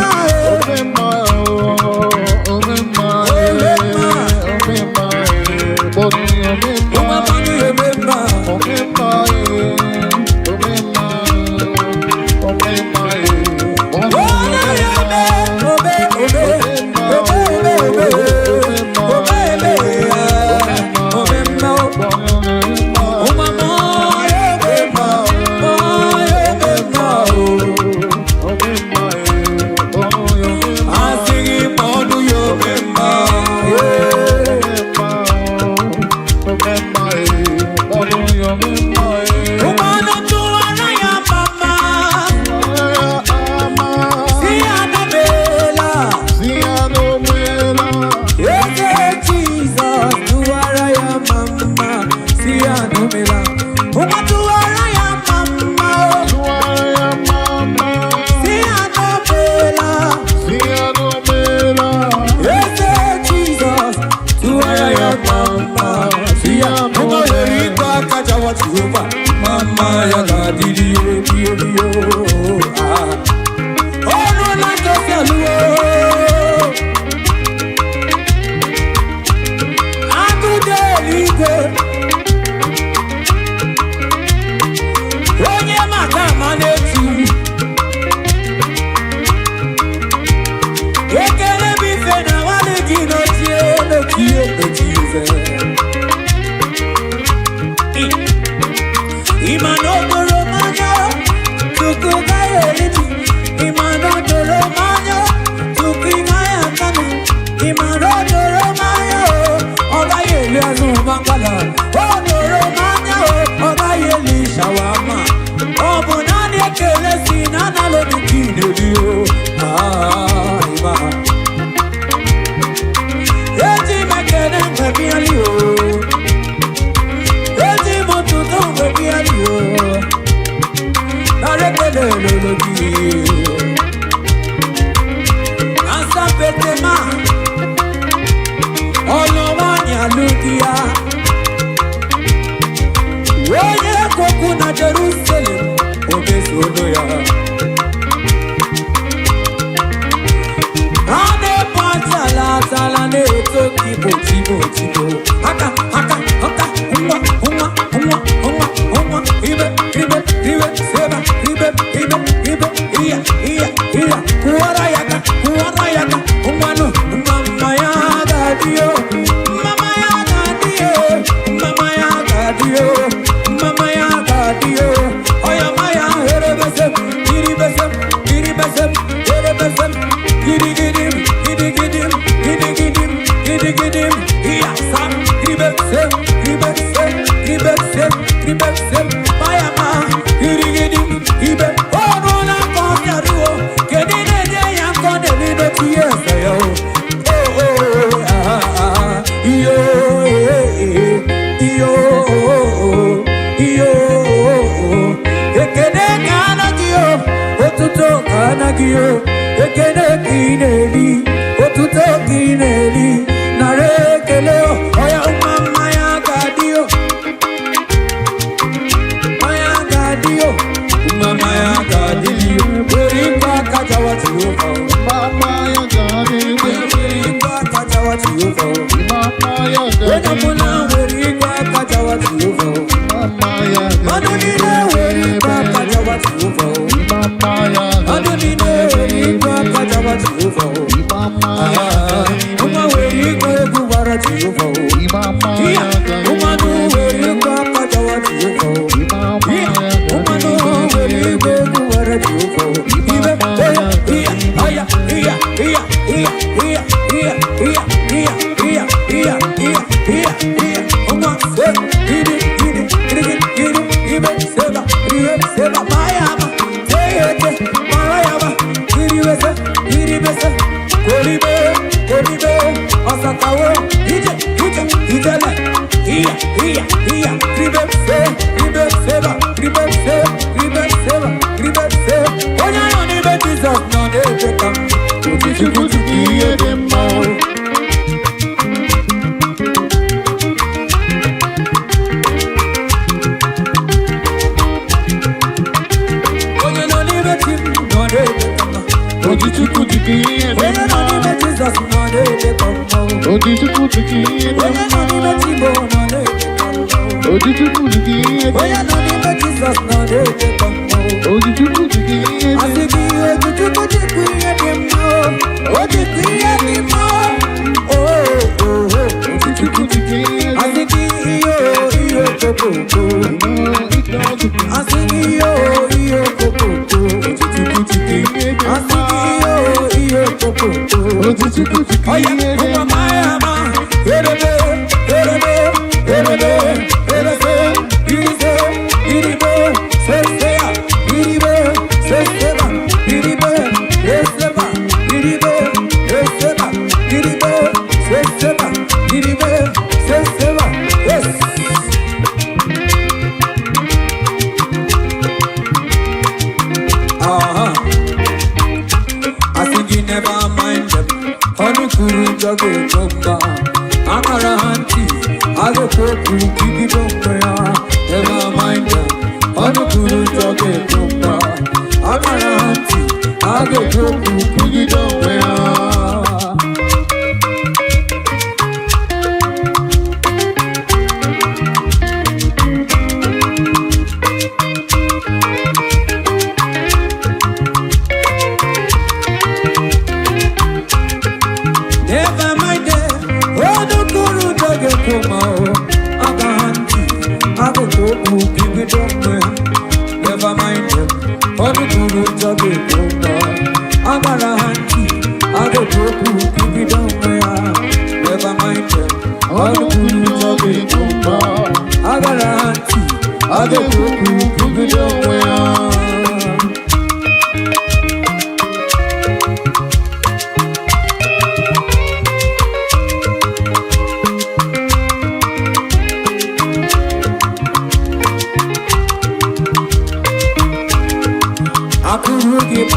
ekene kineli otuto kineli narekele oya mama ya gadio mama ya gadio beriba kajawa tiyo Mama ya gadio beriba kajawa tiyo Mama ya gadio mona beriba kajawa tiyo Mama ya Adonine beriba kajawa tiyo Mama ya Adonine beriba kajawa tiyo Mama ya Uma beriba kuwara tiyo Mama ya Umanu beriba kajawa tiyo Umanu beriba kuwara tiyo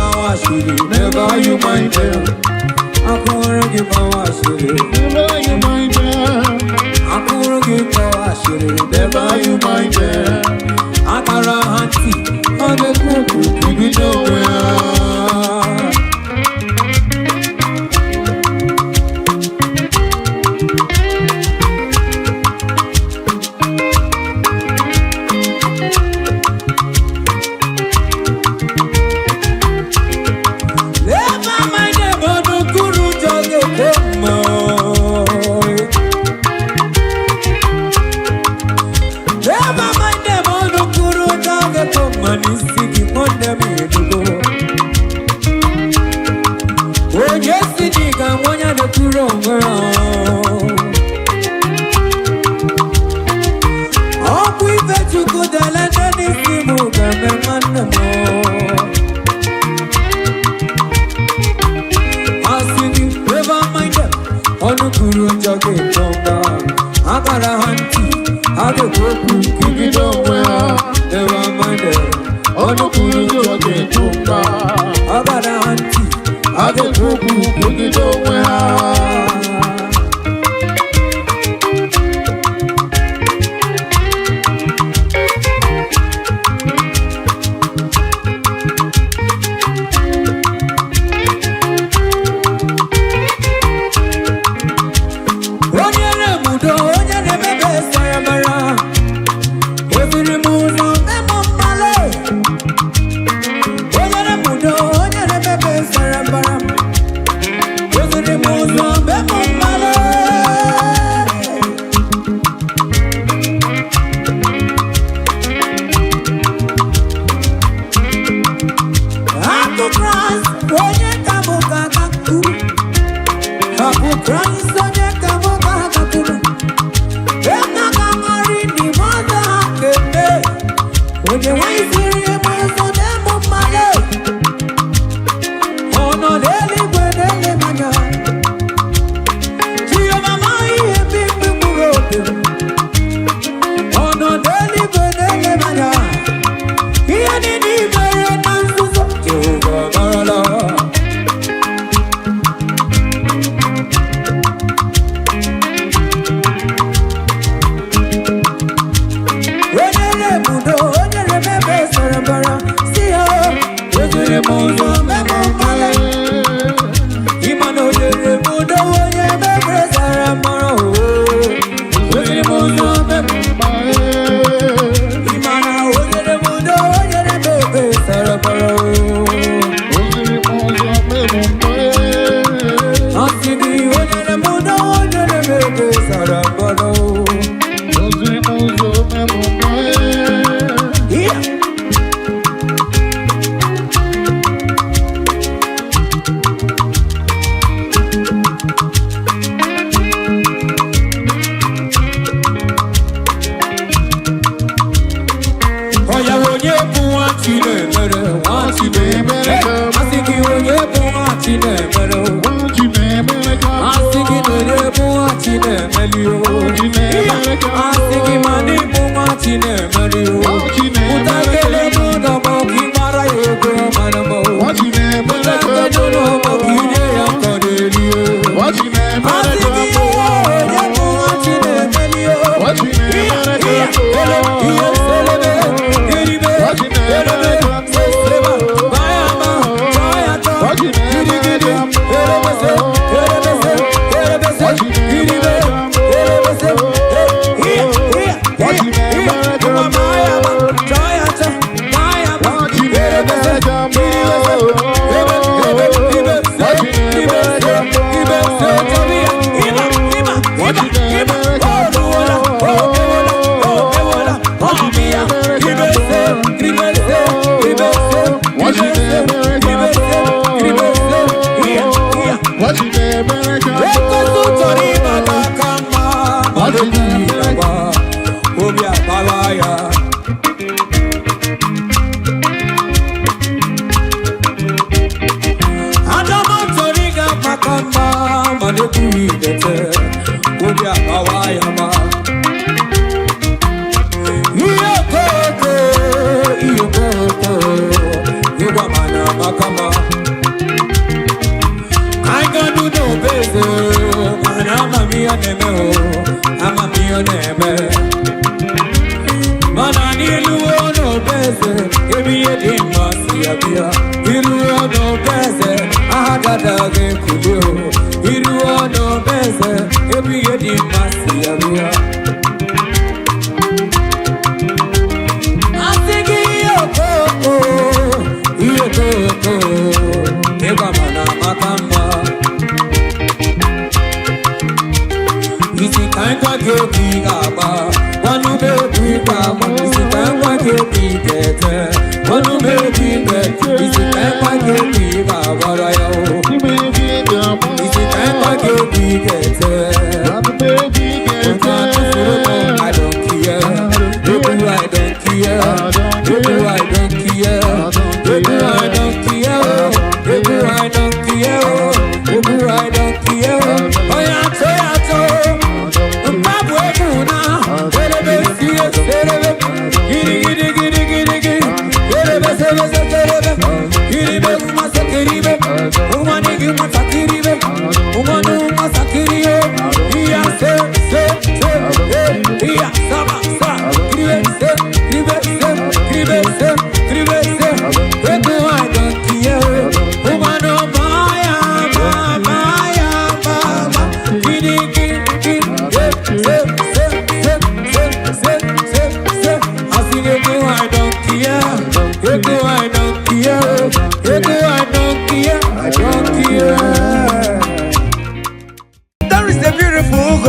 Never you mind them. I can't give my washer. Never you mind them. I can't give my washer. Never you mind them. I can't auntie. I'm a cuckoo. You know I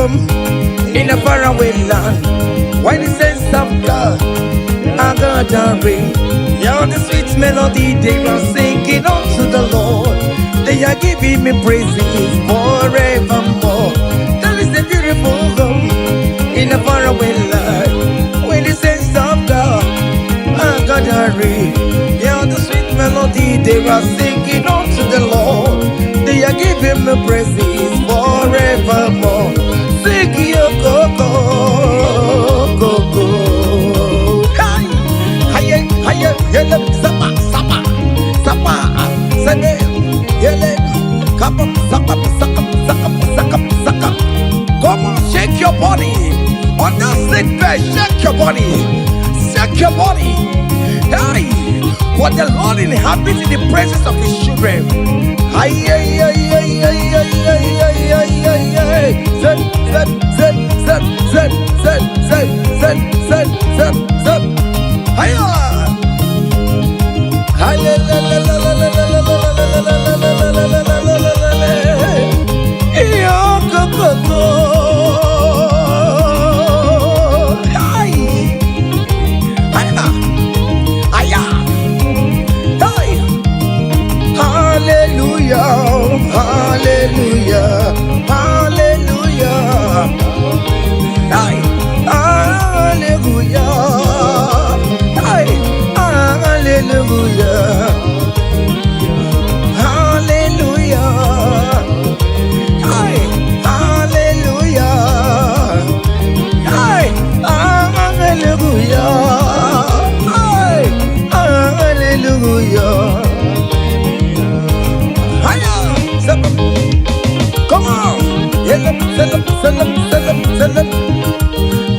home in a faraway land. Why the sense of God I got a ring. Yeah, the sweet melody they are singing unto the Lord. They are giving me praises forevermore. There is a beautiful home in a faraway land. When the sense of God I got a ring. Yeah, the sweet melody they are singing unto the Lord. They are giving me praises forevermore. Sing your go-go, go-go. Hiya, yele, sapa, sapa, sapa, sene, yele, come on, sakap, sakap, sakap, sakap, sakap. Come on, shake your body. On that sick bed, shake your body. Shake your body. Hey, what the Lord inhabits in the presence of His children. Hiya, hiya, hiya, hiya, hiya, hiya, hiya, hiya, hiya. Zed, zed, zed, zed, zed, zed, zed, zed, zed, zed, zed. Hiya.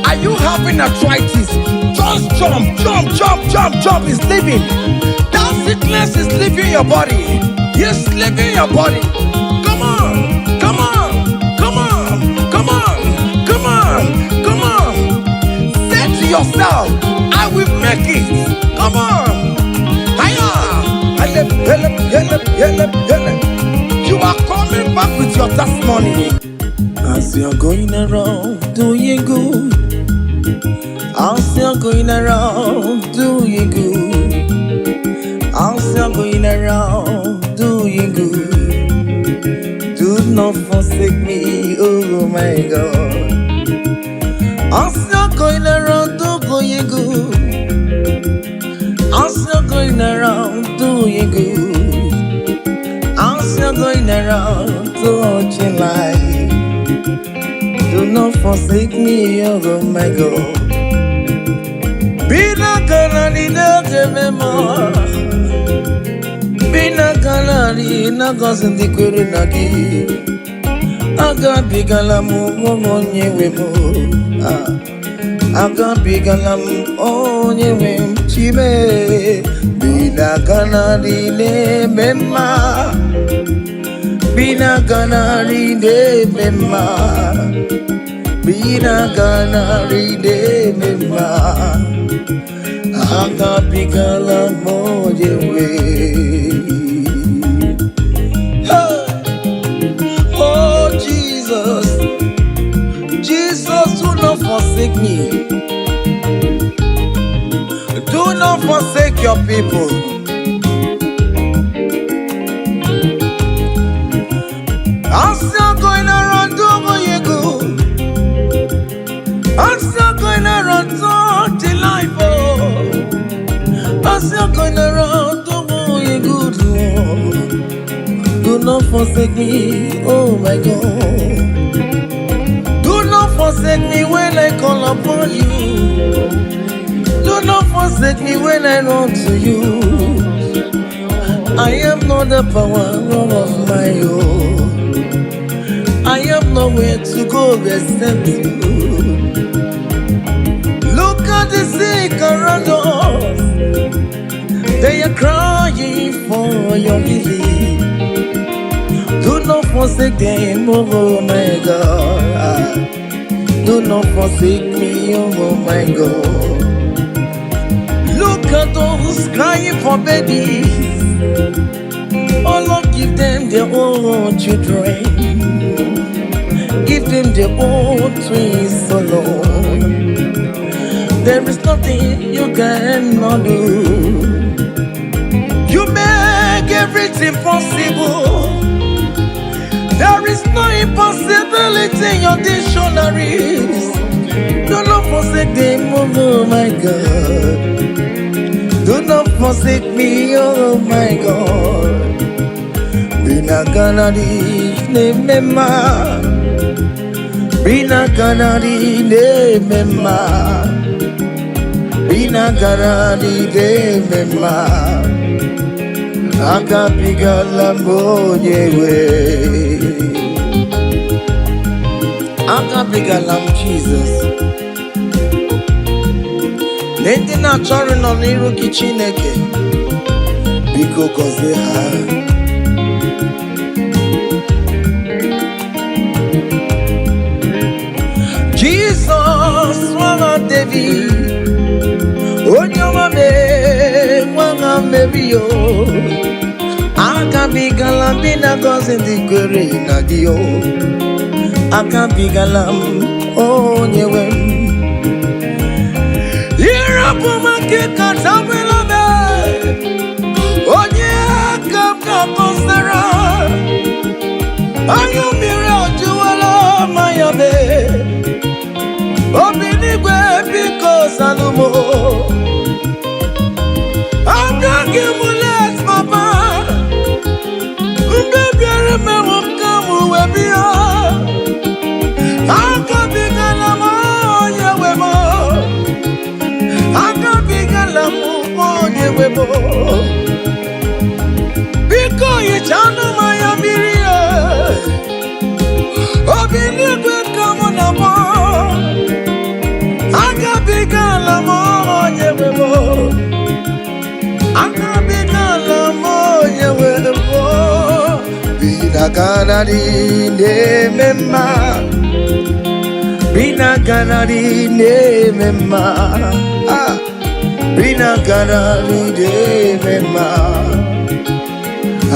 Are you having arthritis? Just jump, jump, jump, jump, jump. It's leaving. That sickness is leaving your body. It's leaving your body. Come on, come on, come on, come on, come on, come on. Say to yourself, I will make it. Come on. Hiya. You are coming back with your testimony. As you're going around doing good, as you're going around doing good, as you're going around doing good, do not forsake me, oh my God. As you're going around doing good, as you're going around doing good, as you're going around touching life, do not forsake me, oh my God. Bina kanari na kemema, bina kanari na kazindi kuru nagi. Aga bigala mu monye wemo, aga bigala mu onye wem chime. Bina kanari ne mema, bina kanari ne mema. Bina kanari de mema, aga bigala moje we. Oh Jesus, Jesus, do not forsake me. Do not forsake your people. As you're going around doing you good, as you're going around the life, oh, as you're going around doing good, Lord, do not forsake me, oh my God. Do not forsake me when I call upon you. Do not forsake me when I run to you. I am not the power of my own. I have nowhere to go except you. Look at the sick around us. They are crying for your healing. Do not forsake them, oh my God. Do not forsake me, oh my God. Look at those crying for babies. Oh Lord, give them their own children. Give him the old twins alone. There is nothing you cannot do. You make everything possible. There is no impossibility in your dictionaries. Do not forsake them, oh my God. Do not forsake me, oh my God. Bina ganadi ne mema. Bina ganadi ne mema. Bina ganadi ne mema. Akapigala monyewe. Akapigala Jesus. Nende na chọrọ nọ n'iru gị Chineke biko gọzie ha. Jesus nwa David onye ọma mee nwa mebi o. Akabigala ndị na-agọzi ndị kwere na gị o. Akabigala m onye nwe m. Irapumake katamwelame onye akapka kosera ayumire ojuwala mayabe obinigwe biko salumo akagimulet papa mbebiare mewakamu webia akabigala moye wemo akabigala monye webo biko yichanu mayamirie obinigwe kamona mo akabigala monye webo akabigala monye webo bina kanadi ne mema bina kanadi ne mema. Bina kanali de mema.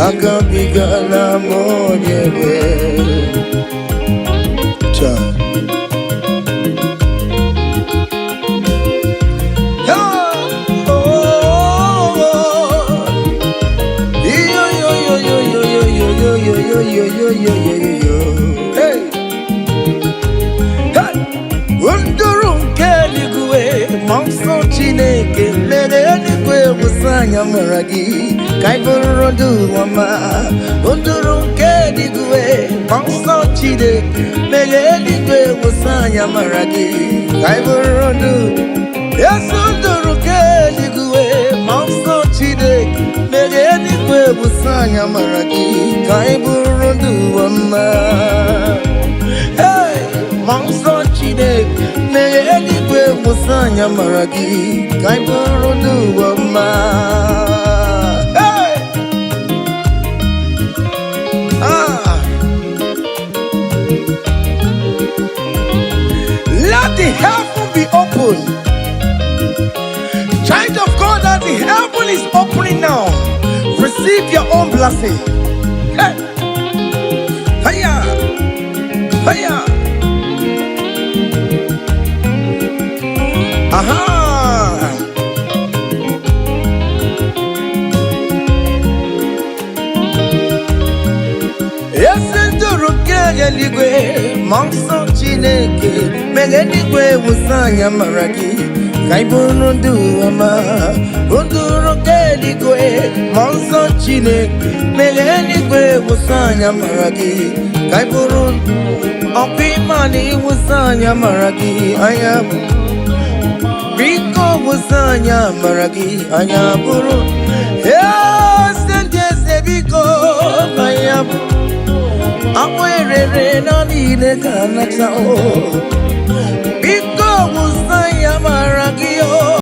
Akabigala monyewe. Cha. Hey. Monso Chineke lere nikwe musanya maragi kaiborodu wama unduru ke digwe monso Chineke lere nikwe musanya maragi kaiborodu yesu unduru ke digwe monso Chineke lere nikwe musanya maragi kaiborodu wama. Hey, monso Chineke Meyeligwe musanya maragi kaiborodu wama. Hey! Let the heaven be open. Child of God, that the heaven is opening now. Receive your own blessing. Hey! Hiya! Hiya! Aha! Yesenduru keligwe monso Chineke megeligwe musanya maragi kaiborodu wama unduru keligwe monso Chineke megeligwe musanya maragi kaiborodu opimani musanya maragi ayam biko musanya maragi anyaburu. Yes, and yes, biko ayabu. Awerere na nile kanaksa o.